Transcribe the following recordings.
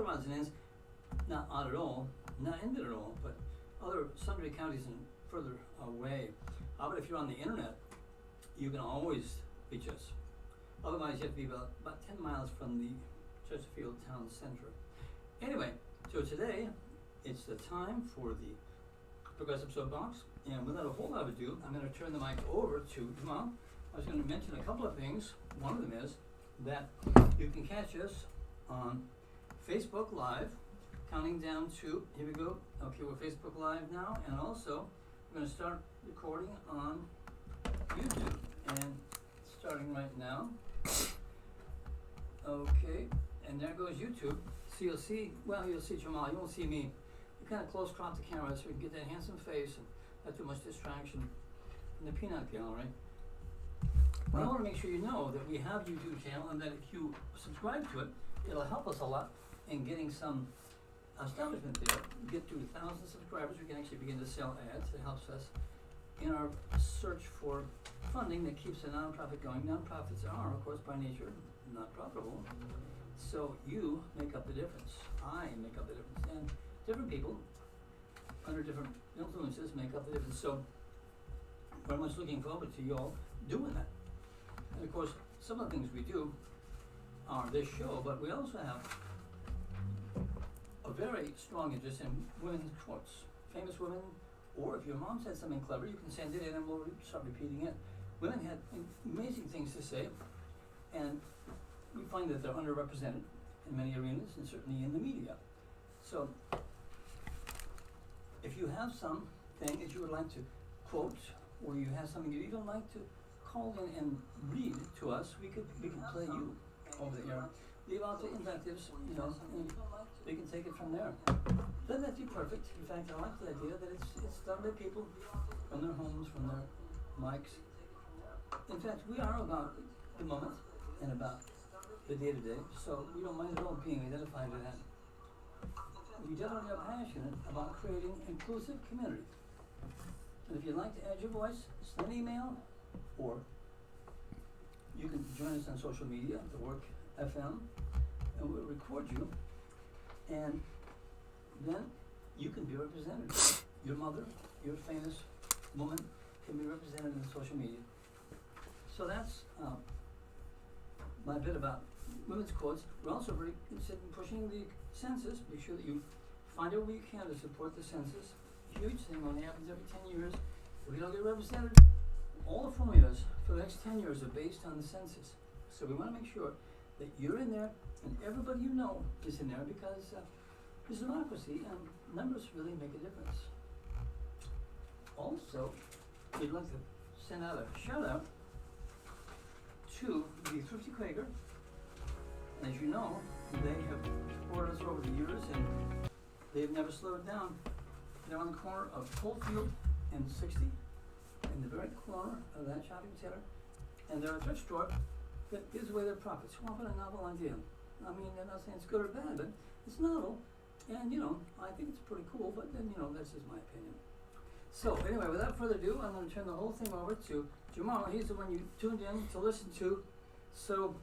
residents, not out at all, not in it at all, but other sundry counties and further away. But if you're on the internet, you can always reach us. Otherwise, you have to be about 10 miles from the Chesterfield town center. Anyway, so today, it's the time for the Progressive Soapbox, and without a whole lot of ado, I'm going to turn the mic over to Jamarl. I was going to mention a couple of things. One of them is that you can catch us on Facebook Live, counting down to, here we go, okay, we're Facebook Live now, and also we're going to start recording on YouTube, and starting right now. Okay, and there goes YouTube. So you'll see Jamarl, you won't see me. You kind of close crop the camera so we can get that handsome face and not too much distraction in the peanut gallery. But I want to make sure you know that we have a YouTube channel, and that if you subscribe to it, it'll help us a lot in getting some establishment there. We get to 1,000 subscribers, we can actually begin to sell ads. It helps us in our search for funding that keeps the nonprofit going. Nonprofits are, of course, by nature, not profitable. So you make up the difference. I make up the difference. And different people, under different influences, make up the difference. So very much looking forward to you all doing that. And of course, some of the things we do are this show, but we also have a very strong interest in women's quotes. Famous women, or if your mom said something clever, you can send it in and we'll start repeating it. Women had amazing things to say, and we find that they're underrepresented in many arenas, and certainly in the media. So, if you have something that you would like to quote, or you have something you'd even like to call in and read to us, we can play you over the air. Leave out the invectives, and we can take it from there. Doesn't have to be perfect. In fact, I like the idea that it's done by people from their homes, from their mics. In fact, we are about the moment and about the day-to-day, so we don't mind at all being identified with that. We definitely are passionate about creating inclusive community. And if you'd like to add your voice, send an email, or you can join us on social media, the Work FM, and we'll record you, and then you can be represented. Your mother, your famous woman, can be represented in social media. So that's my bit about women's quotes. We're also very interested in pushing the census. Make sure that you find out where you can to support the census. Huge thing, only happens every 10 years. If we don't get represented, all the formulas for the next 10 years are based on the census. So we want to make sure that you're in there and everybody you know is in there, because it's democracy and numbers really make a difference. Also, we'd like to send out a shout out to the Thrifty Quaker. As you know, they have supported us over the years and they've never slowed down. They're on the corner of Coalfield and 60, in the very corner of that shopping center, and they're a thrift store that gives away their profits. Well, what a novel idea. I mean, they're not saying it's good or bad, but it's novel, and I think it's pretty cool, but then, that's just my opinion. So, anyway, without further ado, I'm going to turn the whole thing over to Jamarl. He's the one you tuned in to listen to, so...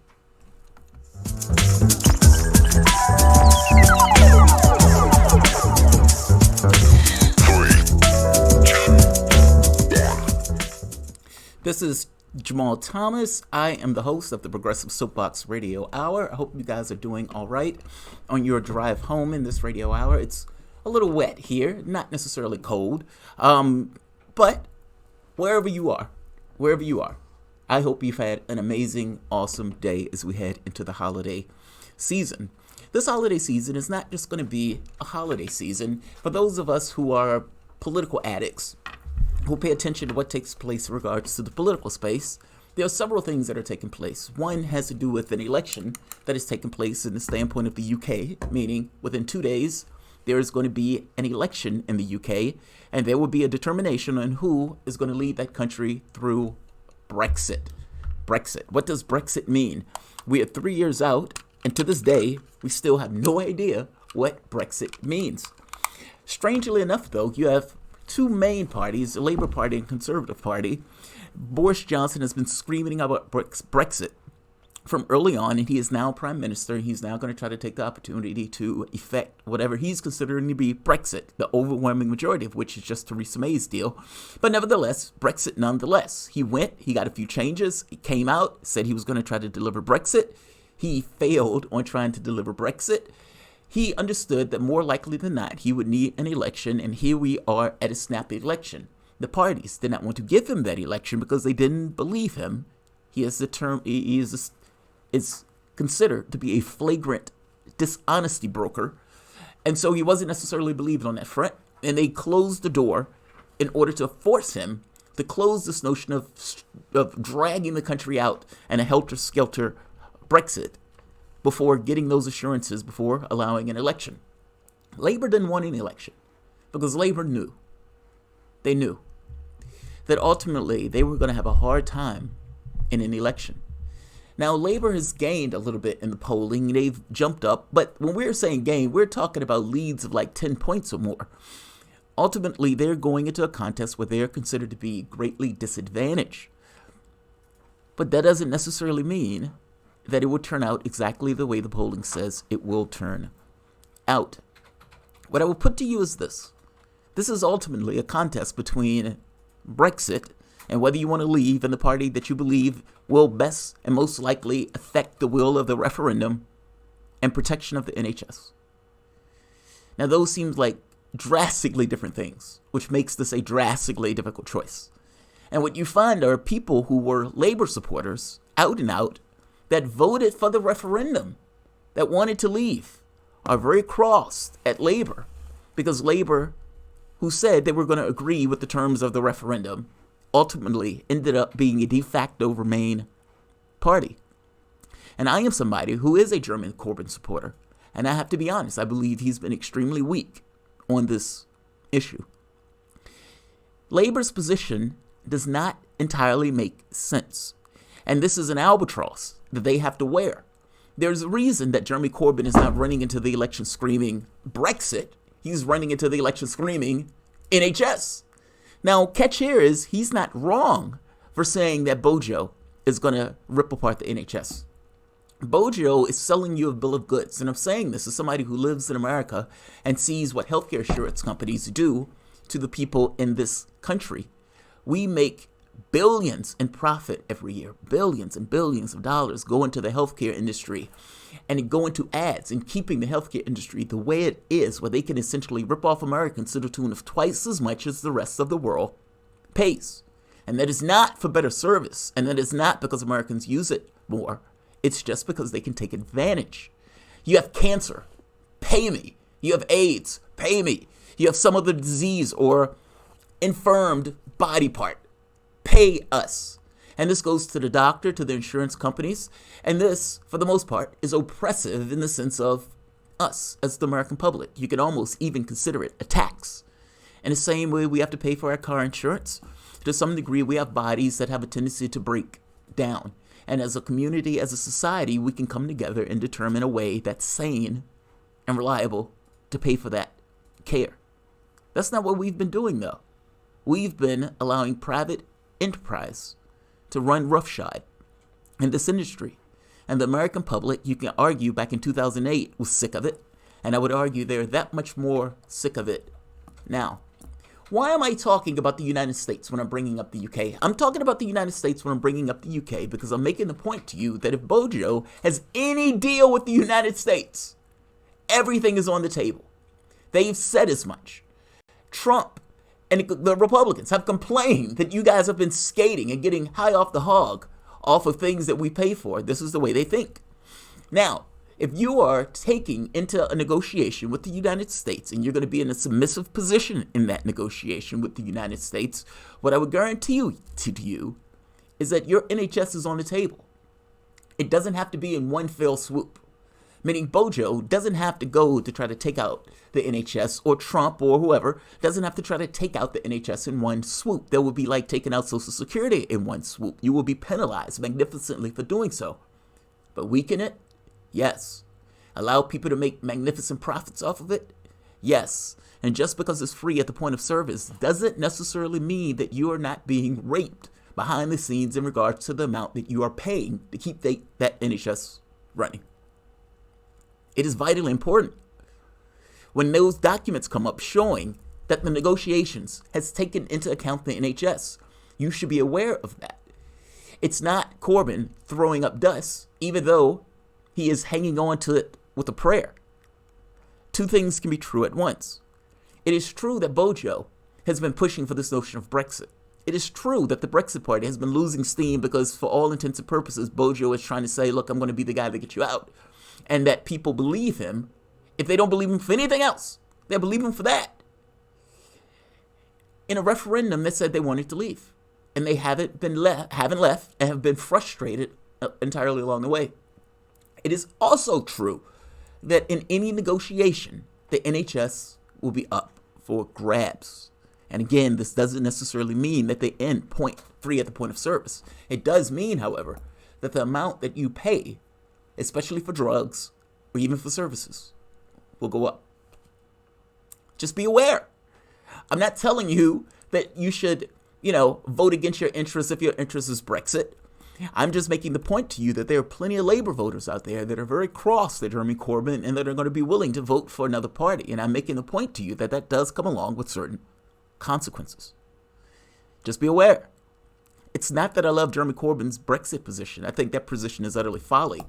This is Jamarl Thomas. I am the host of the Progressive Soapbox Radio Hour. I hope you guys are doing all right on your drive home in this radio hour. It's a little wet here, not necessarily cold, but wherever you are, I hope you've had an amazing, awesome day as we head into the holiday season. This holiday season is not just going to be a holiday season for those of us who are political addicts, who pay attention to what takes place in regards to the political space. There are several things that are taking place. One has to do with an election that is taking place in the standpoint of the UK, meaning within 2 days, there is going to be an election in the UK, and there will be a determination on who is going to lead that country through Brexit. Brexit. What does Brexit mean? We are 3 years out, and to this day, we still have no idea what Brexit means. Strangely enough, though, you have two main parties, the Labour Party and Conservative Party. Boris Johnson has been screaming about Brexit from early on, and he is now prime minister. He's now going to try to take the opportunity to effect whatever he's considering to be Brexit, the overwhelming majority of which is just Theresa May's deal. But nevertheless, Brexit nonetheless. He went, he got a few changes, he came out, said he was going to try to deliver Brexit. He failed on trying to deliver Brexit. He understood that more likely than not, he would need an election, and here we are at a snap election. The parties did not want to give him that election because they didn't believe him. He is considered to be a flagrant dishonesty broker, and so he wasn't necessarily believed on that front, and they closed the door in order to force him to close this notion of dragging the country out and a helter-skelter Brexit before getting those assurances, before allowing an election. Labour didn't want an election because Labour knew. They knew that ultimately they were going to have a hard time in an election. Now, Labour has gained a little bit in the polling. They've jumped up. But when we're saying gain, we're talking about leads of like 10 points or more. Ultimately, they're going into a contest where they're considered to be greatly disadvantaged. But that doesn't necessarily mean that it will turn out exactly the way the polling says it will turn out. What I will put to you is this. This is ultimately a contest between Brexit and whether you want to leave and the party that you believe will best and most likely affect the will of the referendum and protection of the NHS. Now, those seem like drastically different things, which makes this a drastically difficult choice. And what you find are people who were Labour supporters, out and out, that voted for the referendum, that wanted to leave, are very crossed at Labour because Labour, who said they were going to agree with the terms of the referendum, ultimately ended up being a de facto Remain party. And I am somebody who is a Jeremy Corbyn supporter, and I have to be honest, I believe he's been extremely weak on this issue. Labour's position does not entirely make sense, and this is an albatross that they have to wear. There's a reason that Jeremy Corbyn is not running into the election screaming Brexit. He's running into the election screaming NHS. Now, catch here is he's not wrong for saying that Bojo is going to rip apart the NHS. Bojo is selling you a bill of goods, and I'm saying this as somebody who lives in America and sees what healthcare insurance companies do to the people in this country. We make billions in profit every year. Billions and billions of dollars go into the healthcare industry and go into ads and keeping the healthcare industry the way it is, where they can essentially rip off Americans to the tune of twice as much as the rest of the world pays. And that is not for better service, and that is not because Americans use it more. It's just because they can take advantage. You have cancer, pay me. You have AIDS, pay me. You have some other disease or infirmed body part, pay us. And this goes to the doctor, to the insurance companies. And this, for the most part, is oppressive in the sense of us as the American public. You can almost even consider it a tax. In the same way we have to pay for our car insurance, to some degree we have bodies that have a tendency to break down. And as a community, as a society, we can come together and determine a way that's sane and reliable to pay for that care. That's not what we've been doing, though. We've been allowing private enterprise to run roughshod in this industry. And the American public, you can argue back in 2008, was sick of it. And I would argue they're that much more sick of it now. Why am I talking about the United States when I'm bringing up the UK? I'm talking about the United States when I'm bringing up the UK because I'm making the point to you that if Bojo has any deal with the United States, everything is on the table. They've said as much. Trump and the Republicans have complained that you guys have been skating and getting high off the hog off of things that we pay for. This is the way they think. Now, if you are taking into a negotiation with the United States and you're going to be in a submissive position in that negotiation with the United States, what I would guarantee to you is that your NHS is on the table. It doesn't have to be in one fell swoop. Meaning Bojo doesn't have to go to try to take out the NHS, or Trump or whoever doesn't have to try to take out the NHS in one swoop. That would be like taking out Social Security in one swoop. You will be penalized magnificently for doing so. But weaken it? Yes. Allow people to make magnificent profits off of it? Yes. And just because it's free at the point of service doesn't necessarily mean that you are not being raped behind the scenes in regards to the amount that you are paying to keep that NHS running. It is vitally important. When those documents come up showing that the negotiations has taken into account the NHS, you should be aware of that. It's not Corbyn throwing up dust, even though he is hanging on to it with a prayer. Two things can be true at once. It is true that Bojo has been pushing for this notion of Brexit. It is true that the Brexit Party has been losing steam because, for all intents and purposes, Bojo is trying to say, look, I'm going to be the guy that gets you out. And that people believe him. If they don't believe him for anything else, they believe him for that. In a referendum that said they wanted to leave. And they haven't left, and have been frustrated entirely along the way. It is also true that in any negotiation, the NHS will be up for grabs. And again, this doesn't necessarily mean that they end free at the point of service. It does mean, however, that the amount that you pay, especially for drugs or even for services, will go up. Just be aware. I'm not telling you that you should, vote against your interests if your interest is Brexit. I'm just making the point to you that there are plenty of Labour voters out there that are very cross to Jeremy Corbyn and that are going to be willing to vote for another party. And I'm making the point to you that that does come along with certain consequences. Just be aware. It's not that I love Jeremy Corbyn's Brexit position. I think that position is utterly folly.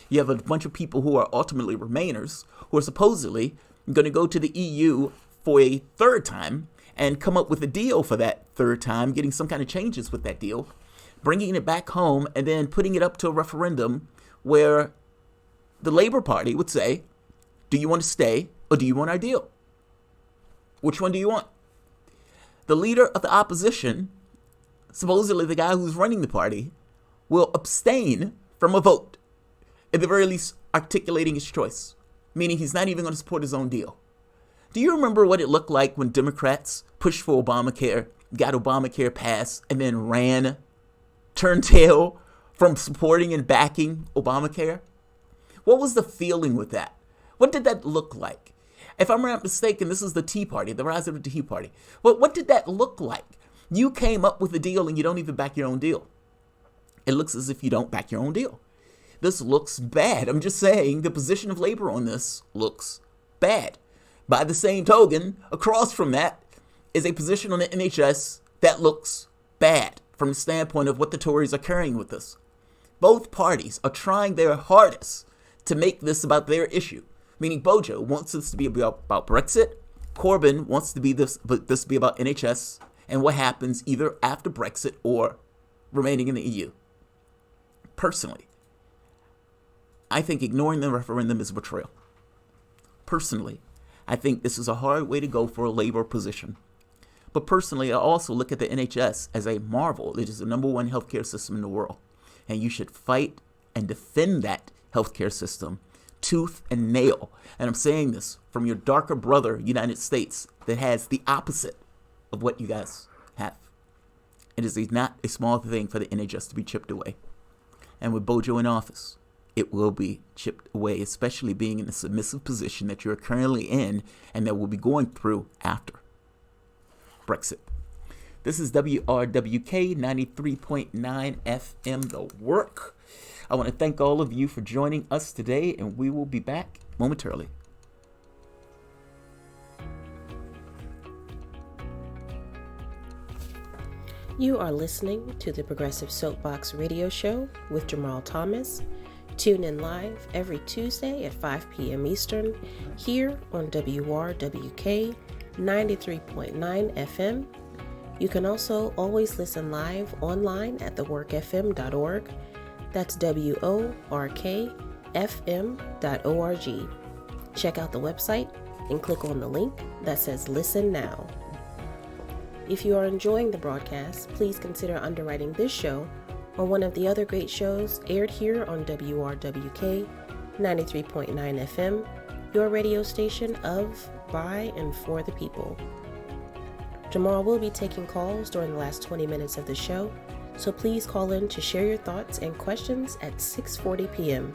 You have a bunch of people who are ultimately Remainers who are supposedly going to go to the EU for a third time and come up with a deal for that third time, getting some kind of changes with that deal, bringing it back home, and then putting it up to a referendum where the Labour Party would say, do you want to stay or do you want our deal? Which one do you want? The leader of the opposition, supposedly the guy who's running the party, will abstain from a vote, at the very least articulating his choice, meaning he's not even going to support his own deal. Do you remember what it looked like when Democrats pushed for Obamacare, got Obamacare passed, and then turned tail from supporting and backing Obamacare? What was the feeling with that? What did that look like? If I'm not mistaken, this is the Tea Party, the rise of the Tea Party. Well, what did that look like? You came up with a deal and you don't even back your own deal. It looks as if you don't back your own deal. This looks bad. I'm just saying the position of Labour on this looks bad. By the same token, across from that is a position on the NHS that looks bad from the standpoint of what the Tories are carrying with this. Both parties are trying their hardest to make this about their issue. Meaning Bojo wants this to be about Brexit. Corbyn wants to be this to be about NHS and what happens either after Brexit or remaining in the EU. Personally, I think ignoring the referendum is betrayal. Personally, I think this is a hard way to go for a Labour position. But personally, I also look at the NHS as a marvel. It is the number one healthcare system in the world. And you should fight and defend that healthcare system tooth and nail. And I'm saying this from your darker brother, United States, that has the opposite of what you guys have. It is not a small thing for the NHS to be chipped away. And with Bojo in office, it will be chipped away, especially being in the submissive position that you're currently in and that will be going through after Brexit. This is WRWK 93.9 FM, The Work. I want to thank all of you for joining us today, and we will be back momentarily. You are listening to the Progressive Soapbox Radio Show with Jamarl Thomas. Tune in live every Tuesday at 5 p.m. Eastern here on WRWK 93.9 FM. You can also always listen live online at theworkfm.org. That's WORKFM.org. Check out the website and click on the link that says Listen Now. If you are enjoying the broadcast, please consider underwriting this show or one of the other great shows aired here on WRWK 93.9 FM, your radio station of, by, and for the people. Jamarl will be taking calls during the last 20 minutes of the show, so please call in to share your thoughts and questions at 6:40 p.m.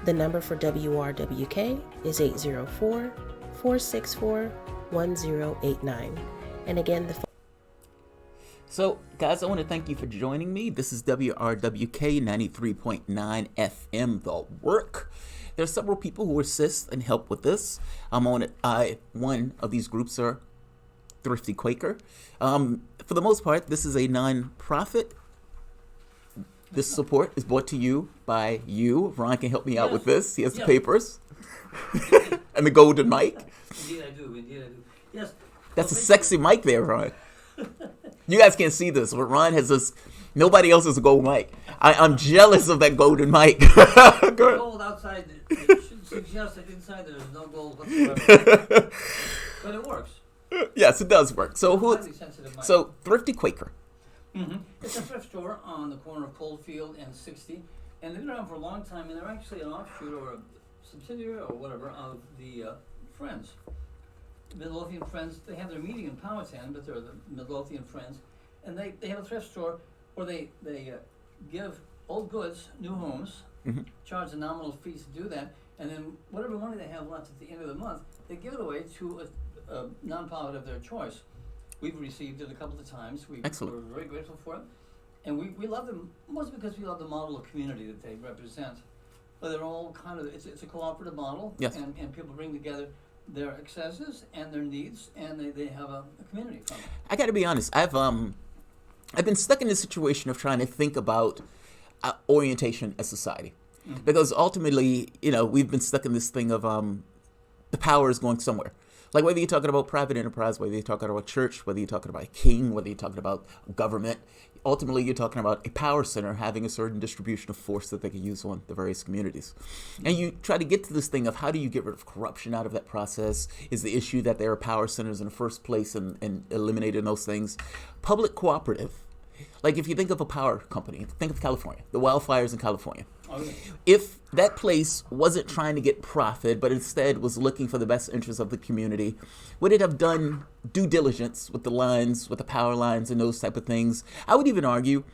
The number for WRWK is 804-464-1089. And again, the So, guys, I want to thank you for joining me. This is WRWK 93.9 FM, The Work. There are several people who assist and help with this. I'm on it. One of these groups are Thrifty Quaker. For the most part, this is a non-profit. This support is brought to you by you. Ron can help me out with this. He has the papers and the golden mic. Indeed I do. Yes. That's a sexy mic there, Ron. You guys can't see this, but Ron has this. Nobody else has a gold mic. I'm jealous of that golden mic. Gold outside it should suggest that inside there's no gold whatsoever. But it works. Yes, it does work. So Highly sensitive mic. So Thrifty Quaker. Mm-hmm. It's a thrift store on the corner of Coldfield and 60, and they've been around for a long time, and they're actually an offshoot or a subsidiary or whatever of the Friends. Midlothian Friends, they have their meeting in Powhatan, but they're the Midlothian Friends, and they have a thrift store where they give old goods new homes, charge a nominal fee to do that, and then whatever money they have left at the end of the month, they give it away to a nonprofit of their choice. We've received it a couple of times. Excellent. We're very grateful for it, and we love them mostly because we love the model of community that they represent. But they're all kind of it's a cooperative model, yes. and people bring together their excesses and their needs, and they have a community from it. I got to be honest. I've been stuck in this situation of trying to think about orientation as society, because ultimately, we've been stuck in this thing of the power is going somewhere. Like whether you're talking about private enterprise, whether you're talking about church, whether you're talking about a king, whether you're talking about government, ultimately you're talking about a power center having a certain distribution of force that they can use on the various communities. And you try to get to this thing of how do you get rid of corruption out of that process? Is the issue that there are power centers in the first place and eliminating those things? Public cooperative. Like if you think of a power company, think of California, the wildfires in California. Okay. If that place wasn't trying to get profit, but instead was looking for the best interests of the community, would it have done due diligence with the lines, with the power lines and those type of things? I would even argue,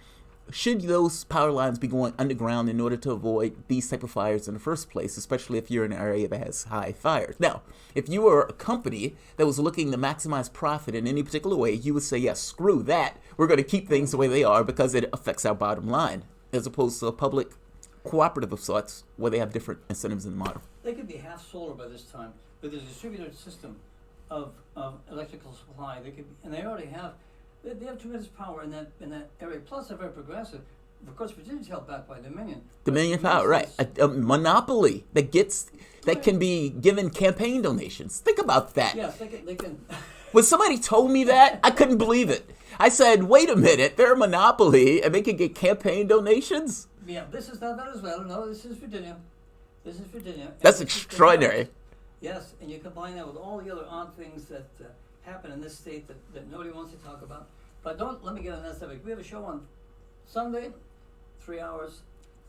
should those power lines be going underground in order to avoid these type of fires in the first place, especially if you're in an area that has high fires? Now, if you were a company that was looking to maximize profit in any particular way, you would say, yes, screw that. We're going to keep things the way they are because it affects our bottom line, as opposed to a public cooperative of sorts where they have different incentives in the model. They could be half solar by this time with a distributed system of electrical supply. They already have. They have tremendous power in that area. Plus, they're very progressive. Of course, Virginia's held back by Dominion. Dominion power, right? A monopoly that can be given campaign donations. Think about that. Yes, they can. When somebody told me that, I couldn't believe it. I said, "Wait a minute, they're a monopoly and they can get campaign donations." Yeah, this is not Venezuela. No, this is Virginia. That's extraordinary. Yes, and you combine that with all the other odd things that happen in this state that nobody wants to talk about. But let me get on that subject. We have a show on Sunday, 3 hours.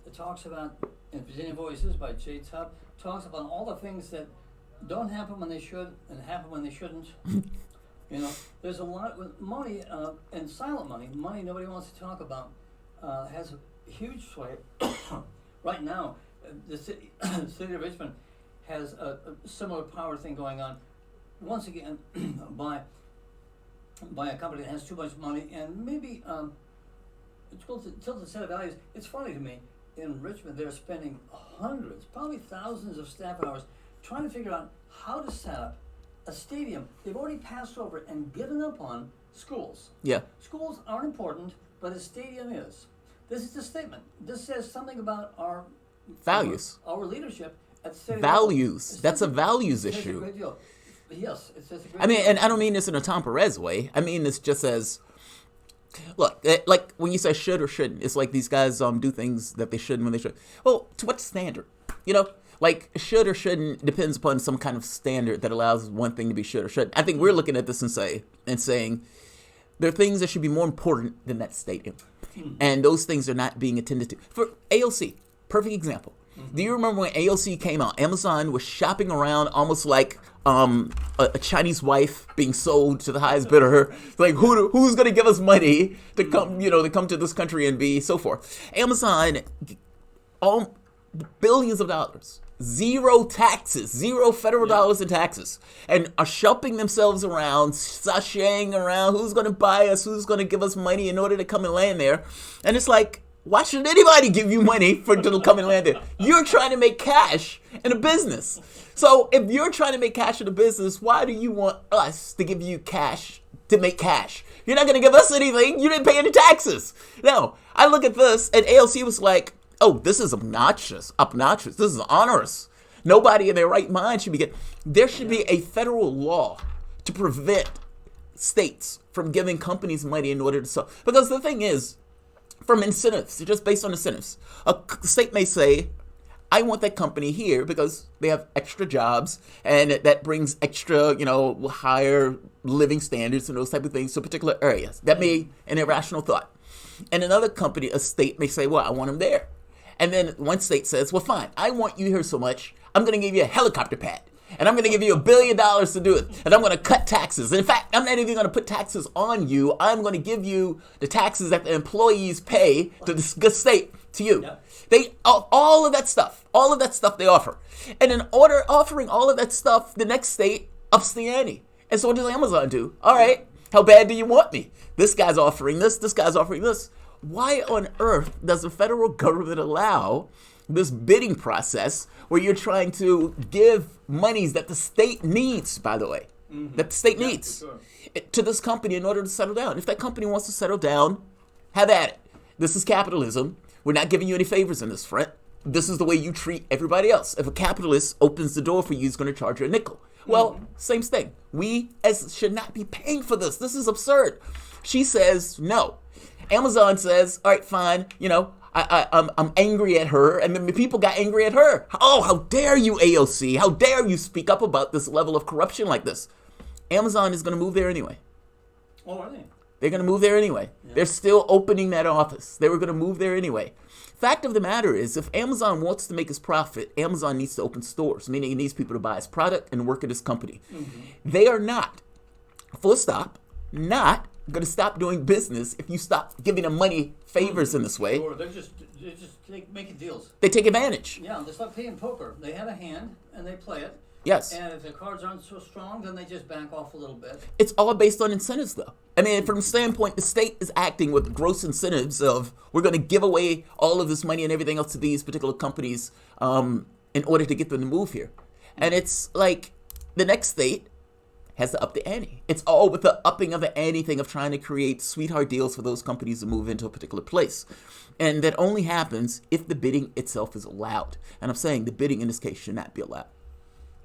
It talks about, in Virginia Voices by Jay Tubb, talks about all the things that don't happen when they should and happen when they shouldn't. There's a lot with money and silent money nobody wants to talk about, has a huge sway. Right now, the city of Richmond has a similar power thing going on, once again, by a company that has too much money, and maybe it's close to tilt the set of values. It's funny to me, in Richmond, they're spending hundreds, probably thousands of staff hours trying to figure out how to set up a stadium. They've already passed over and given up on schools. Yeah. Schools aren't important, but a stadium is. This is a statement. This says something about our values, our leadership at the city values. level. That's a values It's issue. a great deal. Yes, it's a great I mean, deal. and I don't mean this in a Tom Perez way. I mean this just as, look, like when you say should or shouldn't, it's like these guys do things that they shouldn't when they should. Well, to what standard? Like should or shouldn't depends upon some kind of standard that allows one thing to be should or shouldn't. I think we're looking at this and saying there are things that should be more important than that stadium. And those things are not being attended to. For AOC, perfect example. Do you remember when AOC came out? Amazon was shopping around almost like a Chinese wife being sold to the highest bidder. Like who's going to give us money to come, to come to this country and be so forth. Amazon, all billions of dollars zero taxes, zero federal dollars in taxes, and are shopping themselves around, sashaying around, who's going to buy us, who's going to give us money in order to come and land there. And it's like, why should anybody give you money to come and land there? You're trying to make cash in a business. So if you're trying to make cash in a business, why do you want us to give you cash to make cash? You're not going to give us anything. You didn't pay any taxes. No, I look at this, and AOC was like, oh, this is obnoxious. This is onerous. Nobody in their right mind should be getting. There should be a federal law to prevent states from giving companies money in order to sell. Because the thing is, from incentives, just based on incentives, a state may say, I want that company here because they have extra jobs and that brings extra, higher living standards and those type of things to particular areas. That may be an irrational thought. And another company, a state may say, well, I want them there. And then one state says, well, fine, I want you here so much, I'm going to give you a helicopter pad. And I'm going to give you $1 billion to do it. And I'm going to cut taxes. And in fact, I'm not even going to put taxes on you. I'm going to give you the taxes that the employees pay to this good state to you. Yep. They all of that stuff they offer. And in order offering all of that stuff, the next state ups the ante. And so what does Amazon do? All right, how bad do you want me? This guy's offering this guy's offering this. Why on earth does the federal government allow this bidding process where you're trying to give monies that the state needs, by the way, that the state needs to this company in order to settle down? If that company wants to settle down, have at it. This is capitalism. We're not giving you any favors in this front. This is the way you treat everybody else. If a capitalist opens the door for you, he's going to charge you a nickel. Well, same thing. We should not be paying for this. This is absurd. She says no. Amazon says, all right, fine, I'm angry at her, and then the people got angry at her. Oh, how dare you, AOC? How dare you speak up about this level of corruption like this? Amazon is going to move there anyway. Oh, are they? They're going to move there anyway. Yeah. They're still opening that office. They were going to move there anyway. Fact of the matter is, if Amazon wants to make its profit, Amazon needs to open stores, meaning it needs people to buy its product and work at its company. They are not, full stop, not going to stop doing business if you stop giving them money favors in this way. Sure, they're just making deals. They take advantage. Yeah, it's like playing poker. They have a hand and they play it. Yes. And if the cards aren't so strong, then they just back off a little bit. It's all based on incentives, though. I mean, from the standpoint, the state is acting with gross incentives of we're going to give away all of this money and everything else to these particular companies in order to get them to move here. And it's like the next state has to up the ante. It's all with the upping of the ante thing of trying to create sweetheart deals for those companies to move into a particular place. And that only happens if the bidding itself is allowed. And I'm saying the bidding in this case should not be allowed.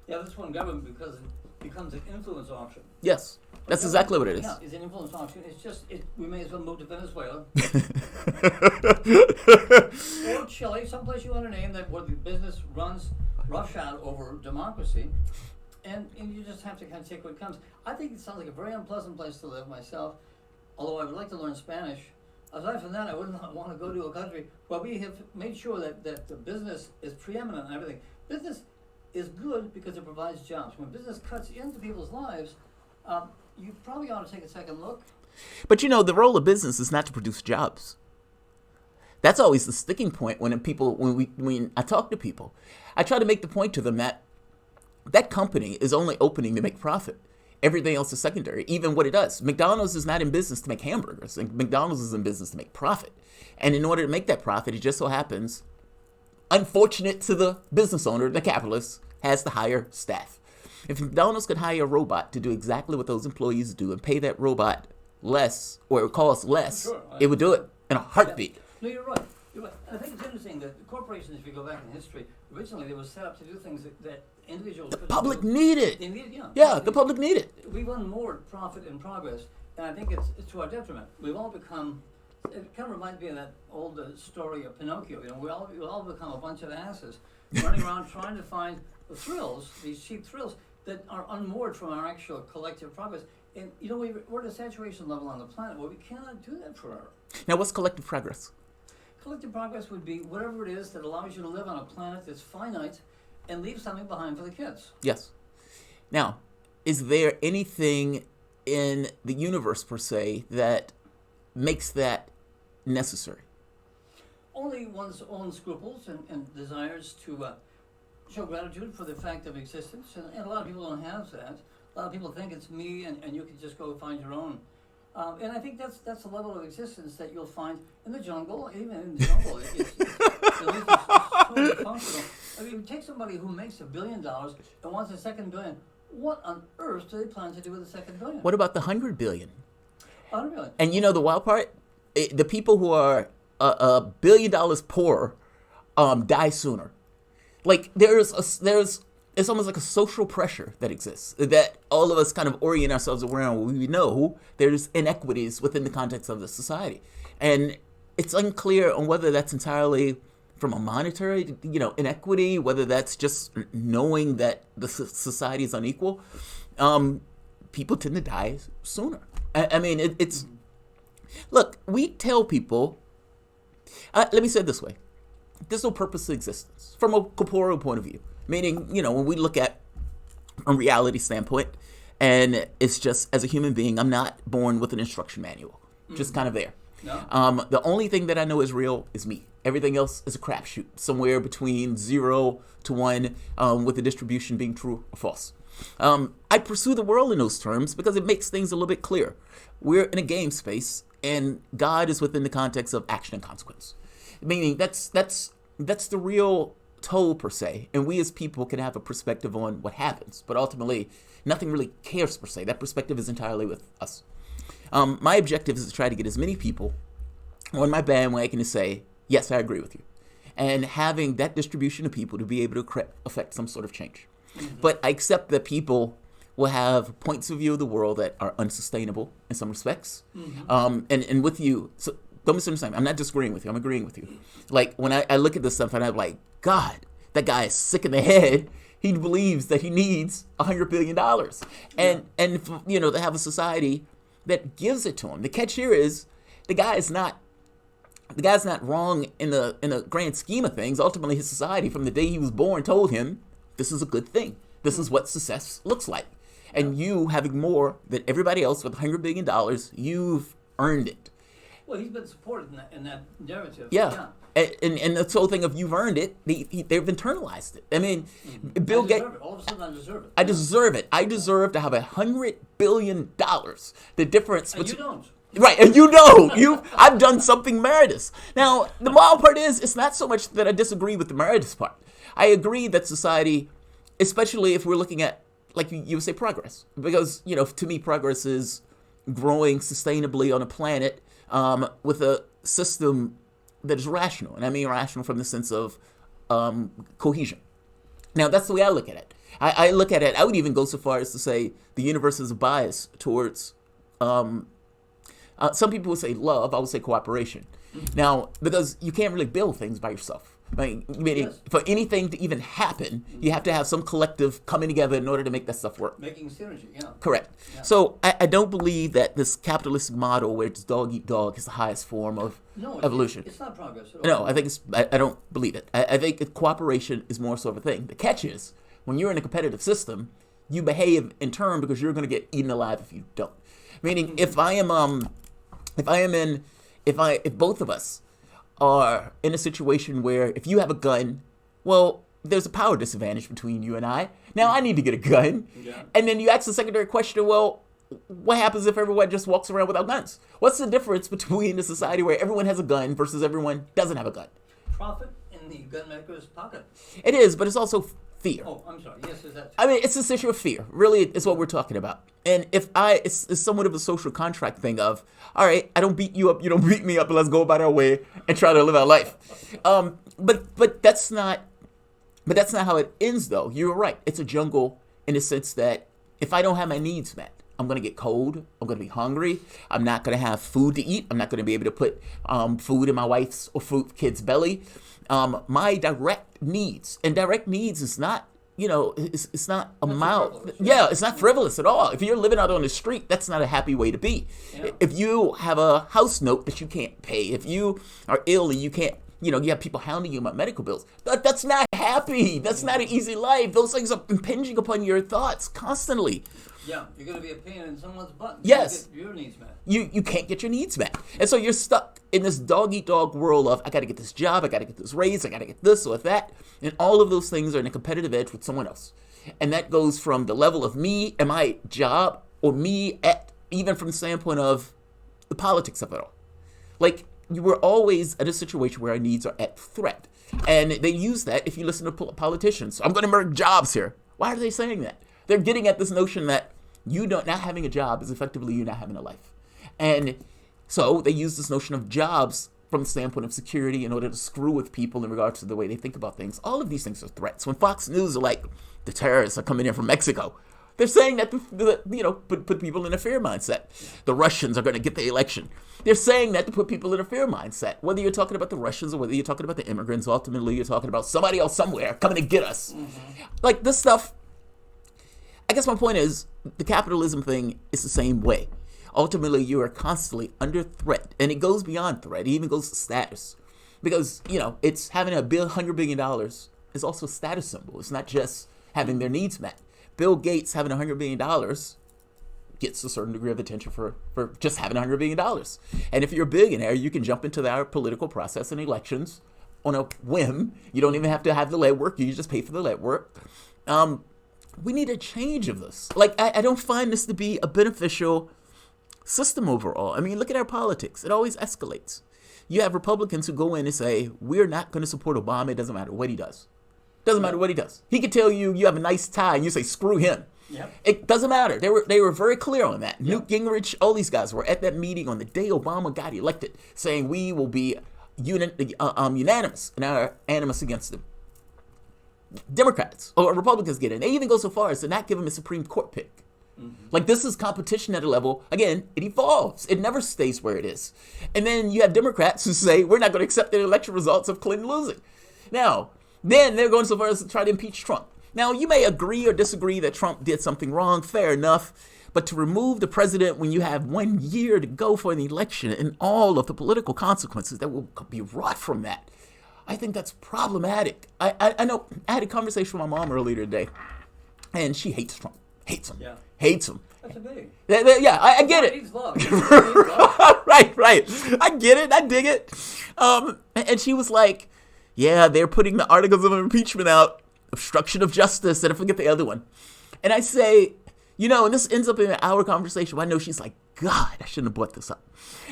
Yeah, this one government because it becomes an influence auction. Yes, that's exactly what it is. Yeah, it's an influence auction. It's just, we may as well move to Venezuela. Or Chile, someplace you want to name that where the business runs roughshod over democracy. And you just have to kind of take what comes. I think it sounds like a very unpleasant place to live myself, although I would like to learn Spanish. Aside from that, I wouldn't want to go to a country where we have made sure that the business is preeminent and everything. Business is good because it provides jobs. When business cuts into people's lives, you probably ought to take a second look. But the role of business is not to produce jobs. That's always the sticking point when I talk to people. I try to make the point to them that company is only opening to make profit. Everything else is secondary, even what it does. McDonald's is not in business to make hamburgers. McDonald's is in business to make profit. And in order to make that profit, it just so happens, unfortunate to the business owner, the capitalist, has to hire staff. If McDonald's could hire a robot to do exactly what those employees do and pay that robot less, or it costs less, it would do it in a heartbeat. Yeah. No, you're right. I think it's interesting that corporations, if you go back in history, originally they were set up to do things that individuals couldn't do. The public need it. They need it, yeah, the public need it. We run more profit and progress, and I think it's to our detriment. We've all become, it kind of reminds me of that old story of Pinocchio. We all become a bunch of asses running around trying to find the thrills, these cheap thrills, that are unmoored from our actual collective progress. And we're at a saturation level on the planet where we cannot do that forever. Now, what's collective progress? Collective progress would be whatever it is that allows you to live on a planet that's finite and leave something behind for the kids. Yes. Now, is there anything in the universe, per se, that makes that necessary? Only one's own scruples and desires to show gratitude for the fact of existence, and a lot of people don't have that. A lot of people think it's me, and you can just go find your own. And I think that's a level of existence that you'll find in the jungle, even in the jungle. It's totally functional. I mean, take somebody who makes $1 billion and wants a second billion. What on earth do they plan to do with the $2 billion? What about the $100 billion? $100 billion. And you know the wild part? The people who are $1 billion poorer die sooner. Like it's almost like a social pressure that exists, that all of us kind of orient ourselves around. We know there's inequities within the context of the society. And it's unclear on whether that's entirely from a monetary, inequity, whether that's just knowing that the society is unequal. People tend to die sooner. I mean, it's... Look, we tell people... let me say it this way. There's no purpose to existence from a corporeal point of view. Meaning, when we look at a reality standpoint, and it's just, as a human being, I'm not born with an instruction manual. Just kind of there. No. The only thing that I know is real is me. Everything else is a crapshoot, somewhere between 0 to 1, with the distribution being true or false. I pursue the world in those terms because it makes things a little bit clearer. We're in a game space, and God is within the context of action and consequence. Meaning that's the real toll, per se, and we as people can have a perspective on what happens, but ultimately nothing really cares, per se. That perspective is entirely with us. My objective is to try to get as many people on my bandwagon to say, yes, I agree with you, and having that distribution of people to be able to affect some sort of change. Mm-hmm. But I accept that people will have points of view of the world that are unsustainable in some respects. Mm-hmm. And with you, so don't misunderstand me. I'm not disagreeing with you. I'm agreeing with you. Like, when I look at this stuff and I'm like, God, that guy is sick in the head. He believes that he needs $100 billion. And to have a society that gives it to him. The catch here is the guy's not wrong in the grand scheme of things. Ultimately, his society from the day he was born told him this is a good thing. This is what success looks like. And you, having more than everybody else with $100 billion, you've earned it. Well, he's been supported in that narrative. Yeah. And the whole thing of you've earned it, they've internalized it. I mean, Bill Gates. All of a sudden, I deserve it. I deserve it. I deserve to have $100 billion. The difference. And you don't. Right, and you know, I've done something meritorious. Now, the wild part is, it's not so much that I disagree with the meritorious part. I agree that society, especially if we're looking at, like you would say, progress. Because, to me, progress is growing sustainably on a planet with a system that is rational. And I mean rational from the sense of cohesion. Now, that's the way I look at it. I look at it, I would even go so far as to say the universe is a bias towards, some people would say love, I would say cooperation. Mm-hmm. Now, because you can't really build things by yourself. Meaning, for anything to even happen, you have to have some collective coming together in order to make that stuff work. Making synergy, yeah. Correct. Yeah. So I don't believe that this capitalistic model where it's dog eat dog is the highest form of evolution. It's not progress at all. No, I think I don't believe it. I think cooperation is more so of a thing. The catch is, when you're in a competitive system, you behave in turn because you're going to get eaten alive if you don't. Meaning, if both of us are in a situation where if you have a gun, well, there's a power disadvantage between you and I. Now I need to get a gun. Yeah. And then you ask the secondary question, well, what happens if everyone just walks around without guns? What's the difference between a society where everyone has a gun versus everyone doesn't have a gun? Profit in the gun maker's pocket. It is, but it's also fear. Oh, I'm sorry. Yes, is that true? I mean, it's this issue of fear. Really, it's what we're talking about. And it's somewhat of a social contract thing of, all right, I don't beat you up, you don't beat me up, and let's go about our way and try to live our life. But that's not how it ends, though. You're right. It's a jungle in the sense that if I don't have my needs met, I'm going to get cold. I'm going to be hungry. I'm not going to have food to eat. I'm not going to be able to put food in my wife's or kid's belly. My direct needs, and direct needs is not, it's not it's not frivolous at all. If you're living out on the street, that's not a happy way to be. Yeah. If you have a house note that you can't pay, if you are ill and you can't, you have people hounding you about medical bills, that's not a happy. That's not an easy life. Those things are impinging upon your thoughts constantly. Yeah, you're going to be a pain in someone's butt. Yes. Get your needs met. You can't get your needs met. And so you're stuck in this dog-eat-dog world of, I got to get this job, I got to get this raise, I got to get this or that. And all of those things are in a competitive edge with someone else. And that goes from the level of me and my job, or me at, even from the standpoint of the politics of it all. Like, you were always at a situation where our needs are at threat. And they use that if you listen to politicians. I'm going to merge jobs here. Why are they saying that? They're getting at this notion that you not having a job is effectively you not having a life. And so they use this notion of jobs from the standpoint of security in order to screw with people in regards to the way they think about things. All of these things are threats. When Fox News are like, the terrorists are coming in from Mexico, they're saying that, put people in a fear mindset. The Russians are going to get the election. They're saying that to put people in a fear mindset. Whether you're talking about the Russians or whether you're talking about the immigrants, ultimately you're talking about somebody else somewhere coming to get us. Mm-hmm. Like, this stuff, I guess my point is, the capitalism thing is the same way. Ultimately, you are constantly under threat, and it goes beyond threat. It even goes to status. Because, it's having $100 billion is also a status symbol. It's not just having their needs met. Bill Gates having $100 billion gets a certain degree of attention for just having $100 billion. And if you're a billionaire, you can jump into our political process and elections on a whim. You don't even have to have the legwork. You just pay for the legwork. We need a change of this. Like, I don't find this to be a beneficial system overall. I mean, look at our politics. It always escalates. You have Republicans who go in and say, we're not going to support Obama. It doesn't matter what he does. Doesn't matter what he does. He could tell you have a nice tie and you say, screw him. Yep. It doesn't matter. They were very clear on that. Yep. Newt Gingrich, all these guys were at that meeting on the day Obama got elected, saying we will be unanimous in our animus against him. Democrats or Republicans get in. They even go so far as to not give him a Supreme Court pick. Mm-hmm. Like, this is competition at a level. Again, it evolves. It never stays where it is. And then you have Democrats who say, we're not going to accept the election results of Clinton losing. Now, then they're going so far as to try to impeach Trump. Now, you may agree or disagree that Trump did something wrong. Fair enough. But to remove the president when you have 1 year to go for an election and all of the political consequences that will be wrought from that, I think that's problematic. I know I had a conversation with my mom earlier today, and she hates Trump. Hates him. Yeah. Hates him. That's a big. Yeah, I get it. He's love. Right. I get it. I dig it. And she was like, yeah, they're putting the articles of impeachment out, obstruction of justice, and I forget the other one. And I say, and this ends up in an hour conversation where I know she's like, God, I shouldn't have brought this up.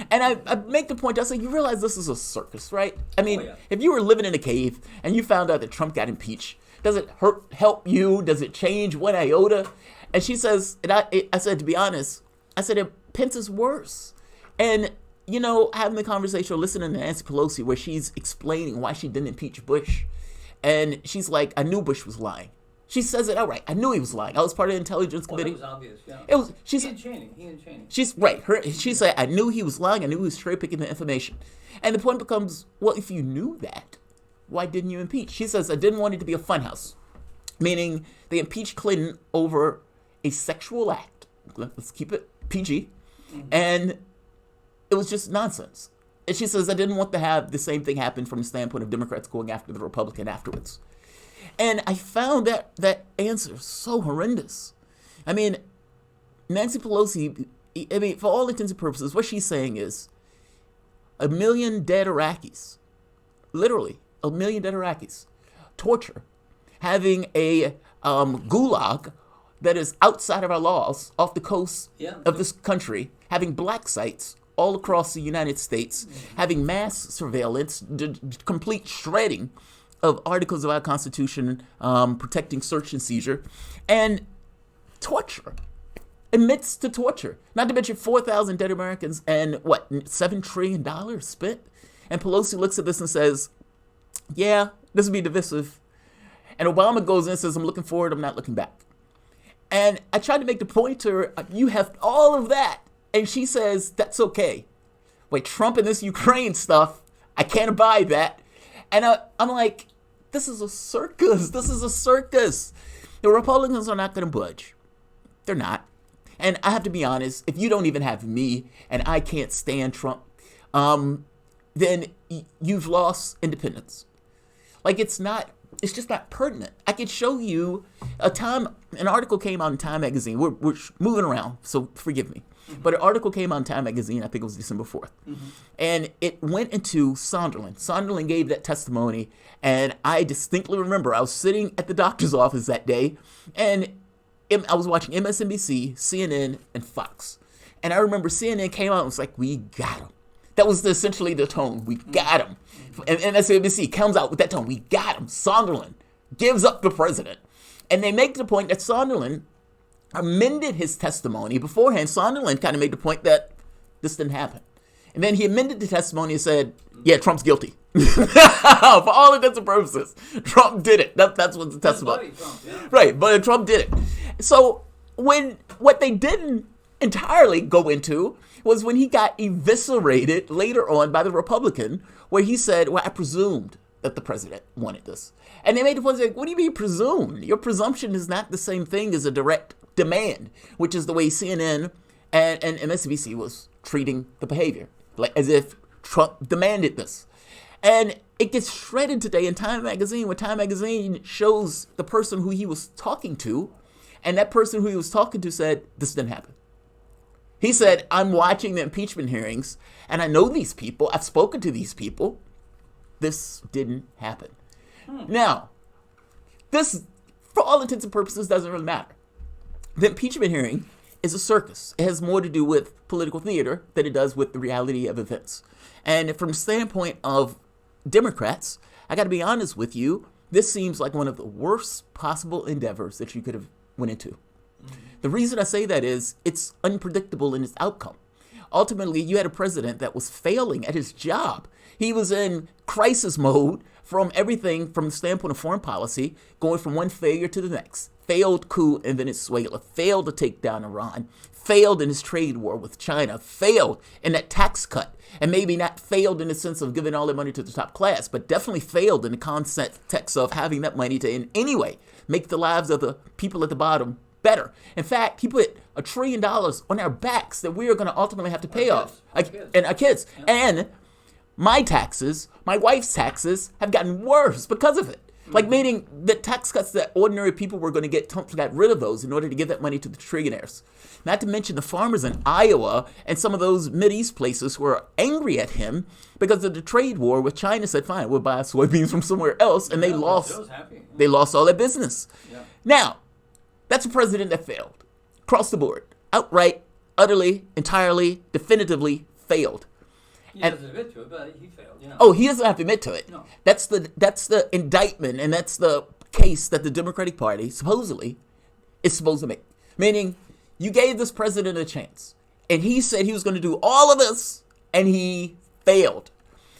And I make the point, I say, you realize this is a circus, right? I mean, If you were living in a cave and you found out that Trump got impeached, does it help you? Does it change one iota? And she says, and I said, to be honest, I said, Pence is worse. And, having the conversation or listening to Nancy Pelosi where she's explaining why she didn't impeach Bush. And she's like, I knew Bush was lying. She says it outright. I knew he was lying. I was part of the Intelligence Committee. That was obvious, yeah. He and Cheney. She's right. She said, I knew he was lying. I knew he was cherry picking the information. And the point becomes, well, if you knew that, why didn't you impeach? She says, I didn't want it to be a funhouse. Meaning, they impeached Clinton over a sexual act. Let's keep it PG. Mm-hmm. And it was just nonsense. And she says, I didn't want to have the same thing happen from the standpoint of Democrats going after the Republican afterwards. And I found that answer so horrendous. I mean, Nancy Pelosi, for all intents and purposes, what she's saying is 1 million dead Iraqis, literally 1 million dead Iraqis, torture, having a gulag that is outside of our laws, off the coast of this country, having black sites all across the United States, having mass surveillance, complete shredding of articles of our Constitution protecting search and seizure, and torture, admits to torture. Not to mention 4,000 dead Americans and $7 trillion spent. And Pelosi looks at this and says, yeah, this will be divisive. And Obama goes in and says, I'm looking forward, I'm not looking back. And I tried to make the point to her, you have all of that. And she says, that's okay. Wait, Trump and this Ukraine stuff, I can't abide that. And I'm like, this is a circus. This is a circus. The Republicans are not going to budge. They're not. And I have to be honest, if you don't even have me and I can't stand Trump, then you've lost independence. Like, it's not, it's just not pertinent. I could show you an article came out in Time magazine. We're moving around, so forgive me. But an article came out in Time magazine, I think it was December 4th. And it went into Sunderland. Sunderland gave that testimony, and I distinctly remember I was sitting at the doctor's office that day, and I was watching MSNBC, CNN, and Fox. And I remember CNN came out and was like, we got him. That was essentially the tone. We got him. And MSNBC comes out with that tone. We got him. Sunderland gives up the president. And they make the point that Sunderland amended his testimony beforehand. Sunderland kind of made the point that this didn't happen. And then he amended the testimony and said, yeah, Trump's guilty. For all intents and purposes, Trump did it. That's what the testimony. Trump, yeah. Right, but Trump did it. So what they didn't entirely go into was when he got eviscerated later on by the Republican, where he said, well, I presumed that the president wanted this. And they made the point, like, what do you mean presumed? Your presumption is not the same thing as a direct demand, which is the way CNN and MSNBC was treating the behavior, like as if Trump demanded this. And it gets shredded today in Time magazine, where Time magazine shows the person who he was talking to, and that person who he was talking to said, this didn't happen. He said, I'm watching the impeachment hearings, and I know these people. I've spoken to these people. This didn't happen. Now, this, for all intents and purposes, doesn't really matter. The impeachment hearing is a circus. It has more to do with political theater than it does with the reality of events. And from the standpoint of Democrats, I got to be honest with you, this seems like one of the worst possible endeavors that you could have went into. The reason I say that is it's unpredictable in its outcome. Ultimately, you had a president that was failing at his job. He was in crisis mode from everything from the standpoint of foreign policy, going from one failure to the next. Failed coup in Venezuela, failed to take down Iran, failed in his trade war with China, failed in that tax cut, and maybe not failed in the sense of giving all that money to the top class, but definitely failed in the context of having that money to in any way make the lives of the people at the bottom better. In fact, he put $1 trillion on our backs that we are going to ultimately have to pay off. And our kids. Yeah. And my taxes, my wife's taxes have gotten worse because of it. Like, meaning the tax cuts that ordinary people were going to get, Trump got rid of those in order to give that money to the trillionaires. Not to mention the farmers in Iowa and some of those Mideast places who are angry at him because of the trade war with China. Said, fine, we'll buy soybeans from somewhere else. And they lost all their business. Yeah. Now, that's a president that failed. Across the board. Outright, utterly, entirely, definitively failed. He doesn't admit to it, but he failed. You know. Oh, he doesn't have to admit to it. No. That's the indictment, and that's the case that the Democratic Party supposedly is supposed to make. Meaning, you gave this president a chance, and he said he was going to do all of this, and he failed.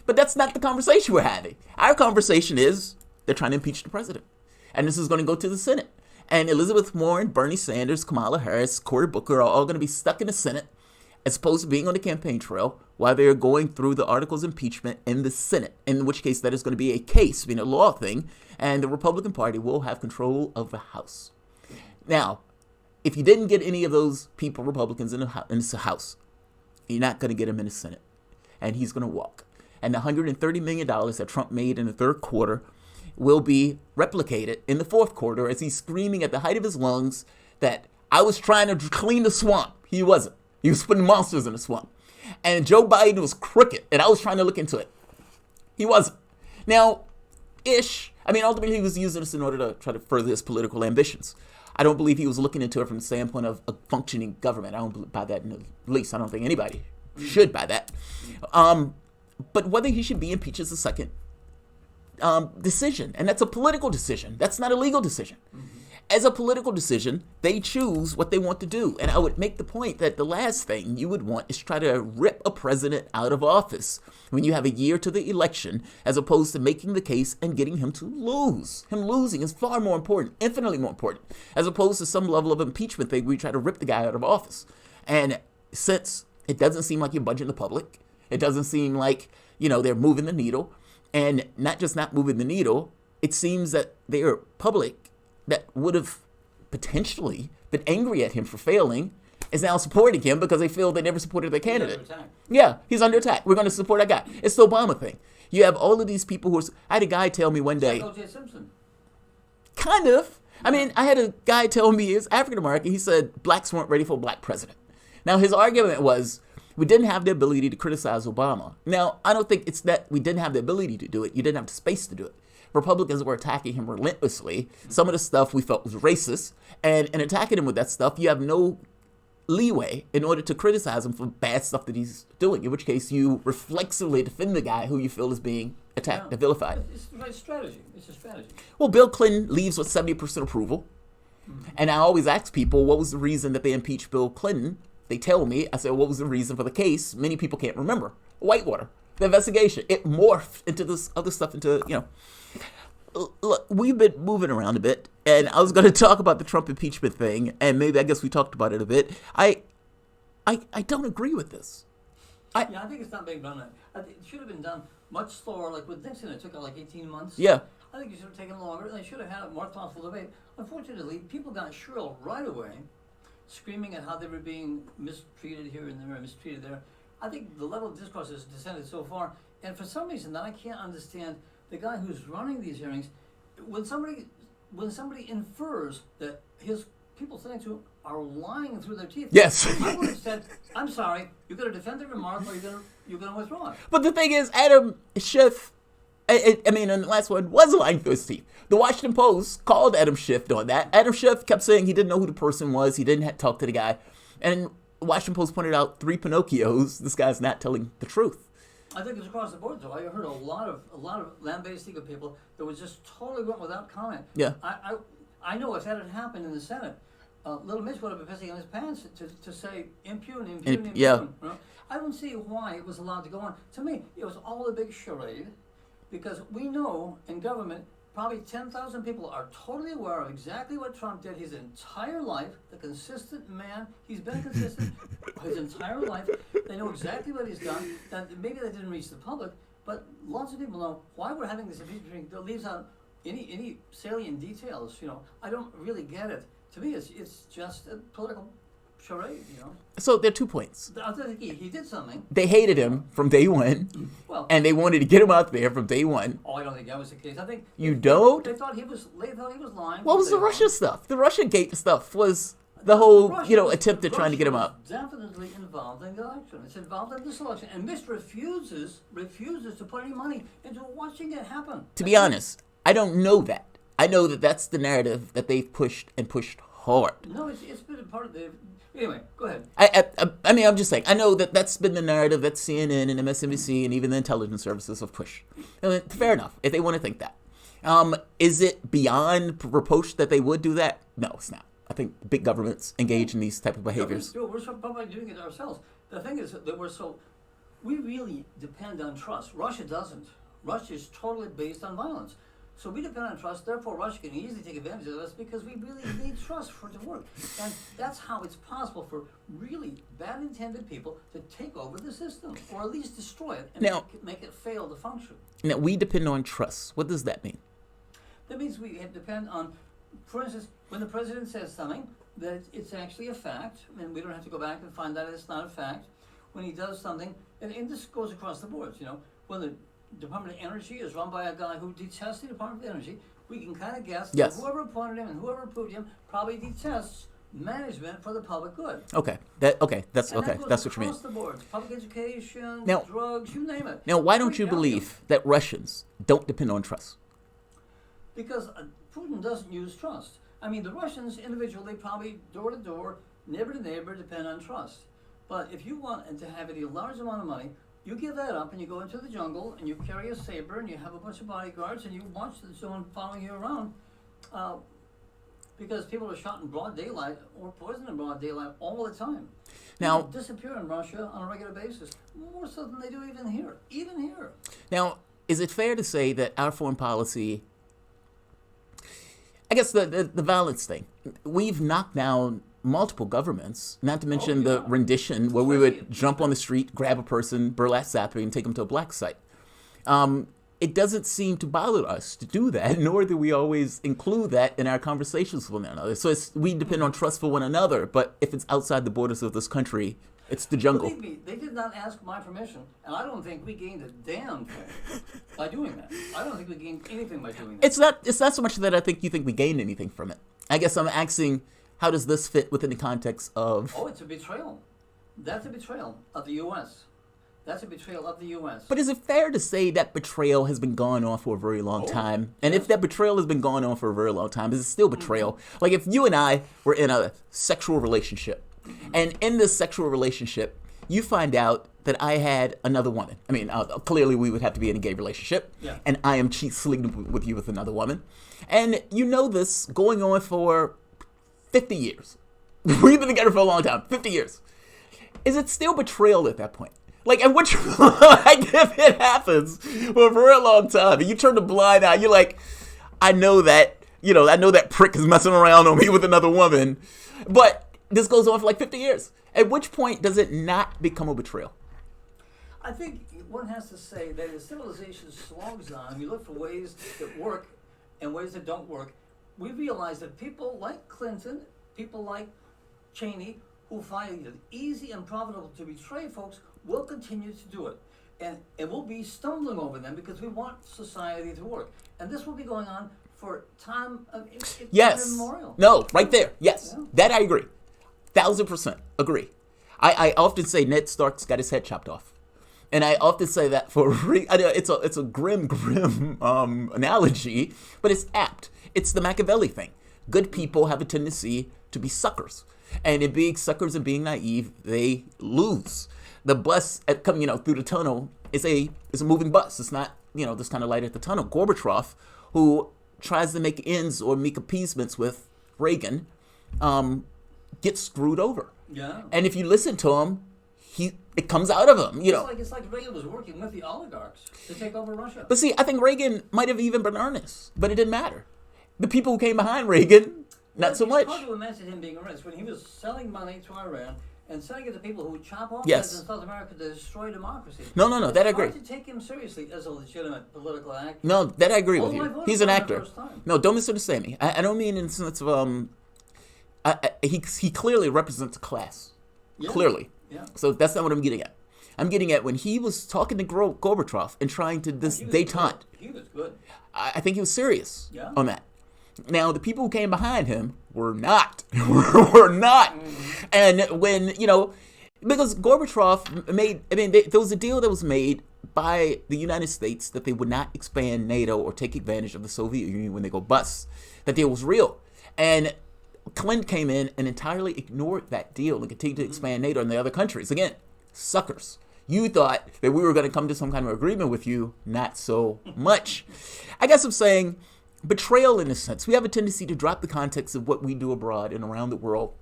But that's not the conversation we're having. Our conversation is they're trying to impeach the president, and this is going to go to the Senate. And Elizabeth Warren, Bernie Sanders, Kamala Harris, Cory Booker are all going to be stuck in the Senate as opposed to being on the campaign trail while they're going through the articles of impeachment in the Senate, in which case that is going to be a case, being a law thing, and the Republican Party will have control of the House. Now, if you didn't get any of those people, Republicans, in the House, you're not going to get him in the Senate, and he's going to walk. And the $130 million that Trump made in the third quarter will be replicated in the fourth quarter as he's screaming at the height of his lungs that I was trying to clean the swamp. He wasn't. He was putting monsters in the swamp. And Joe Biden was crooked, and I was trying to look into it. He wasn't. Now, ultimately he was using this in order to try to further his political ambitions. I don't believe he was looking into it from the standpoint of a functioning government. I don't buy that in the least. I don't think anybody should buy that. But whether he should be impeached is a second decision, and that's a political decision. That's not a legal decision. As a political decision, they choose what they want to do. And I would make the point that the last thing you would want is try to rip a president out of office when you have a year to the election, as opposed to making the case and getting him to lose. Him losing is far more important, infinitely more important, as opposed to some level of impeachment thing where you try to rip the guy out of office. And since it doesn't seem like you're budging the public, it doesn't seem like, they're moving the needle, and not just not moving the needle, it seems that they're public that would have potentially been angry at him for failing is now supporting him because they feel they never supported their candidate. He's under attack. Yeah, he's under attack. We're going to support our guy. It's the Obama thing. You have all of these people I had a guy tell me one day. O.J. Simpson. Kind of. I mean, I had a guy tell me he's African American. He said blacks weren't ready for a black president. Now, his argument was we didn't have the ability to criticize Obama. Now, I don't think it's that we didn't have the ability to do it. You didn't have the space to do it. Republicans were attacking him relentlessly. Some of the stuff we felt was racist. And in attacking him with that stuff, you have no leeway in order to criticize him for bad stuff that he's doing, in which case you reflexively defend the guy who you feel is being attacked and vilified. It's the right strategy. It's a strategy. Well, Bill Clinton leaves with 70% approval. And I always ask people, what was the reason that they impeached Bill Clinton? They tell me. I said, what was the reason for the case? Many people can't remember. Whitewater, the investigation. It morphed into this other stuff, into, Look, we've been moving around a bit, and I was going to talk about the Trump impeachment thing, and maybe I guess we talked about it a bit. I don't agree with this. I think it's not being done. I think it should have been done much slower. Like with Nixon, it took like 18 months. Yeah. I think it should have taken longer, and they should have had a more thoughtful debate. Unfortunately, people got shrill right away, screaming at how they were being mistreated here and there, mistreated there. I think the level of discourse has descended so far, and for some reason that I can't understand. The guy who's running these hearings, when somebody infers that his people sitting to him are lying through their teeth, yes, I would have said, "I'm sorry, you're going to defend the remark, or you're going to withdraw it." But the thing is, Adam Schiff, and the last one was lying through his teeth. The Washington Post called Adam Schiff on that. Adam Schiff kept saying he didn't know who the person was. He didn't talk to the guy, and the Washington Post pointed out 3 Pinocchios. This guy's not telling the truth. I think it's across the board, though. I heard a lot of land-based legal people that was just totally went without comment. Yeah. I know if that had happened in the Senate, Little Mitch would have been pissing on his pants to say impugn. Yeah. Right? I don't see why it was allowed to go on. To me, it was all a big charade, because we know in government, probably 10,000 people are totally aware of exactly what Trump did his entire life, the consistent man. He's been consistent his entire life. They know exactly what he's done. That maybe that didn't reach the public, but lots of people know why we're having this impeachment that leaves out any salient details. I don't really get it. To me, it's just a political charade. So there are 2 points. I think he did something. They hated him from day one, and they wanted to get him out there from day one. Oh, I don't think that was the case. I think you don't. They thought he was lying. What was the Russia stuff? The Russia Gate stuff was the whole attempt at trying to get him out. Definitely involved in the election. It's involved in this election, and Mr. refuses to put any money into watching it happen. To be honest, I don't know that. I know that that's the narrative that they've pushed and pushed hard. No, it's been a part of the. Anyway, go ahead. I mean, I'm just saying. I know that that's been the narrative that CNN and MSNBC and even the intelligence services have pushed. Fair enough, if they want to think that. Is it beyond reproach that they would do that? No, it's not. I think big governments engage in these type of behaviors. We're so probably doing it ourselves. The thing is that we really depend on trust. Russia doesn't. Russia is totally based on violence. So we depend on trust, therefore Russia can easily take advantage of us because we really need trust for it to work. And that's how it's possible for really bad intended people to take over the system, or at least destroy it and make it fail to function. Now, we depend on trust. What does that mean? That means we depend on, for instance, when the president says something, that it's actually a fact, and we don't have to go back and find out it's not a fact. When he does something, and this goes across the board, when the Department of Energy is run by a guy who detests the Department of Energy, we can kind of guess that whoever appointed him and whoever approved him probably detests management for the public good. Okay, that's okay. That's what you mean. Across the board, public education, now, drugs, you name it. Now, why don't you believe that Russians don't depend on trust? Because Putin doesn't use trust. I mean, the Russians individually, probably door to door, neighbor to neighbor, depend on trust. But if you want to have a large amount of money, you give that up and you go into the jungle and you carry a saber and you have a bunch of bodyguards and you watch someone following you around because people are shot in broad daylight or poisoned in broad daylight all the time. Now, people disappear in Russia on a regular basis, more so than they do even here. Even here. Now, is it fair to say that our foreign policy, I guess the violence thing, we've knocked down multiple governments, not to mention the rendition where we would jump on the street, grab a person, burlap sack and take them to a black site. It doesn't seem to bother us to do that, nor do we always include that in our conversations with one another. So we depend on trust for one another, but if it's outside the borders of this country, It's the jungle. Believe me, they did not ask my permission, and I don't think we gained a damn thing by doing that. I don't think we gained anything by doing that. It's not so much that I think you think we gained anything from it. I guess I'm asking, how does this fit within the context of... Oh, it's a betrayal. That's a betrayal of the U.S. That's a betrayal of the U.S. But is it fair to say that betrayal has been going on for a very long time? And yes. if that betrayal has been going on for a very long time, is it still betrayal? Like if you and I were in a sexual relationship, and in this sexual relationship, you find out that I had another woman. I mean, clearly we would have to be in a gay relationship, Yeah. and I am sleeping with you with another woman. And you know this going on for 50 years. We've been together for a long time, 50 years. Is it still betrayal at that point? Like, at which like, if it happens for a very long time, and you turn a blind eye, you're like, I know that prick is messing around on me with another woman, but this goes on for like 50 years. At which point does it not become a betrayal? I think one has to say that as civilization slogs on, we look for ways that work and ways that don't work. We realize that people like Clinton, people like Cheney, who find it easy and profitable to betray folks, will continue to do it. And it will be stumbling over them because we want society to work. And this will be going on for time immemorial. No, right there. Yes. Yeah. That I agree. 1,000% agree. I often say Ned Stark's got his head chopped off. And I often say that it's a grim analogy, but it's apt. It's the Machiavelli thing. Good people have a tendency to be suckers. And in being suckers and being naive, they lose. The bus coming through the tunnel is a moving bus. It's not this kind of light at the tunnel. Gorbachev, who tries to make ends or make appeasements with Reagan, gets screwed over. Yeah. And if you listen to him, it comes out of him. It's like Reagan was working with the oligarchs to take over Russia. But see, I think Reagan might have even been earnest, but it didn't matter. The people who came behind Reagan, not so much. It's hard to imagine him being earnest when he was selling money to Iran and selling it to people who would chop off heads in South America to destroy democracy. No, that I agree. It's hard to take him seriously as a legitimate political actor. No, that I agree with you. He's an actor. No, don't misunderstand me. I don't mean in the sense of he clearly represents a class. Yeah. Clearly. Yeah. So that's not what I'm getting at. I'm getting at when he was talking to Gorbachev and trying to detente. He was good. I think he was serious Yeah. on that. Now, the people who came behind him were not. were not. Mm-hmm. And when, because Gorbachev there was a deal that was made by the United States that they would not expand NATO or take advantage of the Soviet Union when they go bust. That deal was real. And Clinton came in and entirely ignored that deal and continued to expand NATO in the other countries. Again, suckers. You thought that we were going to come to some kind of agreement with you. Not so much. I guess I'm saying betrayal in a sense. We have a tendency to drop the context of what we do abroad and around the world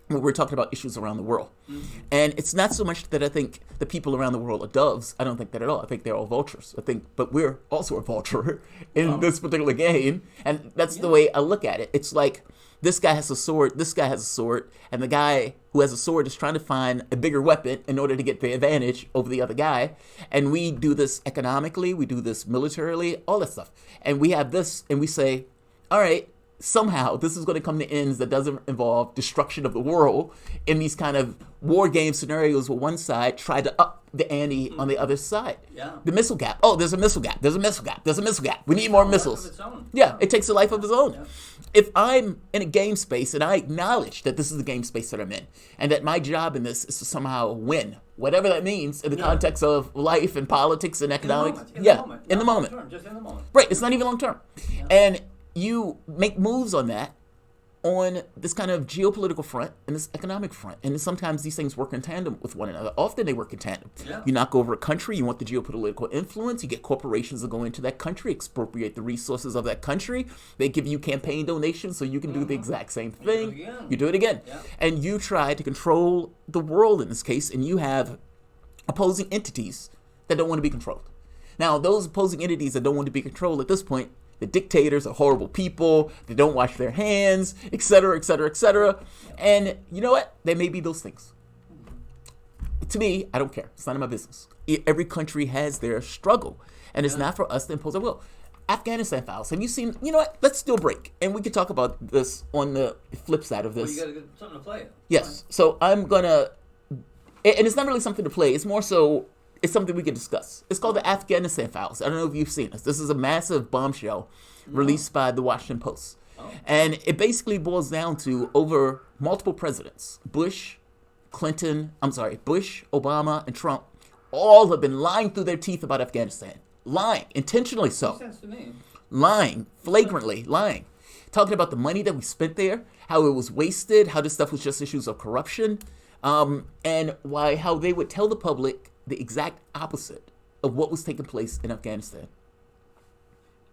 when we're talking about issues around the world. Mm-hmm. And it's not so much that I think the people around the world are doves. I don't think that at all. I think they're all vultures. But we're also a vulture in this particular game. And that's the way I look at it. It's like this guy has a sword, this guy has a sword, and the guy who has a sword is trying to find a bigger weapon in order to get the advantage over the other guy. And we do this economically, we do this militarily, all that stuff. And we have this, and we say, all right, somehow this is going to come to ends that doesn't involve destruction of the world in these kind of war game scenarios where one side tried to up the ante on the other side. Yeah. The missile gap. Oh, there's a missile gap. There's a missile gap. There's a missile gap. We need more missiles. Of its own. Yeah, it takes a life of its own. Yeah. If I'm in a game space and I acknowledge that this is the game space that I'm in and that my job in this is to somehow win, whatever that means in the context of life and politics and economics. In the moment. In the moment. Long term, just in the moment. Right, it's not even long term. Yeah. And you make moves on that on this kind of geopolitical front and this economic front. And sometimes these things work in tandem with one another. Often they work in tandem. Yeah. You knock over a country, you want the geopolitical influence, you get corporations to go into that country, expropriate the resources of that country. They give you campaign donations so you can do the exact same thing. You do it again. Yeah. And you try to control the world in this case, and you have opposing entities that don't want to be controlled. Now, those opposing entities that don't want to be controlled at this point, the dictators are horrible people. They don't wash their hands, et cetera, et cetera, et cetera. And you know what? They may be those things. To me, I don't care. It's none of my business. Every country has their struggle. And it's not for us to impose our will. Afghanistan files. Have you seen? You know what? Let's do a break. And we can talk about this on the flip side of this. Well, you got to get something to play. Yes. So I'm going to and it's not really something to play. It's more so, it's something we can discuss. It's called the Afghanistan Files. I don't know if you've seen this. This is a massive bombshell released by the Washington Post. And it basically boils down to over multiple presidents, Bush, Obama, and Trump, all have been lying through their teeth about Afghanistan. Lying, intentionally so. Makes sense to me. Lying, flagrantly lying. Talking about the money that we spent there, how it was wasted, how this stuff was just issues of corruption, and how they would tell the public the exact opposite of what was taking place in Afghanistan.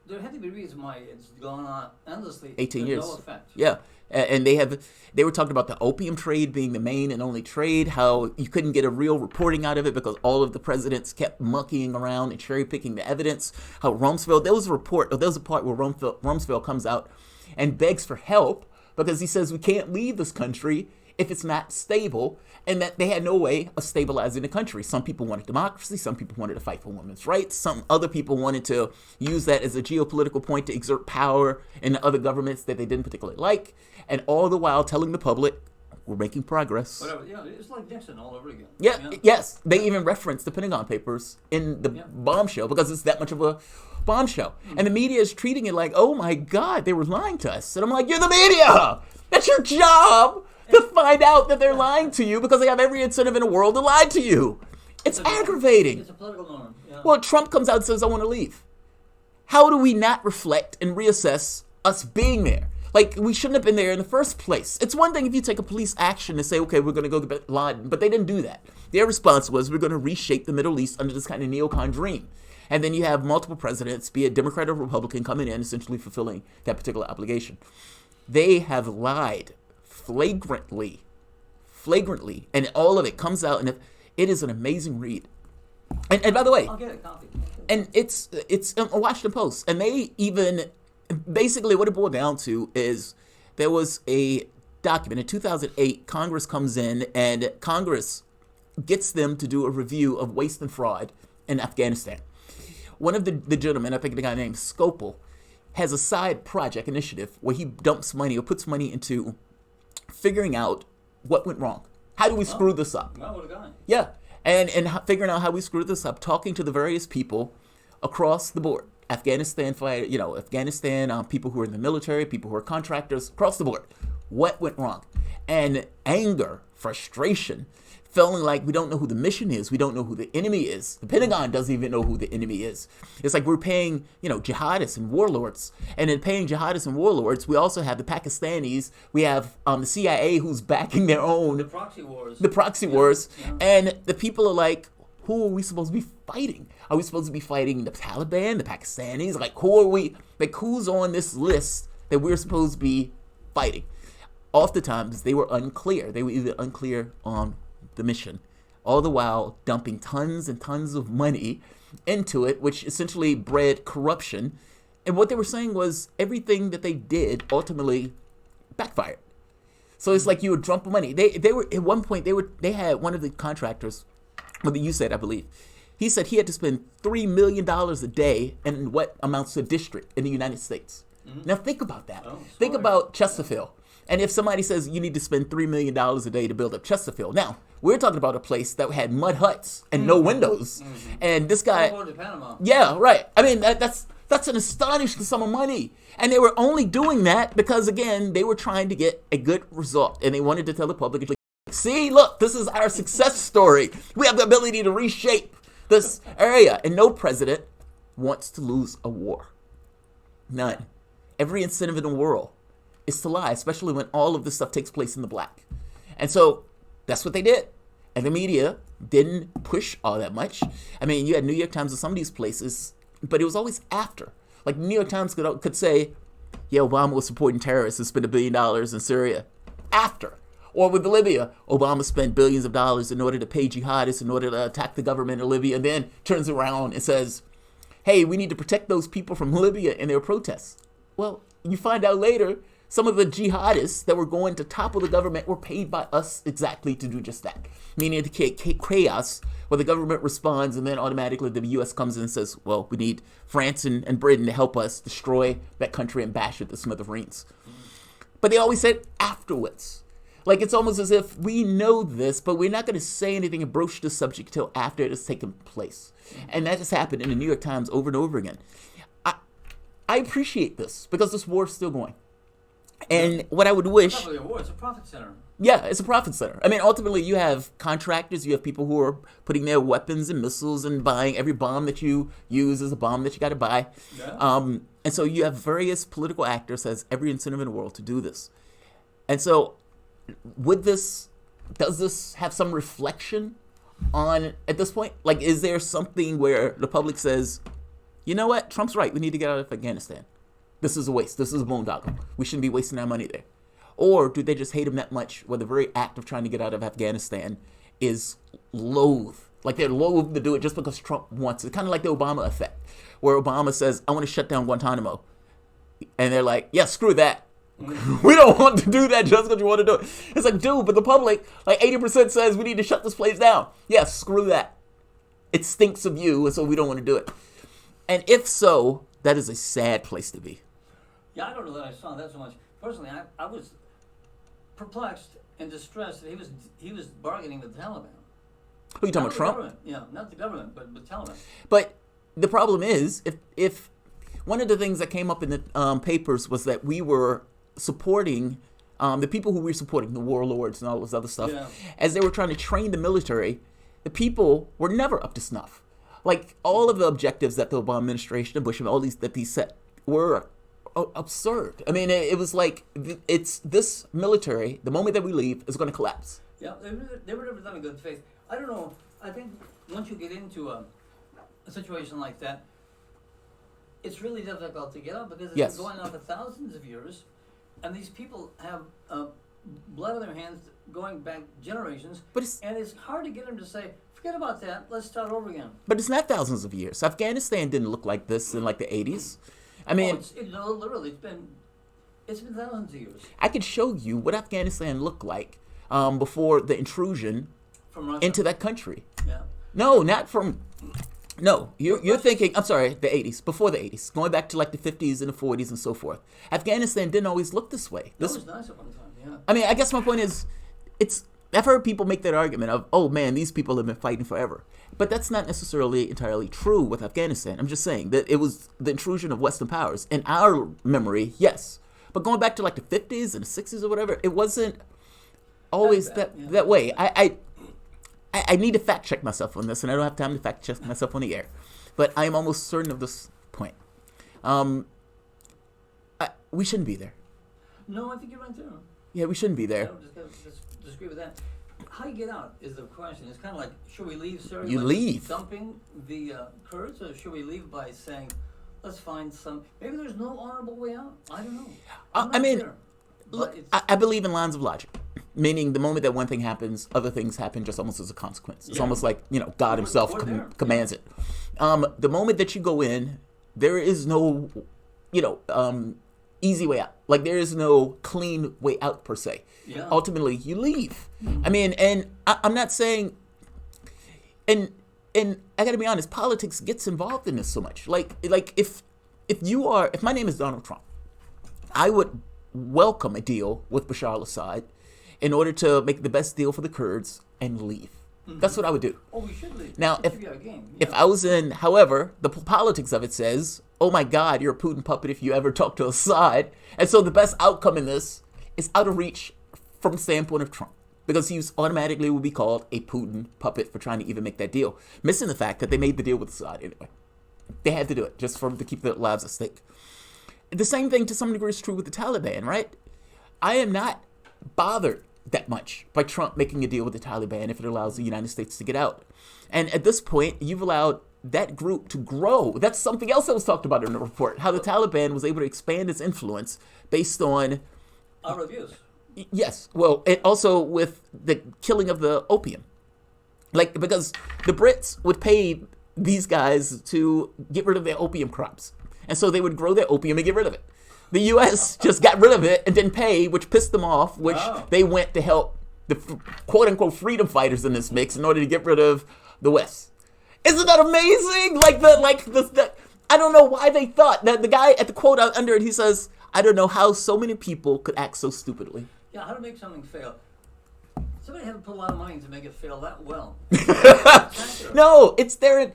There had to be a reason why it's gone on endlessly. 18 with years. No effect. Yeah. And they were talking about the opium trade being the main and only trade, how you couldn't get a real reporting out of it because all of the presidents kept monkeying around and cherry picking the evidence. How Rumsfeld, there was a part where Rumsfeld comes out and begs for help because he says we can't leave this country if it's not stable, and that they had no way of stabilizing the country. Some people wanted democracy, some people wanted to fight for women's rights, some other people wanted to use that as a geopolitical point to exert power in other governments that they didn't particularly like, and all the while telling the public, we're making progress. Whatever, yeah, it's like Nixon all over again. Yeah, yes, they even referenced the Pentagon Papers in the bombshell because it's that much of a bombshell. And the media is treating it like, oh my God, they were lying to us. And I'm like, you're the media! That's your job! To find out that they're lying to you because they have every incentive in the world to lie to you. It's aggravating. It's a political norm. Yeah. Well, Trump comes out and says, I want to leave. How do we not reflect and reassess us being there? Like, we shouldn't have been there in the first place. It's one thing if you take a police action and say, okay, we're going to go to bin Laden, but they didn't do that. Their response was, we're going to reshape the Middle East under this kind of neocon dream. And then you have multiple presidents, be it Democrat or Republican, coming in, essentially fulfilling that particular obligation. They have lied flagrantly, and all of it comes out, and it is an amazing read. And by the way, I'll get a copy. and it's a Washington Post, and they even basically what it boiled down to is there was a document in 2008. Congress comes in and Congress gets them to do a review of waste and fraud in Afghanistan. One of the gentlemen, I think the guy named Scopel, has a side project initiative where he dumps money or puts money into figuring out what went wrong. How do we screw this up? Well, what a guy. Yeah, and figuring out how we screwed this up, talking to the various people across the board. Afghanistan, people who are in the military, people who are contractors, across the board. What went wrong? And anger, frustration, feeling like we don't know who the mission is. We don't know who the enemy is. The Pentagon doesn't even know who the enemy is. It's like we're paying, jihadists and warlords. And in paying jihadists and warlords, we also have the Pakistanis. We have the CIA who's backing their own. The proxy wars. Yeah. And the people are like, who are we supposed to be fighting? Are we supposed to be fighting the Taliban, the Pakistanis? Like, who are we? Like, who's on this list that we're supposed to be fighting? Oftentimes, they were unclear. They were either unclear on the mission, all the while dumping tons and tons of money into it, which essentially bred corruption. And what they were saying was everything that they did ultimately backfired. So it's like you would dump money. They were at one point they had one of the contractors, well, the USAID, I believe. He said he had to spend $3 million a day in what amounts to a district in the United States. Now think about that. Think about Chesterfield. And if somebody says you need to spend $3 million a day to build up Chesterfield. Now, we're talking about a place that had mud huts and no windows. And this guy... Yeah, right. I mean, that's an astonishing sum of money. And they were only doing that because, again, they were trying to get a good result. And they wanted to tell the public, see, look, this is our success story. We have the ability to reshape this area. And no president wants to lose a war. None. Every incentive in the world is to lie, especially when all of this stuff takes place in the black. And so that's what they did. And the media didn't push all that much. I mean, you had New York Times in some of these places, but it was always after. Like, the New York Times could say, yeah, Obama was supporting terrorists and spent $1 billion in Syria. After. Or with Libya, Obama spent billions of dollars in order to pay jihadists in order to attack the government of Libya, and then turns around and says, hey, we need to protect those people from Libya and their protests. Well, you find out later, some of the jihadists that were going to topple the government were paid by us exactly to do just that. Meaning to create chaos where the government responds and then automatically the U.S. comes in and says, well, we need France and Britain to help us destroy that country and bash it to smithereens. But they always said afterwards. Like, it's almost as if we know this, but we're not going to say anything and broach the subject until after it has taken place. And that has happened in the New York Times over and over again. I appreciate this because this war is still going. And what I would wish... It's not really a war, it's a profit center. Yeah, it's a profit center. I mean, ultimately, you have contractors, you have people who are putting their weapons and missiles and buying every bomb that you use is a bomb that you got to buy. Yeah. And so you have various political actors has every incentive in the world to do this. And so does this have some reflection on, at this point? Like, is there something where the public says, you know what, Trump's right, we need to get out of Afghanistan. This is a waste. This is a boondoggle. We shouldn't be wasting our money there. Or do they just hate him that much where the very act of trying to get out of Afghanistan is loathe? Like they're loath to do it just because Trump wants it. Kind of like the Obama effect, where Obama says, I want to shut down Guantanamo. And they're like, yeah, screw that. We don't want to do that just because you want to do it. It's like, dude, but the public, like 80% says we need to shut this place down. Yeah, screw that. It stinks of you, and so we don't want to do it. And if so, that is a sad place to be. Yeah, I don't know that I saw that so much. Personally, I was perplexed and distressed that he was bargaining with the Taliban. Who are you talking about, Trump? Government. Yeah, not the government, but the Taliban. But the problem is, if one of the things that came up in the papers was that we were supporting the people who we were supporting, the warlords and all this other stuff, as they were trying to train the military, the people were never up to snuff. Like all of the objectives that the Obama administration and Bush and all these that these set were absurd. I mean, it was like it's this military. The moment that we leave is going to collapse. Yeah, they were never done in good faith. I don't know. I think once you get into a situation like that, it's really difficult to get out because it's been going on for thousands of years, and these people have blood on their hands going back generations. And it's hard to get them to say, forget about that, let's start over again. But it's not thousands of years. Afghanistan didn't look like this in like the 80s. I mean, literally, it's been thousands of years. I could show you what Afghanistan looked like before the intrusion from Russia? Into that country. Yeah. No, not from. No, you're thinking. I'm sorry, the 80s, before the 80s, going back to like the 50s and the 40s and so forth. Afghanistan didn't always look this way. This was nice at one time. Yeah. I mean, I guess my point is, I've heard people make that argument of, oh man, these people have been fighting forever. But that's not necessarily entirely true with Afghanistan. I'm just saying that it was the intrusion of Western powers. In our memory, yes. But going back to like the 50s and the 60s or whatever, it wasn't always that way. I need to fact check myself on this, and I don't have time to fact check myself on the air. But I am almost certain of this point. We shouldn't be there. No, I think you're right there. Yeah, we shouldn't be there. I don't disagree with that. How you get out is the question. It's kind of like, should we leave, sir? You leave. Dumping the Kurds, or should we leave by saying, let's find some, maybe there's no honorable way out? I don't know. I mean, look, I believe in lines of logic. Meaning the moment that one thing happens, other things happen just almost as a consequence. It's almost like, God himself commands it. The moment that you go in, there is no, easy way out. Like there is no clean way out per se. Yeah. Ultimately, you leave. I mean, and I'm not saying, and I got to be honest, politics gets involved in this so much. Like if my name is Donald Trump, I would welcome a deal with Bashar al-Assad in order to make the best deal for the Kurds and leave. Mm-hmm. That's what I would do. Oh, we should leave. Now, if I was in, however, the politics of it says, oh my God, you're a Putin puppet if you ever talk to Assad. And so the best outcome in this is out of reach from the standpoint of Trump. Because he automatically would be called a Putin puppet for trying to even make that deal. Missing the fact that they made the deal with Assad anyway. They had to do it just to keep their lives at stake. The same thing to some degree is true with the Taliban, right? I am not bothered that much by Trump making a deal with the Taliban if it allows the United States to get out. And at this point, you've allowed that group to grow. That's something else that was talked about in the report, how the Taliban was able to expand its influence based on... our reviews. Yes. Well, and also with the killing of the opium. Like, because the Brits would pay these guys to get rid of their opium crops. And so they would grow their opium and get rid of it. The U.S. just got rid of it and didn't pay, which pissed them off, which they went to help the quote-unquote freedom fighters in this mix in order to get rid of the West. Isn't that amazing? I don't know why they thought that the guy at the quote out under it, he says, I don't know how so many people could act so stupidly. Yeah, how to make something fail. Somebody had to put a lot of money to make it fail that well. No, it's their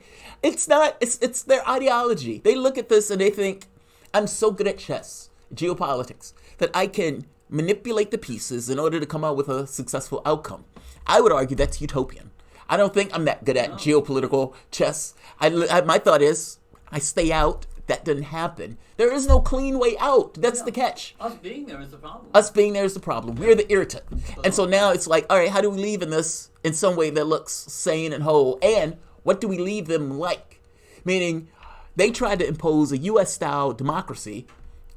ideology. They look at this and they think, I'm so good at chess, geopolitics, that I can manipulate the pieces in order to come out with a successful outcome. I would argue that's utopian. I don't think I'm that good at geopolitical chess. My thought is, I stay out. That didn't happen. There is no clean way out. That's the catch. Us being there is the problem. Us being there is the problem. We're the irritant. And so now it's like, all right, how do we leave in this in some way that looks sane and whole? And what do we leave them like? Meaning, they tried to impose a U.S.-style democracy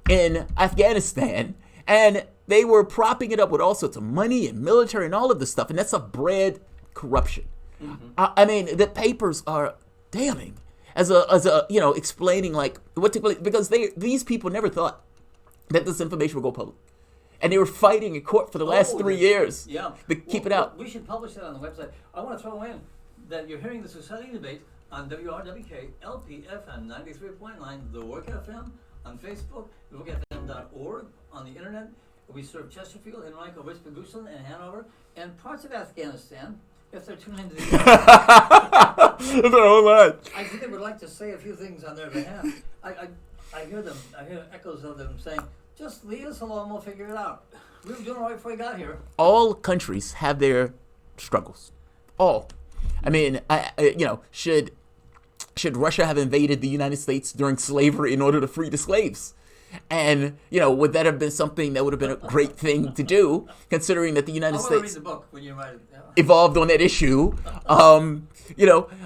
in Afghanistan, and they were propping it up with all sorts of money and military and all of this stuff, and that's a bred corruption. Mm-hmm. I mean, the papers are damning. As a explaining like what took place, because these people never thought that this information would go public, and they were fighting in court for the last 3 years to keep it out. We should publish that on the website. I want to throw in that you're hearing this exciting debate on WRWK LPFM 93.9, The Work FM, on Facebook, theworkfm.org, on the internet. We serve Chesterfield, Enrico, Wispegoosen, and Hanover, and parts of Afghanistan. If they're tuned into the That's a whole lot. I think they would like to say a few things on their behalf. I hear them. I hear echoes of them saying, "Just leave us alone. We'll figure it out. We were doing all right before we got here." All countries have their struggles. All. I mean, should Russia have invaded the United States during slavery in order to free the slaves? And, would that have been something that would have been a great thing to do, considering that the United States read the book when you write it. Yeah. Evolved on that issue?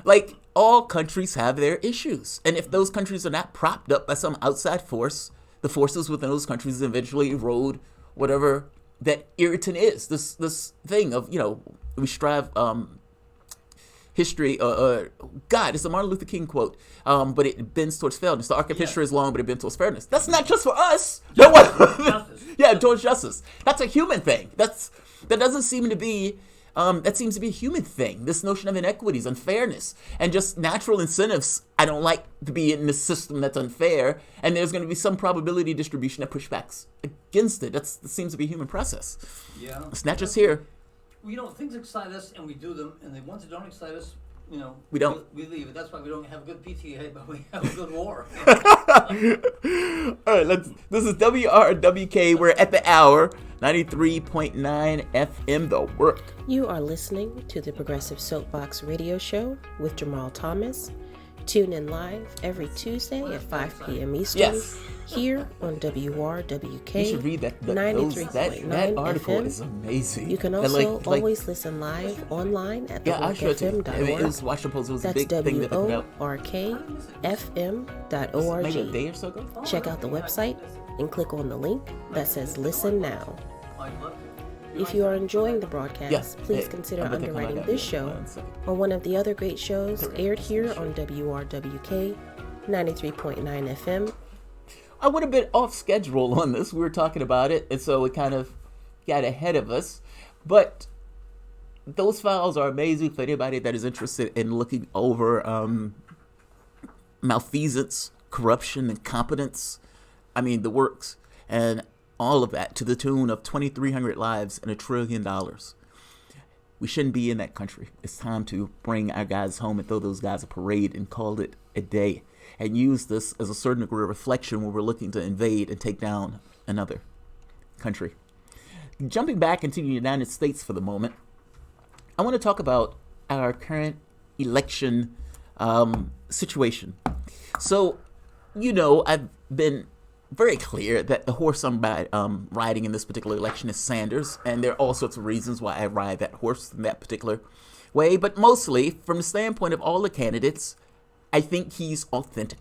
Like all countries have their issues. And if those countries are not propped up by some outside force, the forces within those countries eventually erode whatever that irritant is. This thing of, we strive... history, God, it's a Martin Luther King quote, but it bends towards fairness. The arc of history is long, but it bends towards fairness. That's not just for us. Justice. Yeah, towards justice. That's a human thing. That doesn't seem to be, that seems to be a human thing. This notion of inequities, unfairness, and just natural incentives. I don't like to be in this system that's unfair, and there's going to be some probability distribution that pushbacks against it. That seems to be a human process. Yeah. It's not just here. Things excite us and we do them, and the ones that don't excite us, we don't. We leave it. That's why we don't have good PTA, but we have a good war. All right, this is WRWK. We're at the hour, 93.9 FM, The Work. You are listening to the Progressive Soapbox Radio Show with Jamarl Thomas. Tune in live every Tuesday at 5 p.m. Eastern here on WRWK. You should read that. 93.9 that article FM. is amazing. You can also always listen live online at theworkfm.org. It was Washington Post. It was a big thing that they put out. WORKFM.org. Maybe a day or so ago. Check out the website and click on the link that says Listen Now. If you are enjoying the broadcast, please consider underwriting this show or one of the other great shows aired here on WRWK 93.9 FM. I would have been off schedule on this. We were talking about it, and so it kind of got ahead of us. But those files are amazing for anybody that is interested in looking over malfeasance, corruption, incompetence. I mean, the works. And all of that to the tune of 2,300 lives and $1 trillion. We shouldn't be in that country. It's time to bring our guys home and throw those guys a parade and call it a day, and use this as a certain degree of reflection when we're looking to invade and take down another country. Jumping back into the United States for the moment, I want to talk about our current election situation. So, I've been very clear that the horse I'm riding in this particular election is Sanders, and there are all sorts of reasons why I ride that horse in that particular way, but mostly from the standpoint of all the candidates, I think he's authentic.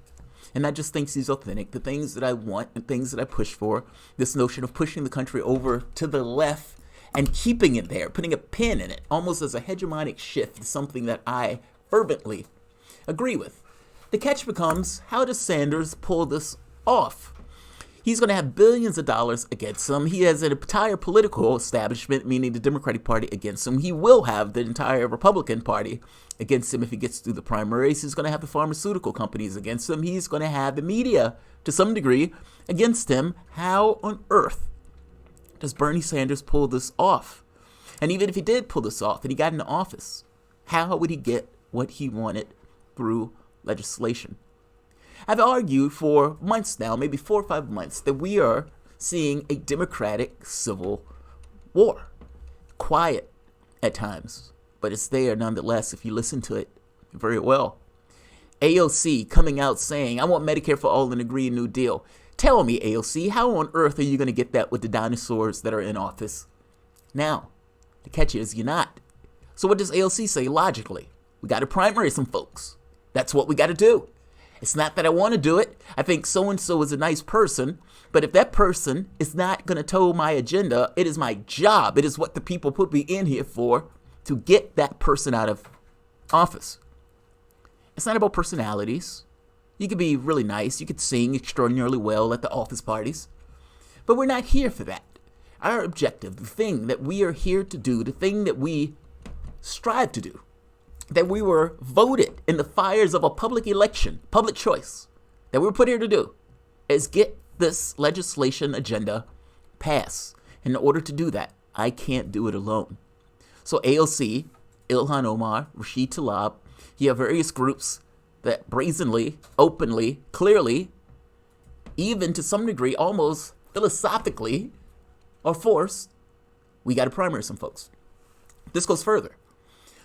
And not just thinks he's authentic, the things that I want and things that I push for, this notion of pushing the country over to the left and keeping it there, putting a pin in it, almost as a hegemonic shift, something that I fervently agree with. The catch becomes, how does Sanders pull this off? He's going to have billions of dollars against him. He has an entire political establishment, meaning the Democratic Party, against him. He will have the entire Republican Party against him if he gets through the primaries. He's going to have the pharmaceutical companies against him. He's going to have the media, to some degree, against him. How on earth does Bernie Sanders pull this off? And even if he did pull this off and he got into office, how would he get what he wanted through legislation? I've argued for months now, maybe 4 or 5 months, that we are seeing a democratic civil war. Quiet at times, but it's there nonetheless if you listen to it very well. AOC coming out saying, I want Medicare for all and a Green New Deal. Tell me, AOC, how on earth are you going to get that with the dinosaurs that are in office? Now, the catch is you're not. So what does AOC say logically? We got to primary some folks. That's what we got to do. It's not that I want to do it. I think so-and-so is a nice person. But if that person is not going to toe my agenda, it is my job. It is what the people put me in here for, to get that person out of office. It's not about personalities. You could be really nice. You could sing extraordinarily well at the office parties. But we're not here for that. Our objective, the thing that we are here to do, the thing that we strive to do, that we were voted in the fires of a public election, public choice, that we were put here to do, is get this legislation agenda passed. In order to do that, I can't do it alone. So AOC, Ilhan Omar, Rashid Tlaib, you have various groups that brazenly, openly, clearly, even to some degree, almost philosophically, are forced, we got to primary some folks. This goes further.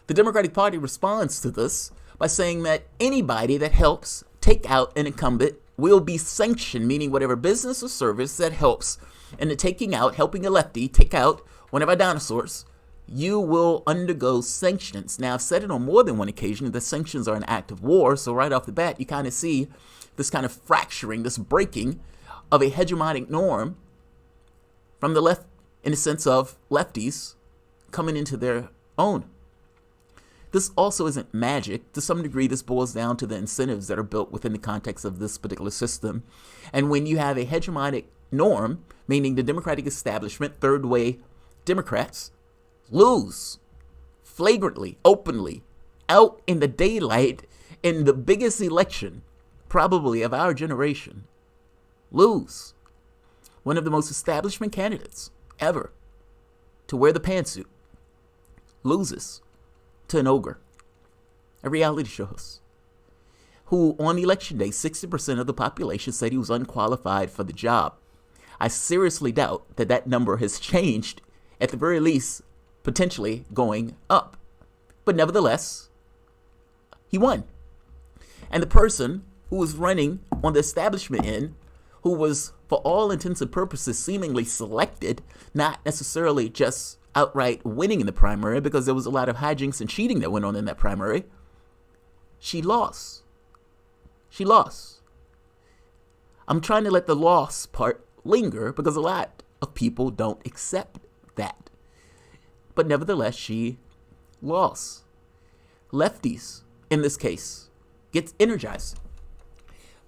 The Democratic Party responds to this by saying that anybody that helps take out an incumbent will be sanctioned, meaning whatever business or service that helps in the taking out, helping a lefty take out one of our dinosaurs, you will undergo sanctions. Now, I've said it on more than one occasion that sanctions are an act of war, so right off the bat, you kind of see this kind of fracturing, this breaking of a hegemonic norm from the left, in the sense of lefties coming into their own. This also isn't magic. To some degree, this boils down to the incentives that are built within the context of this particular system. And when you have a hegemonic norm, meaning the Democratic establishment, third way Democrats, lose flagrantly, openly, out in the daylight, in the biggest election, probably of our generation, lose one of the most establishment candidates ever to wear the pantsuit, loses to an ogre, a reality show host, who on election day, 60% of the population said he was unqualified for the job. I seriously doubt that that number has changed, at the very least, potentially going up. But nevertheless, he won. And the person who was running on the establishment end, who was, for all intents and purposes, seemingly selected, not necessarily just outright winning in the primary, because there was a lot of hijinks and cheating that went on in that primary, she lost. She lost. I'm trying to let the loss part linger because a lot of people don't accept that. But nevertheless, she lost. Lefties, in this case, gets energized.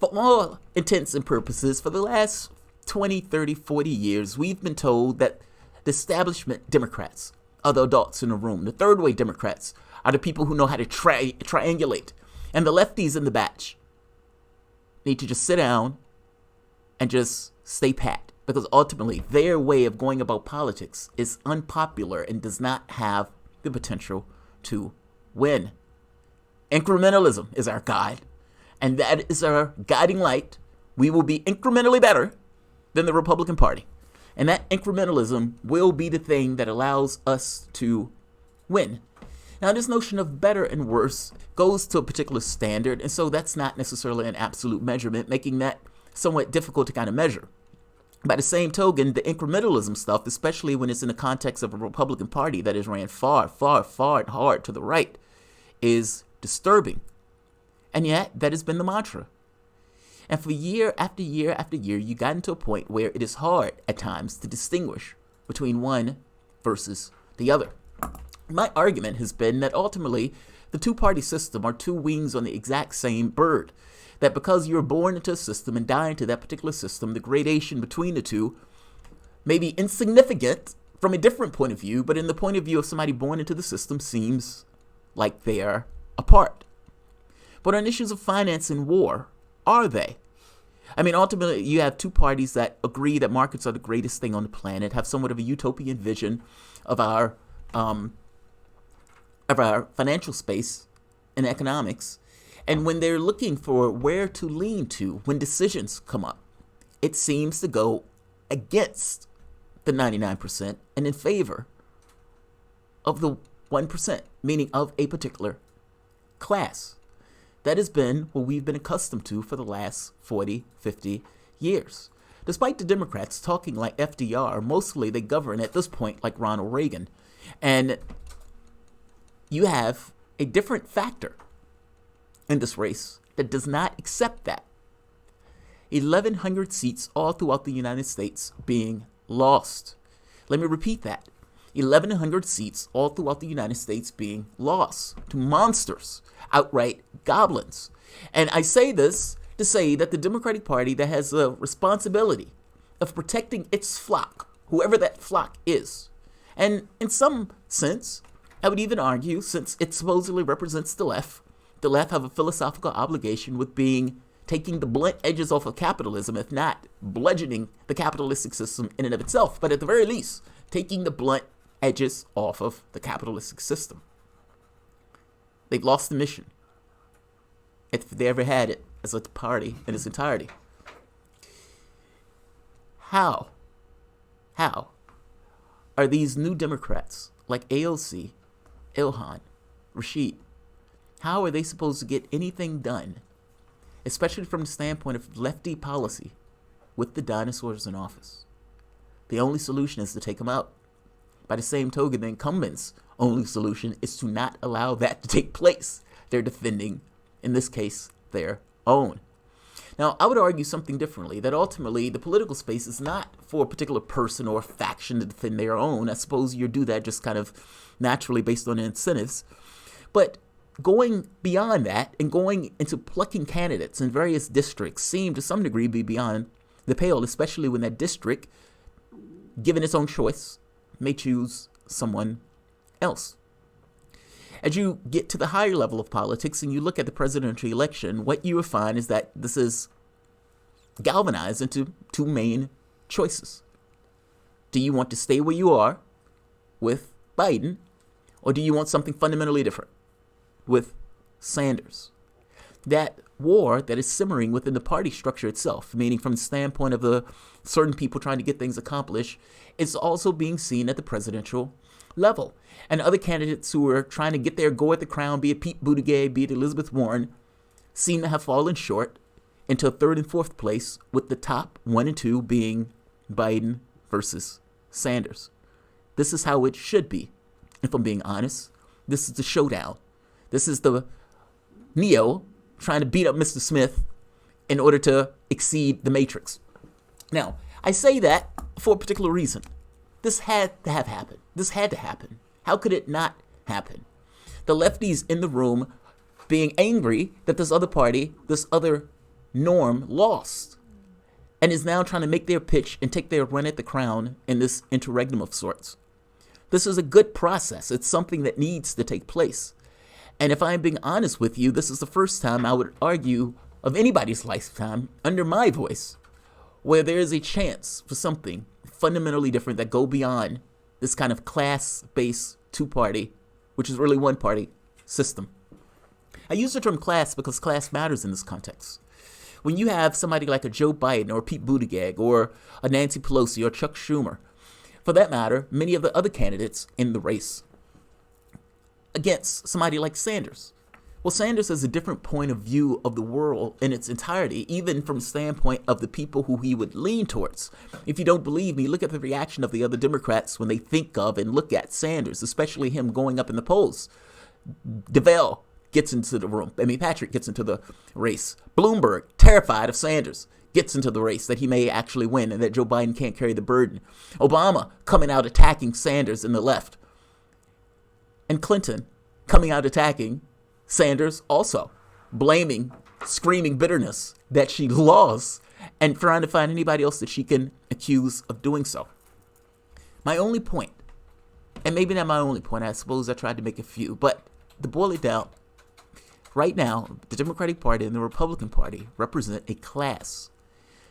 For all intents and purposes, for the last 20, 30, 40 years, we've been told that the establishment Democrats are the adults in the room. The third way Democrats are the people who know how to triangulate. And the lefties in the batch need to just sit down and just stay pat. Because ultimately, their way of going about politics is unpopular and does not have the potential to win. Incrementalism is our guide. And that is our guiding light. We will be incrementally better than the Republican Party. And that incrementalism will be the thing that allows us to win. Now, this notion of better and worse goes to a particular standard, and so that's not necessarily an absolute measurement, making that somewhat difficult to kind of measure. By the same token, the incrementalism stuff, especially when it's in the context of a Republican Party that has ran far, far, far and hard to the right, is disturbing. And yet, that has been the mantra. And for year after year after year, you got into a point where it is hard at times to distinguish between one versus the other. My argument has been that ultimately the two-party system are two wings on the exact same bird. That because you're born into a system and die into that particular system, the gradation between the two may be insignificant from a different point of view, but in the point of view of somebody born into the system seems like they're apart. But on issues of finance and war, are they? I mean, ultimately, you have two parties that agree that markets are the greatest thing on the planet, have somewhat of a utopian vision of our of our financial space and economics. And when they're looking for where to lean to when decisions come up, it seems to go against the 99% and in favor of the 1%, meaning of a particular class. That has been what we've been accustomed to for the last 40, 50 years. Despite the Democrats talking like FDR, mostly they govern at this point like Ronald Reagan. And you have a different factor in this race that does not accept that. 1,100 seats all throughout the United States being lost. Let me repeat that. 1,100 seats all throughout the United States being lost to monsters, outright goblins. And I say this to say that the Democratic Party that has a responsibility of protecting its flock, whoever that flock is, and in some sense, I would even argue, since it supposedly represents the left have a philosophical obligation with taking the blunt edges off of capitalism, if not bludgeoning the capitalistic system in and of itself, but at the very least, taking the blunt edges off of the capitalistic system. They've lost the mission, if they ever had it, as a party in its entirety. How are these new Democrats like AOC, Ilhan, Rashid, how are they supposed to get anything done, especially from the standpoint of lefty policy, with the dinosaurs in office? The only solution is to take them out. By the same token, the incumbents' only solution is to not allow that to take place. They're defending, in this case, their own. Now, I would argue something differently, that ultimately the political space is not for a particular person or faction to defend their own. I suppose you do that just kind of naturally based on incentives. But going beyond that and going into plucking candidates in various districts seem to some degree be beyond the pale, especially when that district, given its own choice, may choose someone else. As you get to the higher level of politics and you look at the presidential election, what you will find is that this is galvanized into two main choices. Do you want to stay where you are with Biden, or do you want something fundamentally different with Sanders? That war that is simmering within the party structure itself, meaning from the standpoint of the certain people trying to get things accomplished, is also being seen at the presidential level. And other candidates who are trying to get their go at the crown, be it Pete Buttigieg, be it Elizabeth Warren, seem to have fallen short into third and fourth place, with the top 1 and 2 being Biden versus Sanders. This is how it should be, if I'm being honest. This is the showdown. This is the Neo trying to beat up Mr. Smith in order to exceed the Matrix. Now, I say that for a particular reason. This had to have happened. This had to happen. How could it not happen? The lefties in the room being angry that this other party, this other norm, lost and is now trying to make their pitch and take their run at the crown in this interregnum of sorts. This is a good process. It's something that needs to take place. And if I'm being honest with you, this is the first time I would argue of anybody's lifetime under my voice where there is a chance for something fundamentally different that go beyond this kind of class-based two-party, which is really one-party system. I use the term class because class matters in this context. When you have somebody like a Joe Biden or Pete Buttigieg or a Nancy Pelosi or Chuck Schumer, for that matter, many of the other candidates in the race, against somebody like Sanders. Well, Sanders has a different point of view of the world in its entirety, even from the standpoint of the people who he would lean towards. If you don't believe me, look at the reaction of the other Democrats when they think of and look at Sanders, especially him going up in the polls. DeVale gets into the room. Patrick gets into the race. Bloomberg, terrified of Sanders, gets into the race that he may actually win and that Joe Biden can't carry the burden. Obama coming out attacking Sanders in the left. And Clinton coming out attacking Sanders also, blaming, screaming bitterness that she lost and trying to find anybody else that she can accuse of doing so. My only point, and maybe not my only point, I suppose I tried to make a few, but to boil it down, right now, the Democratic Party and the Republican Party represent a class.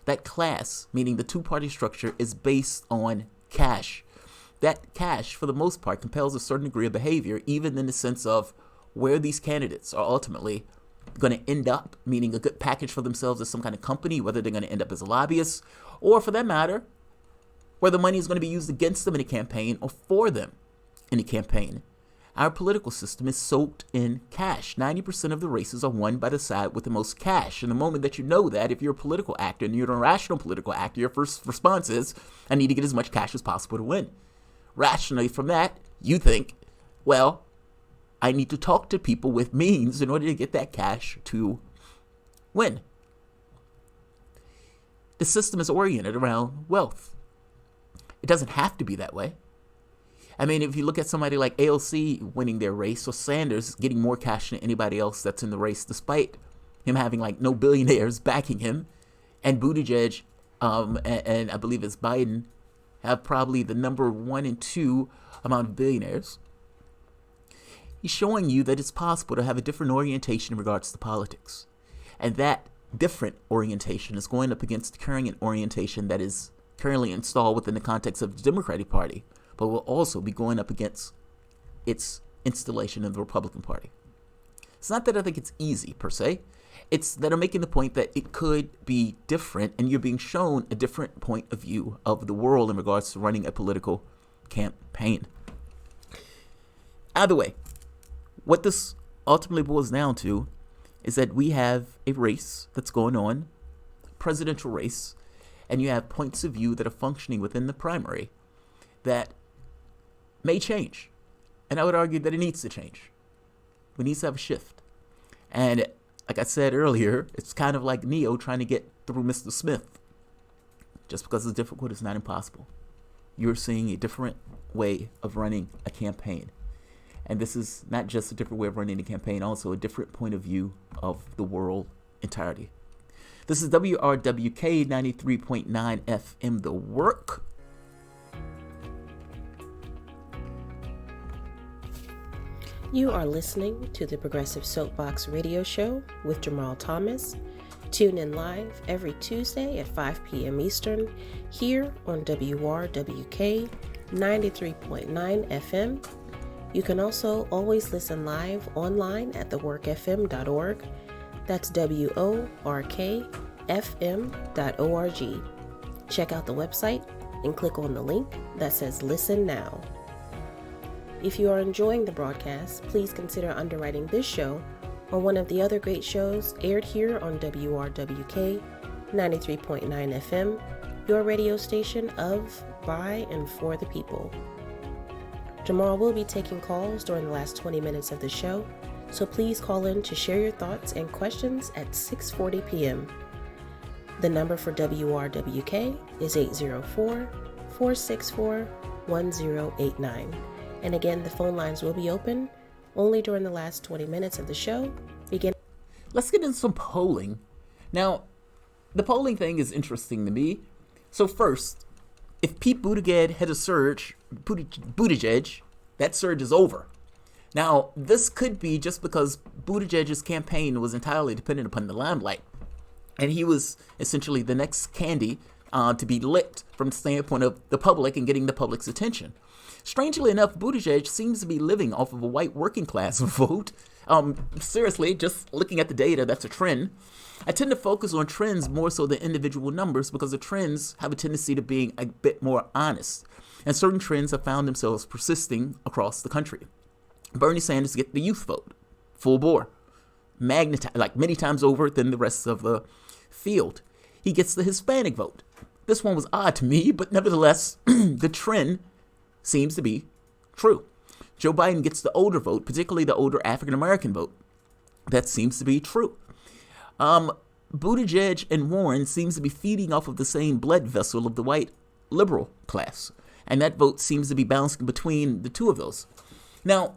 That class, meaning the two-party structure, is based on cash. that cash, for the most part, compels a certain degree of behavior, even in the sense of where these candidates are ultimately going to end up, meaning a good package for themselves as some kind of company, whether they're going to end up as a lobbyist, or for that matter, where the money is going to be used against them in a campaign or for them in a campaign. Our political system is soaked in cash. 90% of the races are won by the side with the most cash. And the moment that you know that, if you're a political actor and you're an irrational political actor, your first response is, I need to get as much cash as possible to win. Rationally from that, you think, well, I need to talk to people with means in order to get that cash to win. The system is oriented around wealth. It doesn't have to be that way. I mean, if you look at somebody like AOC winning their race, or Sanders getting more cash than anybody else that's in the race, despite him having like no billionaires backing him, and Buttigieg and I believe it's Biden have probably the number 1 and 2 amount of billionaires. He's showing you that it's possible to have a different orientation in regards to politics. And that different orientation is going up against the current orientation that is currently installed within the context of the Democratic Party, but will also be going up against its installation in the Republican Party. It's not that I think it's easy, per se. It's that I'm making the point that it could be different, and you're being shown a different point of view of the world in regards to running a political campaign. Either way, what this ultimately boils down to is that we have a race that's going on, presidential race, and you have points of view that are functioning within the primary that may change. And I would argue that it needs to change. We need to have a shift. And like I said earlier, it's kind of like Neo trying to get through Mr. Smith. Just because it's difficult, it's not impossible. You're seeing a different way of running a campaign. And this is not just a different way of running a campaign, also a different point of view of the world entirety. This is WRWK 93.9 FM, The Work. You are listening to the Progressive Soapbox Radio Show with Jamarl Thomas. Tune in live every Tuesday at 5 p.m. Eastern here on WRWK 93.9 FM. You can also always listen live online at theworkfm.org. That's WORKFM.org. Check out the website and click on the link that says Listen Now. If you are enjoying the broadcast, please consider underwriting this show or one of the other great shows aired here on WRWK 93.9 FM, your radio station of, by, and for the people. Jamarl will be taking calls during the last 20 minutes of the show, so please call in to share your thoughts and questions at 6:40 p.m. The number for WRWK is 804-464-1089. And again, the phone lines will be open only during the last 20 minutes of the show. Let's get into some polling. Now, the polling thing is interesting to me. So first, if Pete Buttigieg had a surge, Buttigieg, that surge is over. Now, this could be just because Buttigieg's campaign was entirely dependent upon the limelight. And he was essentially the next candy to be lit from the standpoint of the public and getting the public's attention. Strangely enough, Buttigieg seems to be living off of a white working class vote. Seriously, just looking at the data, that's a trend. I tend to focus on trends more so than individual numbers because the trends have a tendency to being a bit more honest. And certain trends have found themselves persisting across the country. Bernie Sanders gets the youth vote, full bore, like many times over than the rest of the field. He gets the Hispanic vote. This one was odd to me, but nevertheless, the trend seems to be true. Joe Biden gets the older vote, particularly the older African-American vote. That seems to be true. Buttigieg and Warren seems to be feeding off of the same blood vessel of the white liberal class. And that vote seems to be bouncing between the two of those. Now,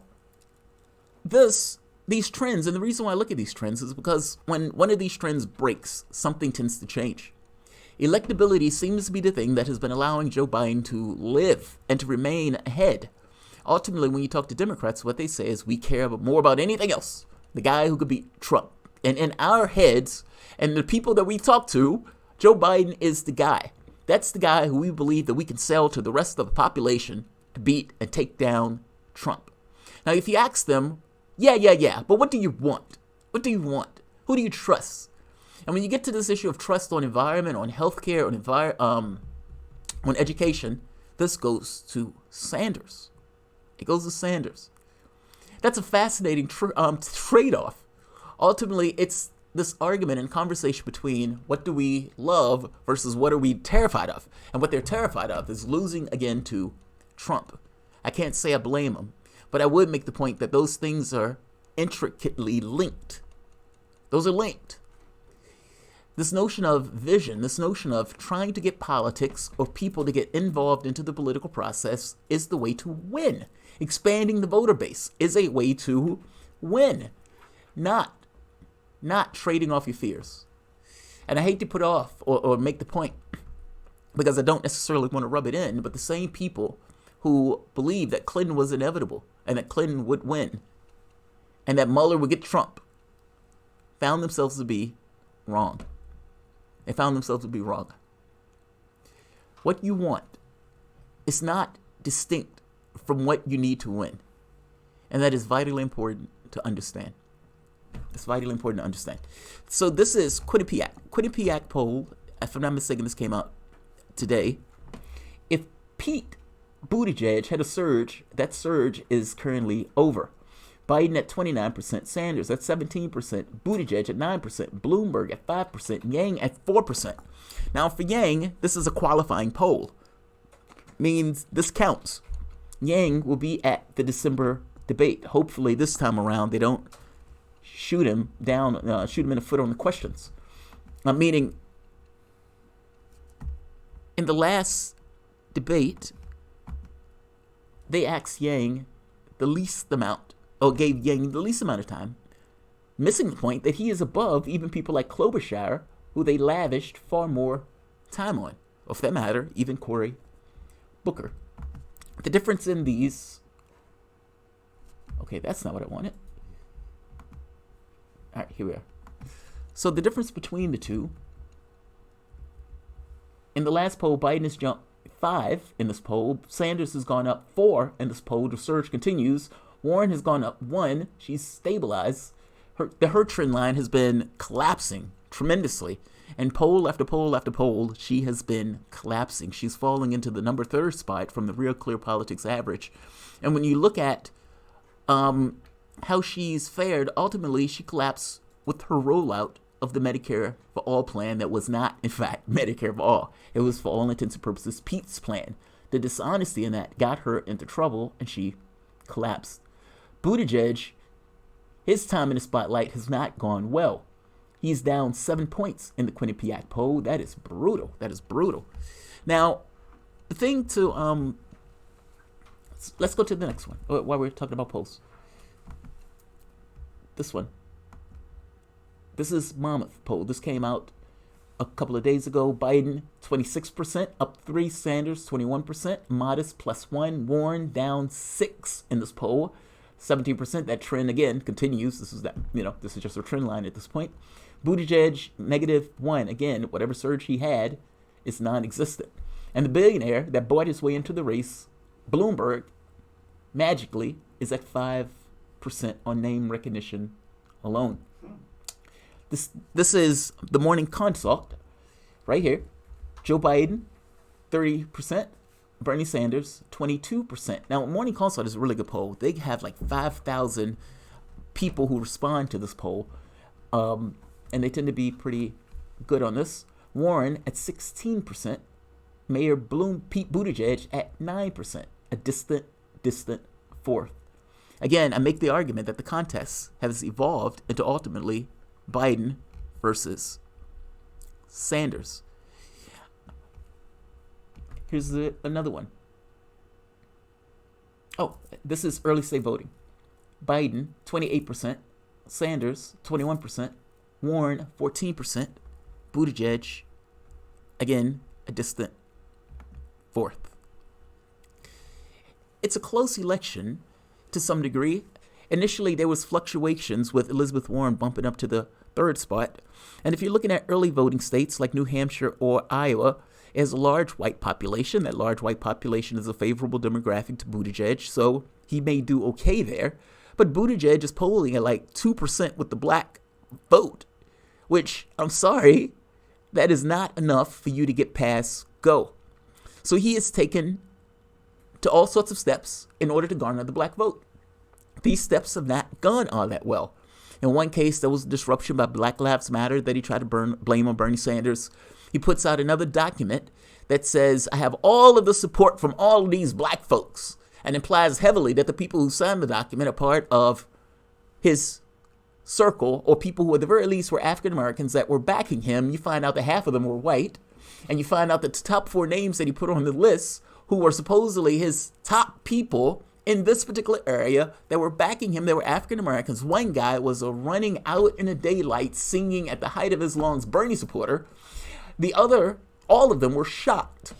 these trends, and the reason why I look at these trends is because when one of these trends breaks, something tends to change. Electability seems to be the thing that has been allowing Joe Biden to live and to remain ahead. Ultimately, when you talk to Democrats, what they say is we care more about anything else. The guy who could beat Trump. And in our heads, and the people that we talk to, Joe Biden is the guy. That's the guy who we believe that we can sell to the rest of the population beat and take down Trump. Now, if you ask them, yeah, but what do you want? What do you want? Who do you trust? And when you get to this issue of trust on environment, on healthcare, on education, this goes to Sanders. It goes to Sanders. That's a fascinating trade-off. Ultimately, it's this argument and conversation between what do we love versus what are we terrified of. And what they're terrified of is losing again to Trump. I can't say I blame them, but I would make the point that those things are intricately linked. Those are linked. This notion of vision, this notion of trying to get politics or people to get involved into the political process is the way to win. Expanding the voter base is a way to win, not trading off your fears. And I hate to put off or make the point because I don't necessarily want to rub it in, but the same people who believed that Clinton was inevitable and that Clinton would win and that Mueller would get Trump found themselves to be wrong. They found themselves to be wrong. What you want is not distinct from what you need to win. And that is vitally important to understand. It's vitally important to understand. So this is Quinnipiac. Quinnipiac poll, if I'm not mistaken, this came out today. If Pete Buttigieg had a surge, that surge is currently over. Biden at 29%, Sanders at 17%, Buttigieg at 9%, Bloomberg at 5%, Yang at 4%. Now for Yang, this is a qualifying poll. Means this counts. Yang will be at the December debate. Hopefully this time around they don't shoot him down, shoot him in the foot on the questions. Meaning, in the last debate, they asked Yang the least amount, or gave Yang the least amount of time, missing the point that he is above even people like Klobuchar, who they lavished far more time on. Or for that matter, even Cory Booker. The difference in these... Okay, that's not what I wanted. All right, here we are. So the difference between the two, in the last poll, Biden has jumped 5 in this poll. Sanders has gone up 4 in this poll. The surge continues. Warren has gone up 1. She's stabilized. Her trend line has been collapsing tremendously. And poll after poll after poll, she has been collapsing. She's falling into the number 3rd spot from the Real Clear Politics average. And when you look at how she's fared, ultimately she collapsed with her rollout of the Medicare for All plan that was not, in fact, Medicare for All. It was, for all intents and purposes, Pete's plan. The dishonesty in that got her into trouble, and she collapsed. Buttigieg, his time in the spotlight has not gone well. He's down 7 points in the Quinnipiac poll. That is brutal. That is brutal. Now, the thing to let's go to the next one while we're talking about polls. This one. This is Monmouth poll. This came out a couple of days ago. Biden 26%, up 3. Sanders 21%, modest +1. Warren down 6 in this poll, 17%. That trend again continues. This is just a trend line at this point. Buttigieg -1. Again, whatever surge he had is non-existent. And the billionaire that bought his way into the race, Bloomberg, magically is at 5% on name recognition alone. This is the Morning Consult right here. Joe Biden, 30%. Bernie Sanders, 22%. Now, Morning Consult is a really good poll. They have like 5,000 people who respond to this poll. And they tend to be pretty good on this. Warren at 16%. Mayor Pete Buttigieg at 9%. A distant fourth. Again, I make the argument that the contest has evolved into ultimately Biden versus Sanders. Here's another one. Oh, this is early state voting. Biden, 28%. Sanders, 21%. Warren, 14%. Buttigieg, again, a distant fourth. It's a close election to some degree. Initially, there was fluctuations with Elizabeth Warren bumping up to the 3rd spot. And if you're looking at early voting states like New Hampshire or Iowa, is a large white population. That large white population is a favorable demographic to Buttigieg, so he may do okay there. But Buttigieg is polling at like 2% with the black vote, which, I'm sorry, that is not enough for you to get past go. So he is taken to all sorts of steps in order to garner the black vote. These steps have not gone all that well. In one case, there was a disruption by Black Lives Matter that he tried to blame on Bernie Sanders. He puts out another document that says, I have all of the support from all of these black folks, and implies heavily that the people who signed the document are part of his circle, or people who at the very least were African Americans that were backing him. You find out that half of them were white, and you find out that the top 4 names that he put on the list, who were supposedly his top people in this particular area that were backing him, they were African Americans. One guy was a running out in the daylight, singing at the height of his lungs Bernie supporter. The other, all of them were shocked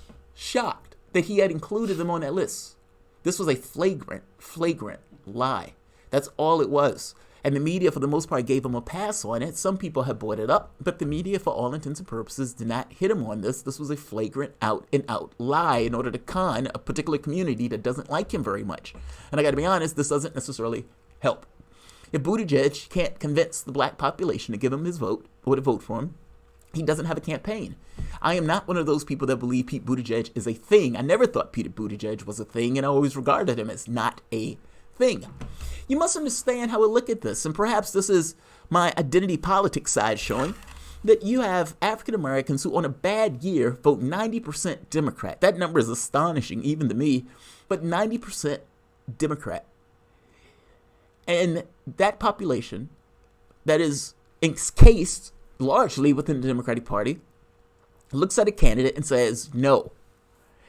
that he had included them on that list. This was a flagrant lie. That's all it was. And the media, for the most part, gave him a pass on it. Some people have brought it up, but the media, for all intents and purposes, did not hit him on this. This was a flagrant out-and-out lie in order to con a particular community that doesn't like him very much. And I got to be honest, this doesn't necessarily help. If Buttigieg can't convince the black population to give him his vote, or to vote for him, he doesn't have a campaign. I am not one of those people that believe Pete Buttigieg is a thing. I never thought Pete Buttigieg was a thing, and I always regarded him as not a thing. You must understand how we look at this, and perhaps this is my identity politics side showing that you have African Americans who on a bad year vote 90% Democrat. That number is astonishing even to me, but 90% Democrat. And that population that is encased largely within the Democratic Party looks at a candidate and says no.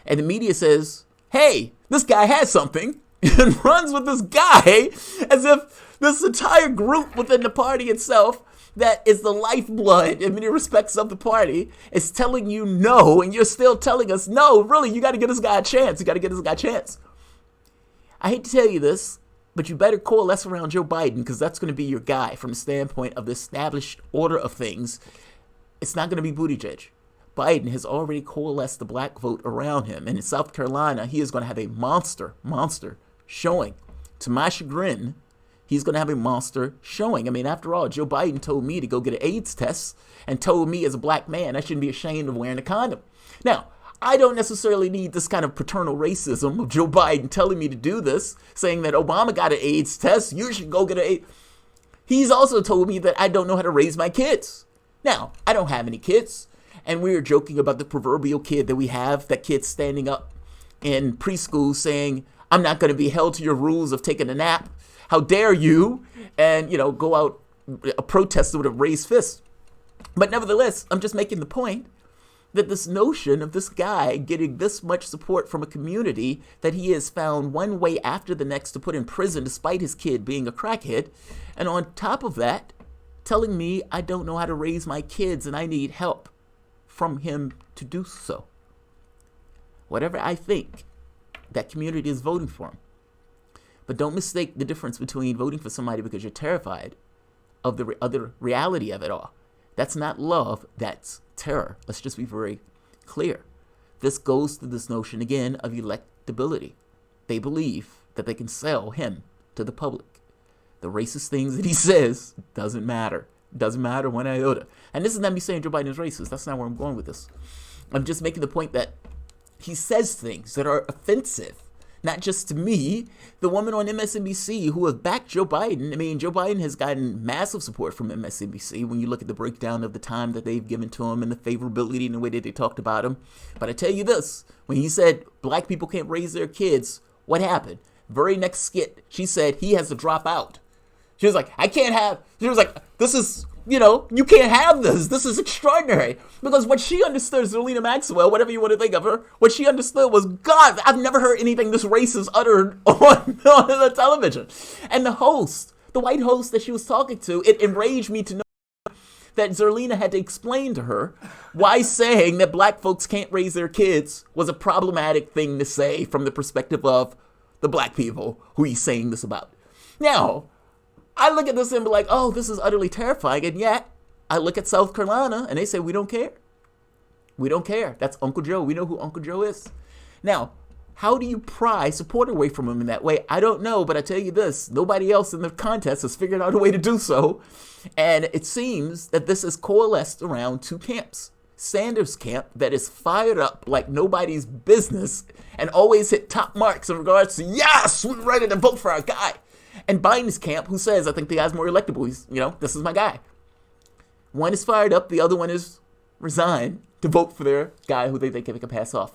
And the media says, hey, this guy has something, and runs with this guy as if this entire group within the party itself that is the lifeblood in many respects of the party is telling you no, and you're still telling us no. Really, you got to give this guy a chance. You got to give this guy a chance. I hate to tell you this, but you better coalesce around Joe Biden, because that's going to be your guy from the standpoint of the established order of things. It's not going to be Buttigieg. Biden has already coalesced the black vote around him. And in South Carolina, he is going to have a monster showing. To my chagrin, he's going to have a monster showing. I mean, after all, Joe Biden told me to go get an AIDS test and told me as a black man I shouldn't be ashamed of wearing a condom. Now, I don't necessarily need this kind of paternal racism of Joe Biden telling me to do this, saying that Obama got an AIDS test, you should go get an AIDS. He's also told me that I don't know how to raise my kids. Now, I don't have any kids, and we were joking about the proverbial kid that we have, that kid standing up in preschool saying, I'm not going to be held to your rules of taking a nap. How dare you? And, go out a protester with a raised fist. But nevertheless, I'm just making the point that this notion of this guy getting this much support from a community that he has found one way after the next to put in prison despite his kid being a crackhead, and on top of that, telling me I don't know how to raise my kids and I need help from him to do so. Whatever I think, that community is voting for him. But don't mistake the difference between voting for somebody because you're terrified of the other reality of it all. That's not love, that's terror. Let's just be very clear. This goes to this notion again of electability. They believe that they can sell him to the public. The racist things that he says doesn't matter. Doesn't matter one iota. And this is not me saying Joe Biden is racist. That's not where I'm going with this. I'm just making the point that he says things that are offensive, not just to me. The woman on MSNBC who has backed Joe Biden, I mean, Joe Biden has gotten massive support from MSNBC when you look at the breakdown of the time that they've given to him and the favorability and the way that they talked about him. But I tell you this, when he said black people can't raise their kids, what happened? Very next skit, she said he has to drop out. She was like, she was like, this is, you can't have this. This is extraordinary. Because what she understood, Zerlina Maxwell, whatever you want to think of her, what she understood was, God, I've never heard anything this racist uttered on the television. And the white host that she was talking to, it enraged me to know that Zerlina had to explain to her why saying that black folks can't raise their kids was a problematic thing to say from the perspective of the black people who he's saying this about. Now, I look at this and be like, oh, this is utterly terrifying. And yet, I look at South Carolina and they say, we don't care. We don't care. That's Uncle Joe. We know who Uncle Joe is. Now, how do you pry support away from him in that way? I don't know, but I tell you this, nobody else in the contest has figured out a way to do so. And it seems that this has coalesced around two camps. Sanders' camp that is fired up like nobody's business and always hit top marks in regards to, yes, we're ready to vote for our guy. And Biden's camp, who says, I think the guy's more electable. He's, this is my guy. One is fired up, the other one is resigned to vote for their guy who they think they can pass off.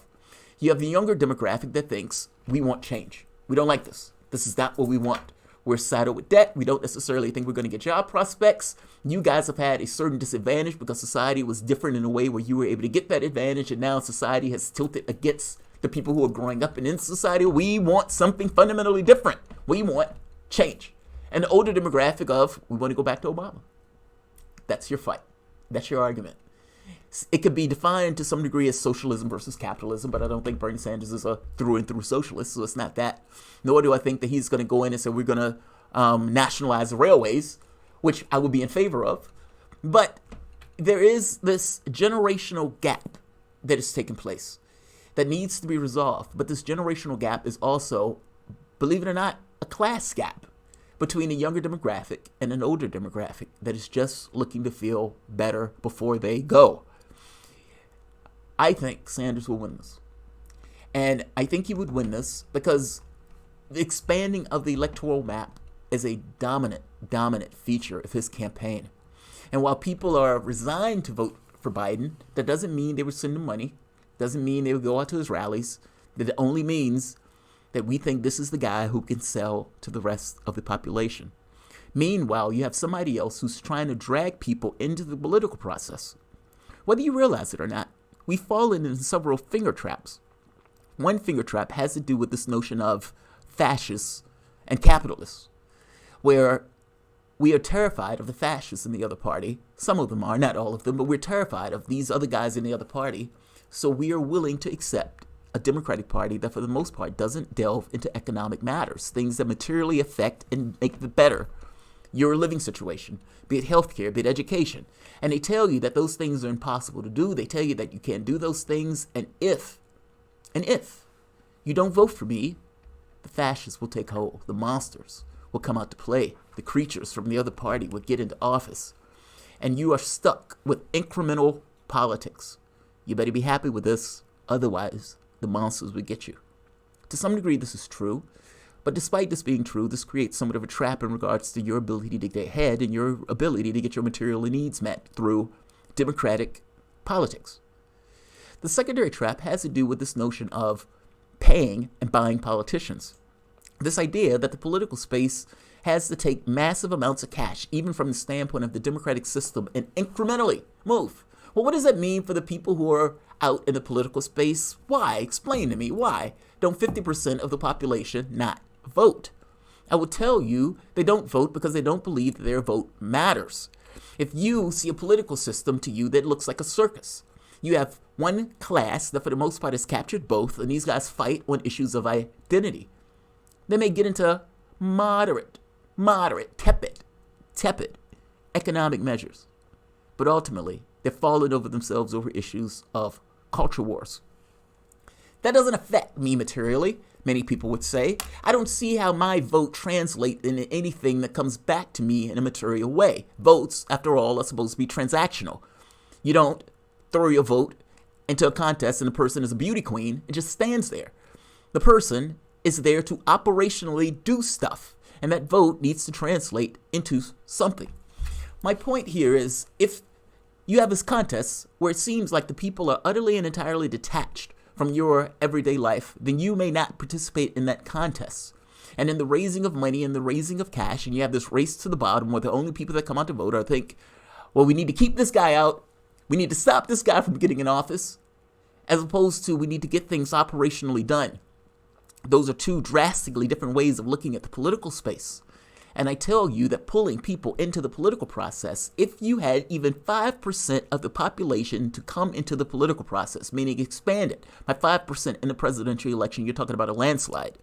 You have the younger demographic that thinks, we want change. We don't like this. This is not what we want. We're saddled with debt. We don't necessarily think we're going to get job prospects. You guys have had a certain disadvantage because society was different in a way where you were able to get that advantage, and now society has tilted against the people who are growing up and in society. We want something fundamentally different. We want change. And the older demographic of, we want to go back to Obama. That's your fight. That's your argument. It could be defined to some degree as socialism versus capitalism, but I don't think Bernie Sanders is a through and through socialist, so it's not that. Nor do I think that he's going to go in and say we're going to nationalize the railways, which I would be in favor of. But there is this generational gap that is taking place that needs to be resolved. But this generational gap is also, believe it or not, a class gap between a younger demographic and an older demographic that is just looking to feel better before they go. I think Sanders will win this. And I think he would win this because the expanding of the electoral map is a dominant feature of his campaign. And while people are resigned to vote for Biden, that doesn't mean they would send him money, doesn't mean they would go out to his rallies. That it only means that we think this is the guy who can sell to the rest of the population. Meanwhile, you have somebody else who's trying to drag people into the political process. Whether you realize it or not, we've fallen into several finger traps. One finger trap has to do with this notion of fascists and capitalists, where we are terrified of the fascists in the other party. Some of them are, not all of them, but we're terrified of these other guys in the other party. So we are willing to accept a Democratic Party that for the most part doesn't delve into economic matters, things that materially affect and make the better your living situation, be it healthcare, be it education. And they tell you that those things are impossible to do. They tell you that you can't do those things. And if you don't vote for me, the fascists will take hold. The monsters will come out to play. The creatures from the other party will get into office. And you are stuck with incremental politics. You better be happy with this. Otherwise, the monsters will get you. To some degree, this is true. But despite this being true, this creates somewhat of a trap in regards to your ability to get ahead and your ability to get your material needs met through democratic politics. The secondary trap has to do with this notion of paying and buying politicians. This idea that the political space has to take massive amounts of cash, even from the standpoint of the democratic system, and incrementally move. Well, what does that mean for the people who are out in the political space? Why? Explain to me. Why don't 50% of the population not vote? I will tell you they don't vote because they don't believe that their vote matters. If you see a political system to you that looks like a circus, you have one class that for the most part has captured both, and these guys fight on issues of identity. They may get into moderate, tepid economic measures, but ultimately they're falling over themselves over issues of culture wars. That doesn't affect me materially, many people would say. I don't see how my vote translates into anything that comes back to me in a material way. Votes, after all, are supposed to be transactional. You don't throw your vote into a contest and the person is a beauty queen and just stands there. The person is there to operationally do stuff, and that vote needs to translate into something. My point here is, if you have this contest where it seems like the people are utterly and entirely detached from your everyday life, then you may not participate in that contest. And in the raising of money and the raising of cash, and you have this race to the bottom where the only people that come out to vote are think, well, we need to keep this guy out. We need to stop this guy from getting in office, as opposed to we need to get things operationally done. Those are two drastically different ways of looking at the political space. And I tell you that pulling people into the political process, if you had even 5% of the population to come into the political process, meaning expand it by 5% in the presidential election, you're talking about a landslide.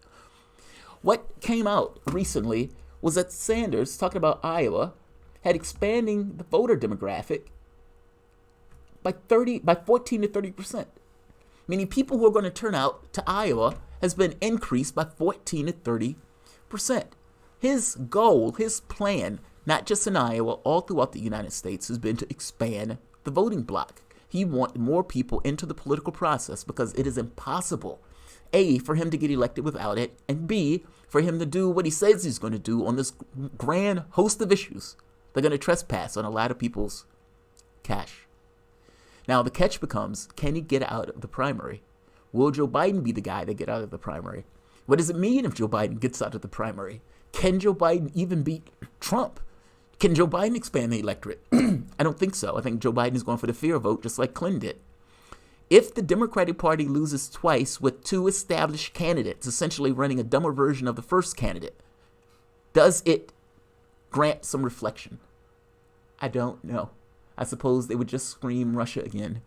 What came out recently was that Sanders, talking about Iowa, had expanding the voter demographic by 14 to 30%. Meaning people who are going to turn out to Iowa has been increased by 14 to 30%. His goal, his plan, not just in Iowa, all throughout the United States, has been to expand the voting bloc. He wants more people into the political process because it is impossible, A, for him to get elected without it, and B, for him to do what he says he's going to do on this grand host of issues. They're going to trespass on a lot of people's cash. Now, the catch becomes, can he get out of the primary? Will Joe Biden be the guy to get out of the primary? What does it mean if Joe Biden gets out of the primary? Can Joe Biden even beat Trump? Can Joe Biden expand the electorate? I don't think so. I think Joe Biden is going for the fear vote just like Clinton did. If the Democratic Party loses twice with two established candidates, essentially running a dumber version of the first candidate, does it grant some reflection? I don't know. I suppose they would just scream Russia again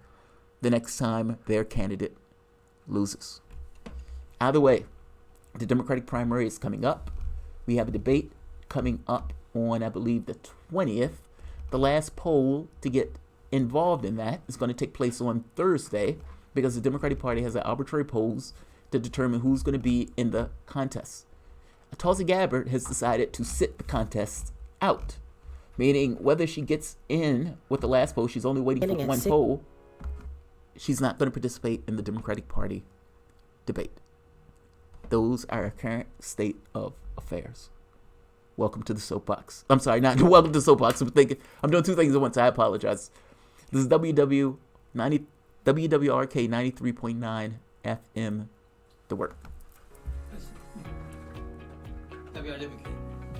the next time their candidate loses. Either way, the Democratic primary is coming up. We have a debate coming up on, I believe, the 20th. The last poll to get involved in that is going to take place on Thursday because the Democratic Party has arbitrary polls to determine who's going to be in the contest. Tulsi Gabbard has decided to sit the contest out, meaning whether she gets in with the last poll, she's only waiting for one poll. She's not going to participate in the Democratic Party debate. Those are our current state of affairs. Welcome to the soapbox. I'm sorry, not welcome to the soapbox. I'm doing two things at once. I apologize. This is WWRK 93.9 FM, The Work.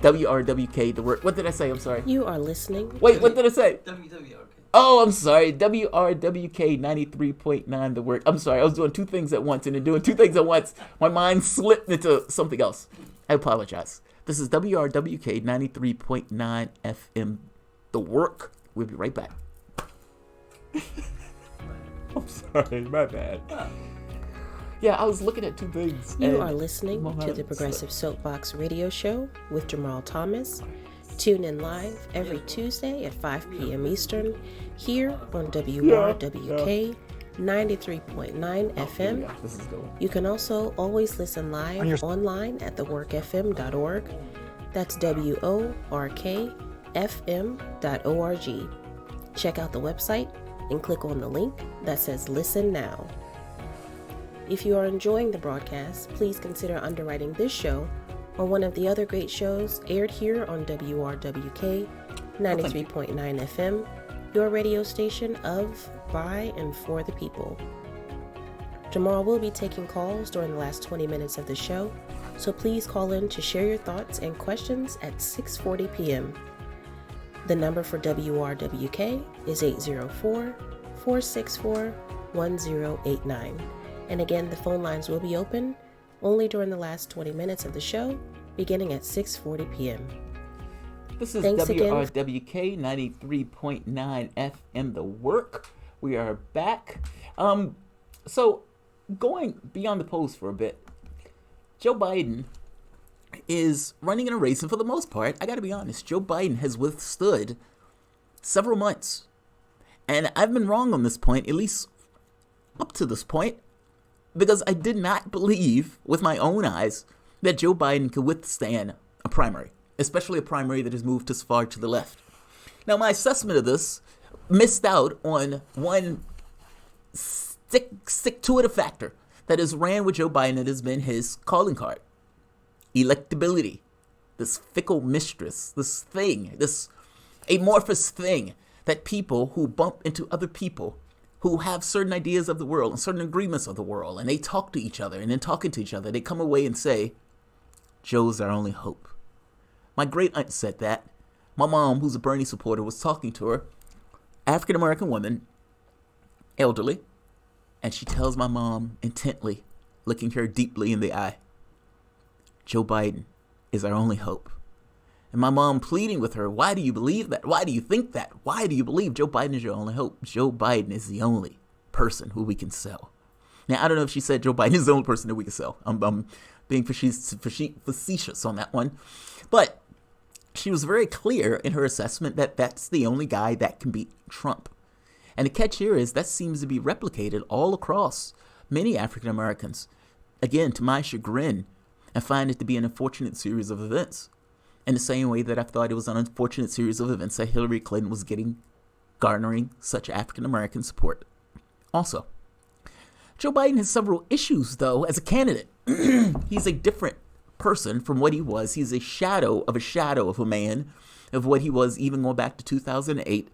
WRWK, The Work. What did I say? I'm sorry. You are listening. Wait, what did I say? WWRK. Oh, I'm sorry. WRWK 93.9 The Work. I'm sorry. I was doing two things at once, and in doing two things at once, my mind slipped into something else. I apologize. This is WRWK 93.9 FM The Work. We'll be right back. I'm sorry. My bad. Yeah, I was looking at two things. You are listening to the Progressive Soapbox Radio Show with Jamarl Thomas. Tune in live every Tuesday at 5 p.m. Eastern here on WRWK 93.9 FM. You can also always listen live online at theworkfm.org. That's WORKFM.org. Check out the website and click on the link that says Listen Now. If you are enjoying the broadcast, please consider underwriting this show or one of the other great shows aired here on WRWK 93.9 FM, your radio station of, by, and for the people. Jamarl will be taking calls during the last 20 minutes of the show, so please call in to share your thoughts and questions at 6:40 p.m. The number for WRWK is 804-464-1089. And again, the phone lines will be open only during the last 20 minutes of the show, beginning at 6:40 p.m. This is WRWK 93.9 FM The Work. We are back. So, going beyond the polls for a bit, Joe Biden is running in a race, and for the most part, I got to be honest, Joe Biden has withstood several months. And I've been wrong on this point, at least up to this point, because I did not believe with my own eyes that Joe Biden could withstand a primary, especially a primary that has moved as far to the left. Now, my assessment of this missed out on one stick-to-it factor that has ran with Joe Biden that has been his calling card. Electability. This fickle mistress, this thing, this amorphous thing that people who bump into other people who have certain ideas of the world and certain agreements of the world, and they talk to each other, and then talking to each other, they come away and say, Joe's our only hope. My great aunt said that. My mom, who's a Bernie supporter, was talking to her, African-American woman, elderly, and she tells my mom intently, looking her deeply in the eye, Joe Biden is our only hope. And my mom pleading with her, why do you believe that? Why do you think that? Why do you believe Joe Biden is your only hope? Joe Biden is the only person who we can sell. Now, I don't know if she said Joe Biden is the only person that we can sell. I'm being facetious on that one. But she was very clear in her assessment that that's the only guy that can beat Trump. And the catch here is that seems to be replicated all across many African Americans. Again, to my chagrin, I find it to be an unfortunate series of events. In the same way that I thought it was an unfortunate series of events that Hillary Clinton was garnering such African American support. Also, Joe Biden has several issues, though, as a candidate. He's a different person from what he was. He's a shadow of a man of what he was even going back to 2008.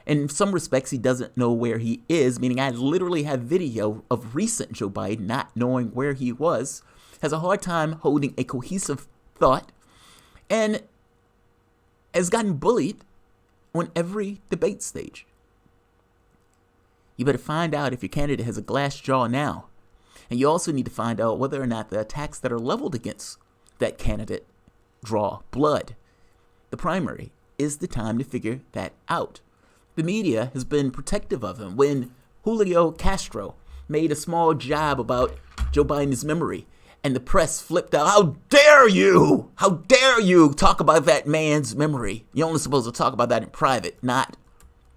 In some respects, he doesn't know where he is, meaning I literally have video of recent Joe Biden not knowing where he was, has a hard time holding a cohesive thought, and has gotten bullied on every debate stage. You better find out if your candidate has a glass jaw now. And you also need to find out whether or not the attacks that are leveled against that candidate draw blood. The primary is the time to figure that out. The media has been protective of him. When Julio Castro made a small jab about Joe Biden's memory, and the press flipped out, how dare you? How dare you talk about that man's memory? You're only supposed to talk about that in private, not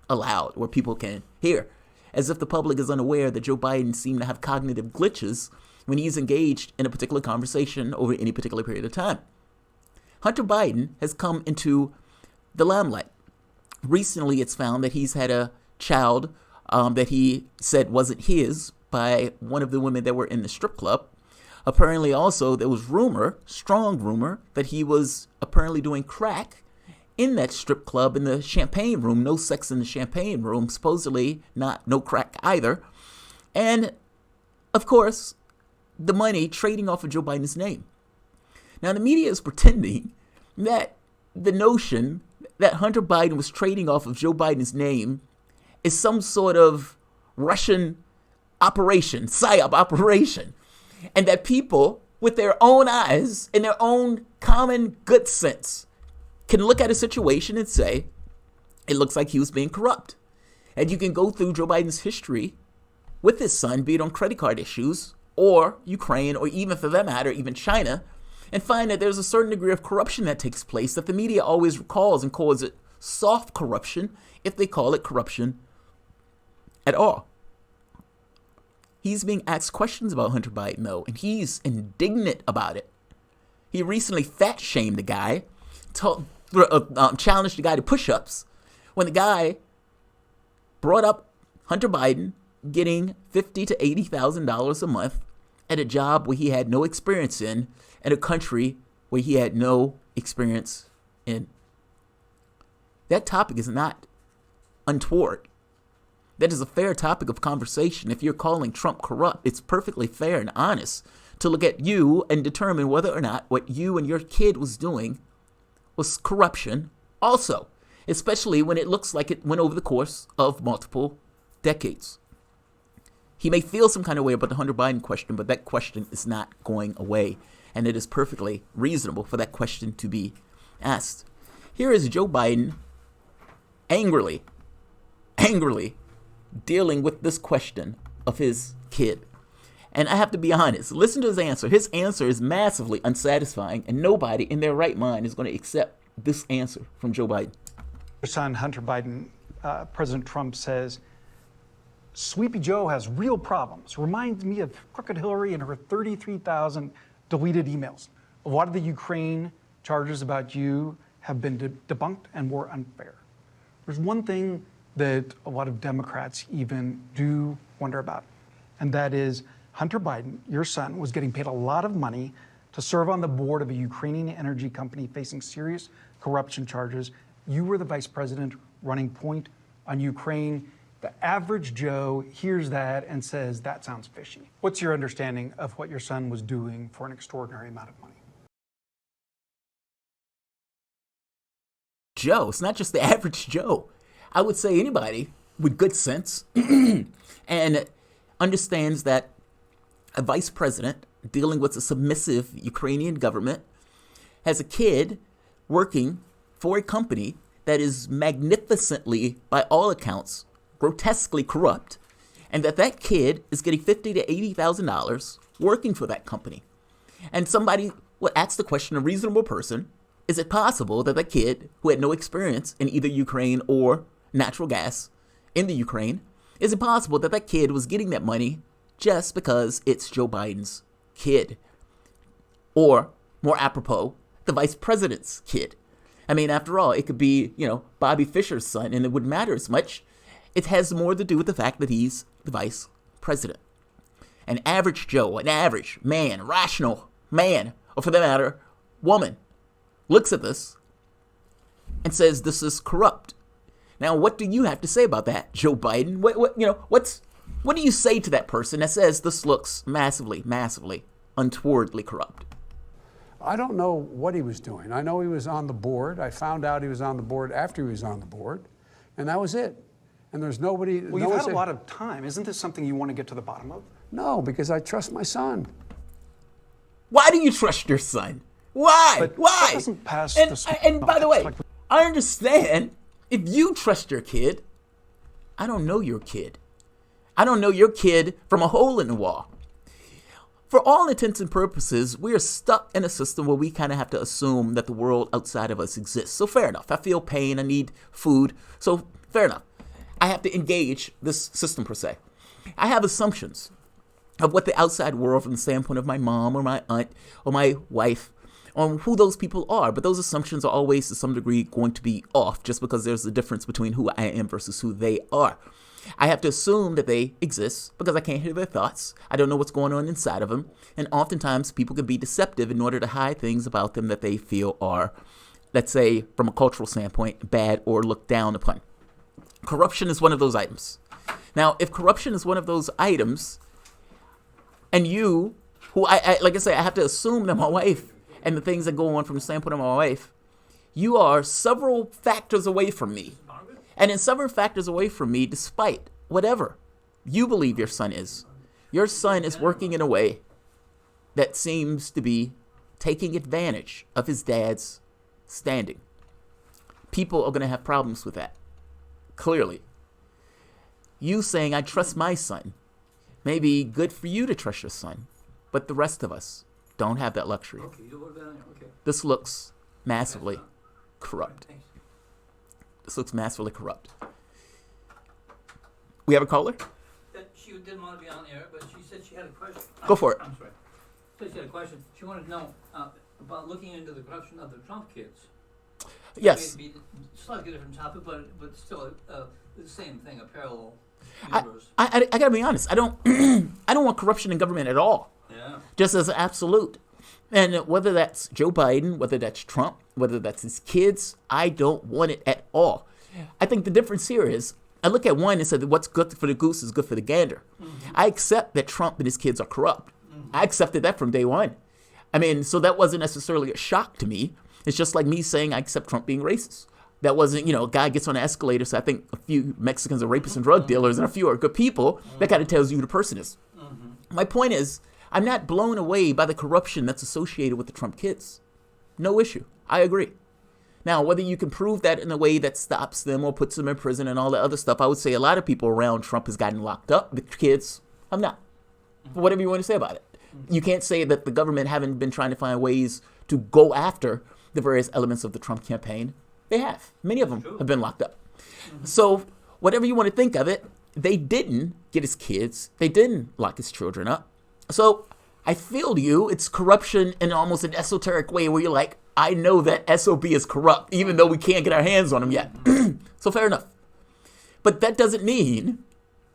aloud, where people can hear. As if the public is unaware that Joe Biden seemed to have cognitive glitches when he's engaged in a particular conversation over any particular period of time. Hunter Biden has come into the limelight. Recently, it's found that he's had a child that he said wasn't his by one of the women that were in the strip club. Apparently, also, there was strong rumor, that he was apparently doing crack in that strip club in the champagne room. No sex in the champagne room, supposedly no crack either. And, of course, the money trading off of Joe Biden's name. Now, the media is pretending that the notion that Hunter Biden was trading off of Joe Biden's name is some sort of Russian operation, PSYOP operation, and that people with their own eyes and their own common good sense can look at a situation and say, it looks like he was being corrupt. And you can go through Joe Biden's history with his son, be it on credit card issues, or Ukraine, or even for that matter, even China, and find that there's a certain degree of corruption that takes place that the media always recalls and calls it soft corruption, if they call it corruption at all. He's being asked questions about Hunter Biden, though, and he's indignant about it. He recently fat-shamed the guy, challenged the guy to push-ups, when the guy brought up Hunter Biden getting $50,000 to $80,000 a month at a job where he had no experience in a country where he had no experience in. That topic is not untoward. That is a fair topic of conversation. If you're calling Trump corrupt, it's perfectly fair and honest to look at you and determine whether or not what you and your kid was doing was corruption also, especially when it looks like it went over the course of multiple decades. He may feel some kind of way about the Hunter Biden question, but that question is not going away, and it is perfectly reasonable for that question to be asked. Here is Joe Biden angrily dealing with this question of his kid. And I have to be honest, listen to his answer. His answer is massively unsatisfying, and nobody in their right mind is going to accept this answer from Joe Biden. Your son, Hunter Biden, President Trump says, Sleepy Joe has real problems. Reminds me of Crooked Hillary and her 33,000 deleted emails. A lot of the Ukraine charges about you have been debunked and were unfair. There's one thing that a lot of Democrats even do wonder about, and that is Hunter Biden, your son, was getting paid a lot of money to serve on the board of a Ukrainian energy company facing serious corruption charges. You were the vice president running point on Ukraine. The average Joe hears that and says, that sounds fishy. What's your understanding of what your son was doing for an extraordinary amount of money? Joe, it's not just the average Joe. I would say anybody with good sense and understands that a vice president dealing with a submissive Ukrainian government has a kid working for a company that is magnificently, by all accounts, grotesquely corrupt, and that kid is getting $50,000 to $80,000 working for that company. And somebody would ask the question, a reasonable person, is it possible that kid who had no experience in either Ukraine or natural gas in the Ukraine, is it possible that that kid was getting that money just because it's Joe Biden's kid? Or, more apropos, the vice president's kid. I mean, after all, it could be, Bobby Fischer's son, and it wouldn't matter as much. It has more to do with the fact that he's the vice president. An average Joe, an average man, rational man, or for that matter, woman, looks at this and says this is corrupt. Now, what do you have to say about that, Joe Biden? What do you say to that person that says this looks massively, untowardly corrupt? I don't know what he was doing. I know he was on the board. I found out he was on the board after he was on the board, and that was it. And there's nobody. Well, you've had a lot of time. Isn't this something you want to get to the bottom of? No, because I trust my son. Why do you trust your son? Why? But Why? that doesn't pass and by the way, I understand if you trust your kid. I don't know your kid. I don't know your kid from a hole in the wall. For all intents and purposes, we are stuck in a system where we kind of have to assume that the world outside of us exists. So fair enough. I feel pain. I need food. So fair enough. I have to engage this system per se. I have assumptions of what the outside world from the standpoint of my mom or my aunt or my wife on who those people are. But those assumptions are always to some degree going to be off just because there's a difference between who I am versus who they are. I have to assume that they exist because I can't hear their thoughts. I don't know what's going on inside of them. And oftentimes people can be deceptive in order to hide things about them that they feel are, let's say, from a cultural standpoint, bad or looked down upon. Corruption is one of those items. Now, if corruption is one of those items, and you, who I like I say, I have to assume that my wife and the things that go on from the standpoint of my wife, you are several factors away from me. And in several factors away from me, despite whatever you believe your son is working in a way that seems to be taking advantage of his dad's standing. People are going to have problems with that. Clearly. You saying, I trust my son, may be good for you to trust your son, but the rest of us don't have that luxury. Okay. This looks massively corrupt. Thanks. This looks massively corrupt. We have a caller? She didn't want to be on air, but she said she had a question. Go for it. I'm sorry. She said she had a question. She wanted to know about looking into the corruption of the Trump kids. Yes. Maybe slightly different topic, but still the same thing, a parallel universe. I gotta be honest. I don't I don't want corruption in government at all. Yeah. Just as an absolute. And whether that's Joe Biden, whether that's Trump, whether that's his kids, I don't want it at all. I think the difference here is I look at one and say that what's good for the goose is good for the gander. Mm-hmm. I accept that Trump and his kids are corrupt. Mm-hmm. I accepted that from day one. I mean, so that wasn't necessarily a shock to me. It's just like me saying I accept Trump being racist. That wasn't, a guy gets on an escalator, so I think a few Mexicans are rapists and drug dealers and a few are good people. That kind of tells you who the person is. Mm-hmm. My point is, I'm not blown away by the corruption that's associated with the Trump kids. No issue. I agree. Now, whether you can prove that in a way that stops them or puts them in prison and all that other stuff, I would say a lot of people around Trump has gotten locked up. The kids have not. Whatever you want to say about it. You can't say that the government haven't been trying to find ways to go after the various elements of the Trump campaign. They have. Many of them have been locked up. So whatever you want to think of it, they didn't get his kids. They didn't lock his children up. So I feel you. It's corruption in almost an esoteric way where you're like, I know that SOB is corrupt, even though we can't get our hands on him yet. So fair enough. But that doesn't mean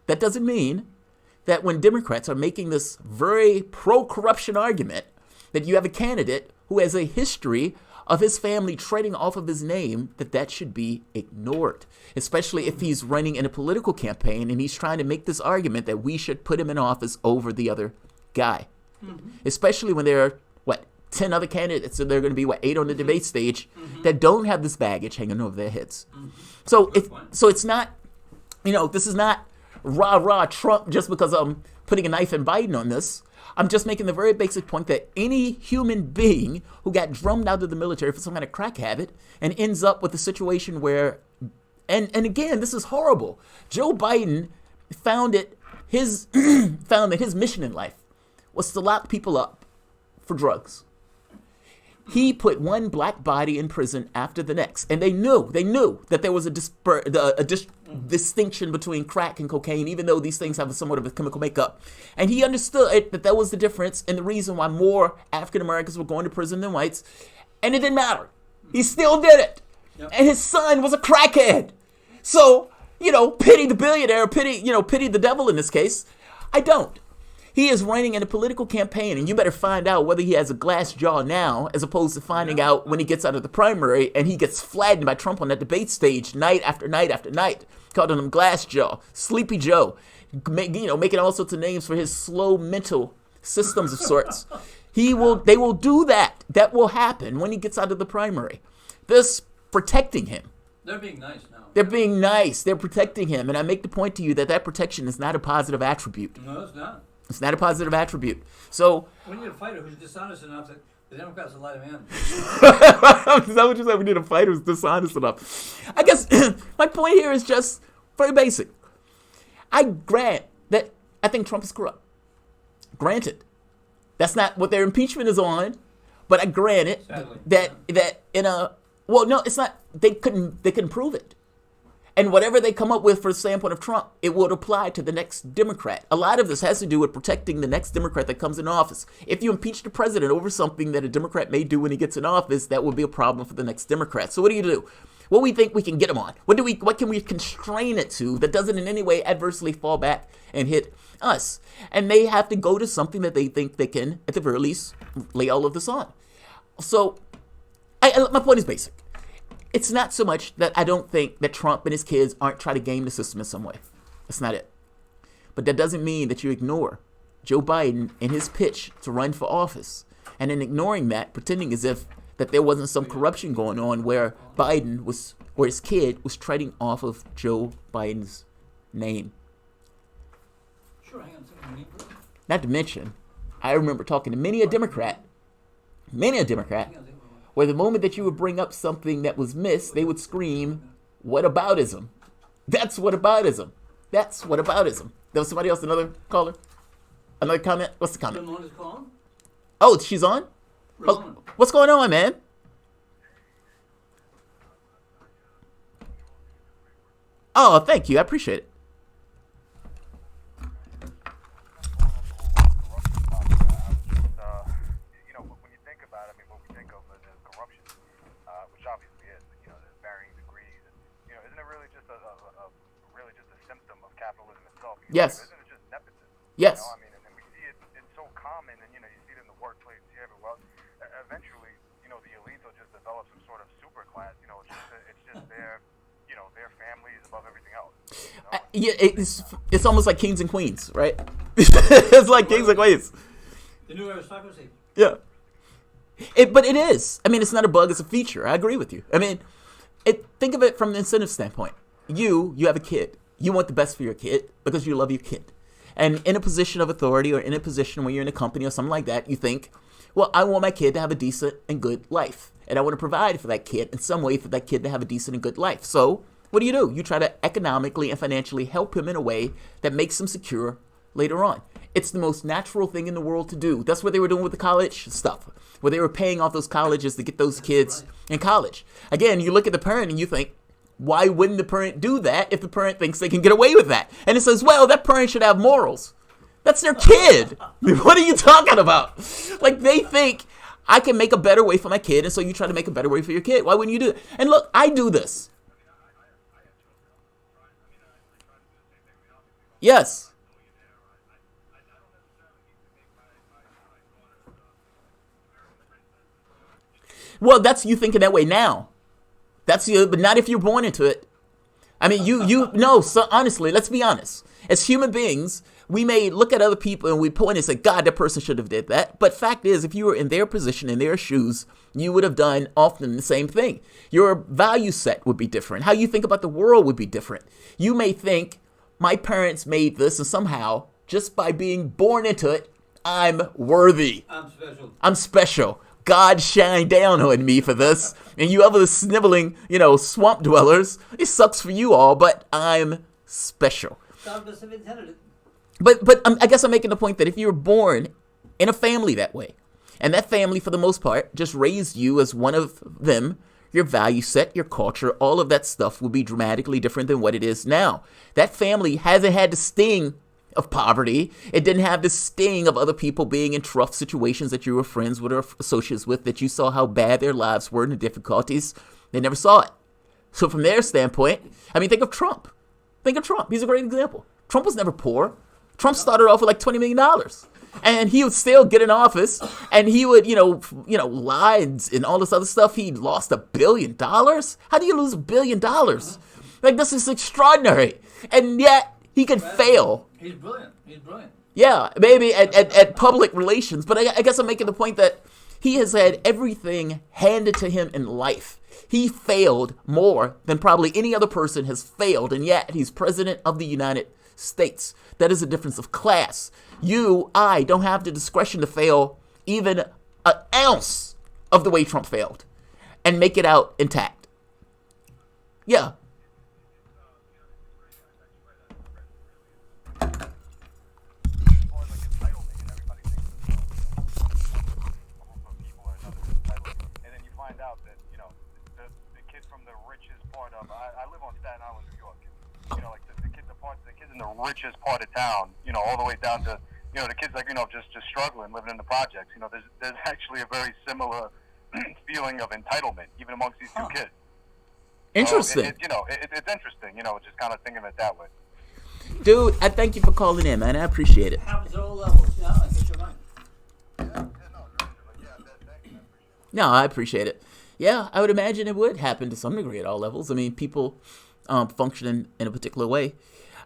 that when Democrats are making this very pro-corruption argument, that you have a candidate who has a history of his family trading off of his name, that should be ignored, especially if he's running in a political campaign and he's trying to make this argument that we should put him in office over the other guy, especially when there are, 10 other candidates, so there are going to be, 8 on the debate stage that don't have this baggage hanging over their heads. So it's not, this is not rah-rah Trump just because I'm putting a knife in Biden on this. I'm just making the very basic point that any human being who got drummed out of the military for some kind of crack habit and ends up with a situation where, and again, this is horrible. Joe Biden found that his mission in life was to lock people up for drugs. He put one black body in prison after the next. And they knew that there was a distinction between crack and cocaine, even though these things have somewhat of a chemical makeup. And he understood that was the difference and the reason why more African Americans were going to prison than whites. And it didn't matter. He still did it. Yep. And his son was a crackhead. So, pity the billionaire, pity the devil in this case. I don't. He is running in a political campaign, and you better find out whether he has a glass jaw now, as opposed to finding out when he gets out of the primary and he gets flattened by Trump on that debate stage night after night after night, calling him glass jaw, Sleepy Joe, making all sorts of names for his slow mental systems of sorts. They will do that. That will happen when he gets out of the primary. This protecting him. They're being nice now. They're being nice. They're protecting him. And I make the point to you that protection is not a positive attribute. No, it's not. It's not a positive attribute. So we need a fighter who's dishonest enough that the Democrats will let him in. Is that what you said? We need a fighter who's dishonest enough. I guess my point here is just very basic. I grant that I think Trump is corrupt. Granted. That's not what their impeachment is on, but I grant it that it's not. They couldn't prove it. And whatever they come up with for the standpoint of Trump, it would apply to the next Democrat. A lot of this has to do with protecting the next Democrat that comes in office. If you impeach the president over something that a Democrat may do when he gets in office, that would be a problem for the next Democrat. So what do you do? What do we think we can get him on? What can we constrain it to that doesn't in any way adversely fall back and hit us? And they have to go to something that they think they can, at the very least, lay all of this on. So my point is basic. It's not so much that I don't think that Trump and his kids aren't trying to game the system in some way. That's not it. But that doesn't mean that you ignore Joe Biden and his pitch to run for office. And in ignoring that, pretending as if that there wasn't some corruption going on where his kid was trading off of Joe Biden's name. Sure, hang on a second. Not to mention, I remember talking to many a Democrat, where the moment that you would bring up something that was missed, they would scream, "Whataboutism?" That's whataboutism. That's whataboutism. There was somebody else, another caller? Another comment? What's the comment? Ramon is calling? Oh, she's on? Ramon. Oh, what's going on, man? Oh, thank you. I appreciate it. Yes. Isn't it just nepotism? Yes. And we see it's so common, and you see it in the workplace here. But eventually, the elites will just develop some sort of super class. It's just their family is above everything else. It's almost like kings and queens, right? It's like kings and queens. The new aristocracy. Yeah. But it is. It's not a bug. It's a feature. I agree with you. Think of it from the incentive standpoint. You have a kid. You want the best for your kid because you love your kid. And in a position of authority or in a position where you're in a company or something like that, you think, well, I want my kid to have a decent and good life. And I want to provide for that kid in some way for that kid to have a decent and good life. So what do? You try to economically and financially help him in a way that makes him secure later on. It's the most natural thing in the world to do. That's what they were doing with the college stuff, where they were paying off those colleges to get those kids in college. Again, you look at the parent and you think, why wouldn't the parent do that if the parent thinks they can get away with that? And it says, well, that parent should have morals. That's their kid. What are you talking about? Like, they think I can make a better way for my kid, and so you try to make a better way for your kid. Why wouldn't you do it? And look, I do this. Yes. Well, that's you thinking that way now. That's you, but not if you're born into it. So honestly, let's be honest. As human beings, we may look at other people and we point and say, God, that person should have did that. But fact is, if you were in their position, in their shoes, you would have done often the same thing. Your value set would be different. How you think about the world would be different. You may think, my parents made this, and somehow, just by being born into it, I'm worthy. I'm special. God shine down on me for this. And you other sniveling, swamp dwellers, it sucks for you all, but I'm special. But I guess I'm making the point that if you were born in a family that way, And that family, for the most part, just raised you as one of them. Your value set, your culture, all of that stuff will be dramatically different than what it is now. That family hasn't had the sting of poverty. It didn't have the sting of other people being in rough situations that you were friends with or associates with, that you saw how bad their lives were and the difficulties. They never saw it. So from their standpoint, I mean, think of Trump. Think of Trump. He's a great example. Trump was never poor. Trump started off with like $20 million. And he would still get in office, and he would, lie and all this other stuff. He lost $1 billion. How do you lose $1 billion? Like, this is extraordinary. And yet, he could fail. He's brilliant. He's brilliant. Yeah, maybe at public relations. But I guess I'm making the point that he has had everything handed to him in life. He failed more than probably any other person has failed, and yet he's president of the United States. That is a difference of class. I don't have the discretion to fail even an ounce of the way Trump failed and make it out intact. Yeah. The richest part of town, all the way down to, the kids like, just struggling, living in the projects. There's actually a very similar feeling of entitlement, even amongst these two kids. Interesting. So it's interesting, just kind of thinking of it that way. Dude, I thank you for calling in, man. I appreciate it. Happens at all levels. Yeah, I get your mind. No, I appreciate it. Yeah, I would imagine it would happen to some degree at all levels. I mean, people function in a particular way.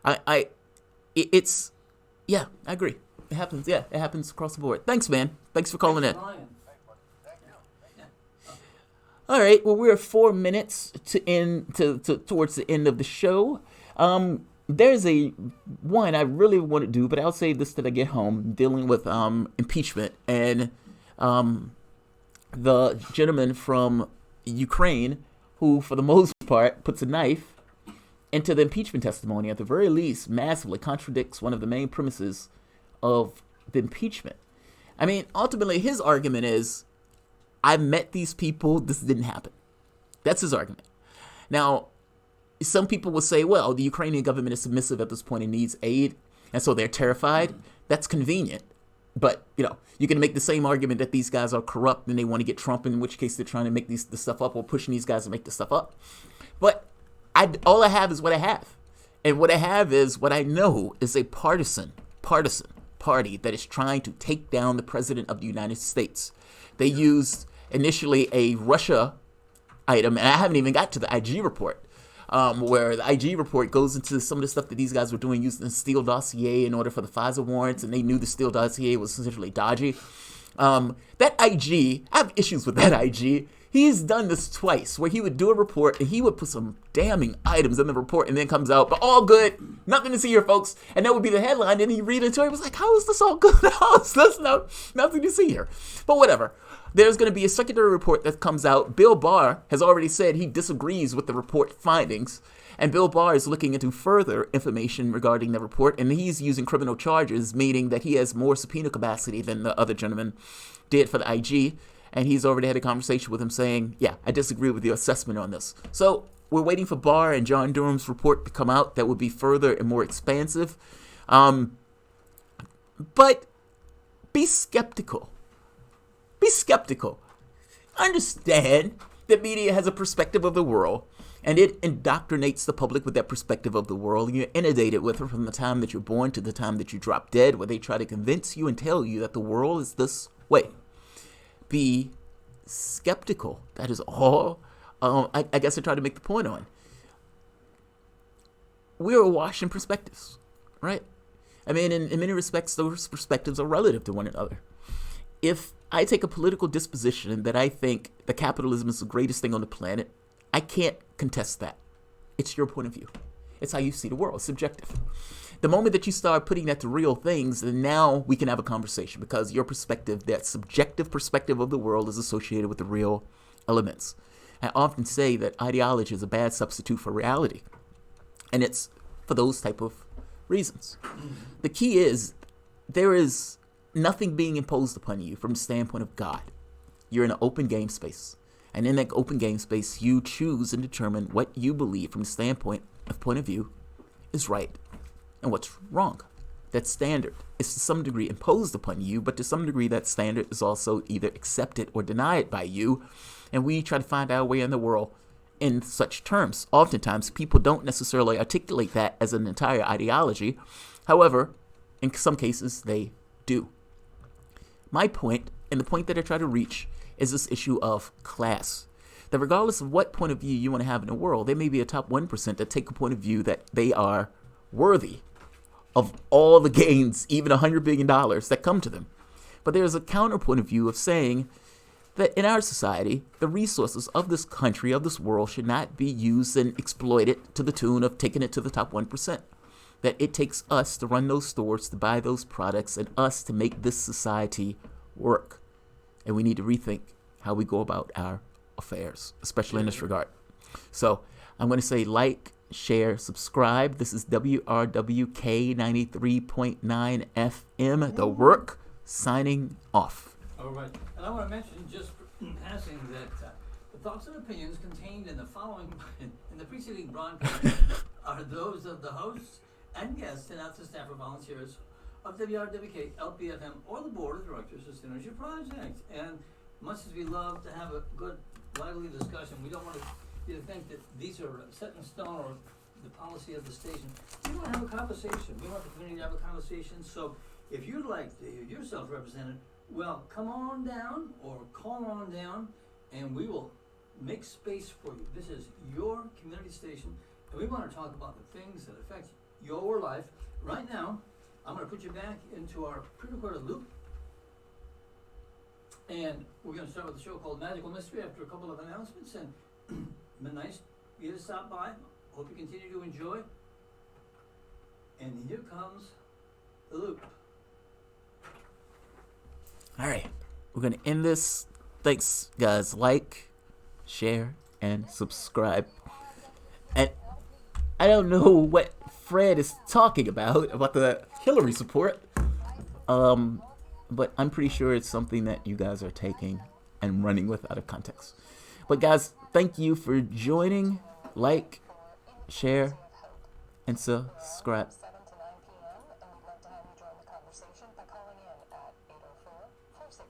I agree. It happens. Yeah, it happens across the board. Thanks, man. Thanks for calling in. All right. Well, we're 4 minutes towards the end of the show. There's one I really want to do, but I'll save this till I get home, dealing with impeachment and the gentleman from Ukraine who, for the most part, puts a knife into the impeachment testimony, at the very least, massively contradicts one of the main premises of the impeachment. I mean, ultimately, his argument is, I met these people, this didn't happen. That's his argument. Now, some people will say, well, the Ukrainian government is submissive at this point and needs aid, and so they're terrified. That's convenient. But, you can make the same argument that these guys are corrupt and they want to get Trump, in which case they're trying to make this stuff up or pushing these guys to make this stuff up. But all I have is what I have. And what I have is what I know is a partisan party that is trying to take down the president of the United States. They used initially a Russia item, and I haven't even got to the IG report, where the IG report goes into some of the stuff that these guys were doing using the Steele dossier in order for the FISA warrants, and they knew the Steele dossier was essentially dodgy. That IG, I have issues with that IG. He's done this twice, where he would do a report and he would put some damning items in the report and then comes out, but all good, nothing to see here, folks. And that would be the headline. And he read it to it. He was like, how is this all good? How is this nothing to see here? But whatever. There's going to be a secondary report that comes out. Bill Barr has already said he disagrees with the report findings. And Bill Barr is looking into further information regarding the report. And he's using criminal charges, meaning that he has more subpoena capacity than the other gentleman did for the IG. And he's already had a conversation with him saying, yeah, I disagree with your assessment on this. So we're waiting for Barr and John Durham's report to come out that would be further and more expansive. But be skeptical. Be skeptical. Understand that media has a perspective of the world, and it indoctrinates the public with that perspective of the world. And you're inundated with it from the time that you're born to the time that you drop dead, where they try to convince you and tell you that the world is this way. Be skeptical. That is all I guess I try to make the point on. We're awash in perspectives, right? I mean, in many respects, those perspectives are relative to one another. If I take a political disposition that I think that capitalism is the greatest thing on the planet, I can't contest that. It's your point of view. It's how you see the world. It's subjective. The moment that you start putting that to real things, then now we can have a conversation, because your perspective, that subjective perspective of the world, is associated with the real elements. I often say that ideology is a bad substitute for reality, and it's for those type of reasons. The key is there is nothing being imposed upon you from the standpoint of God. You're in an open game space. And in that open game space, you choose and determine what you believe from the standpoint of point of view is right and what's wrong. That standard is to some degree imposed upon you, but to some degree that standard is also either accepted or denied by you. And we try to find our way in the world in such terms. Oftentimes, people don't necessarily articulate that as an entire ideology. However, in some cases, they do. My point, and the point that I try to reach, is this issue of class. That regardless of what point of view you want to have in the world, there may be a top 1% that take a point of view that they are worthy of all the gains, even $100 billion that come to them. But there's a counterpoint of view of saying that in our society, the resources of this country, of this world, should not be used and exploited to the tune of taking it to the top 1%. That it takes us to run those stores, to buy those products, and us to make this society work. And we need to rethink how we go about our affairs, especially in this regard. So I'm going to say like, share, subscribe. This is WRWK 93.9 FM, The Work, signing off. All right. And I want to mention, just in passing, that the thoughts and opinions contained in the following, in the preceding broadcast, are those of the hosts and guests and not the staff or volunteers of WRWK, LPFM, or the Board of Directors of Synergy Project. And much as we love to have a good, lively discussion, we don't want you to think that these are set in stone or the policy of the station. We want to have a conversation. We want the community to have a conversation. So if you'd like to hear yourself represented, well, come on down or call on down, and we will make space for you. This is your community station, and we want to talk about the things that affect your life. Right now, I'm going to put you back into our pre-recorded loop, and we're going to start with a show called Magical Mystery after a couple of announcements, and been nice for you to stop by. Hope you continue to enjoy. And here comes the loop. All right, we're going to end this. Thanks, guys. Like, share, and subscribe. And I don't know what Fred is talking about the Hillary support. But I'm pretty sure it's something that you guys are taking and running with out of context. But guys, thank you for joining. Like, share, and subscribe.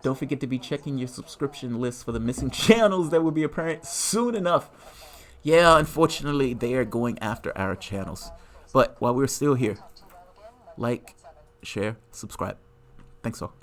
Don't forget to be checking your subscription list for the missing channels that will be apparent soon enough. Yeah, unfortunately, they are going after our channels. But while we're still here, like, share, subscribe. Thanks all.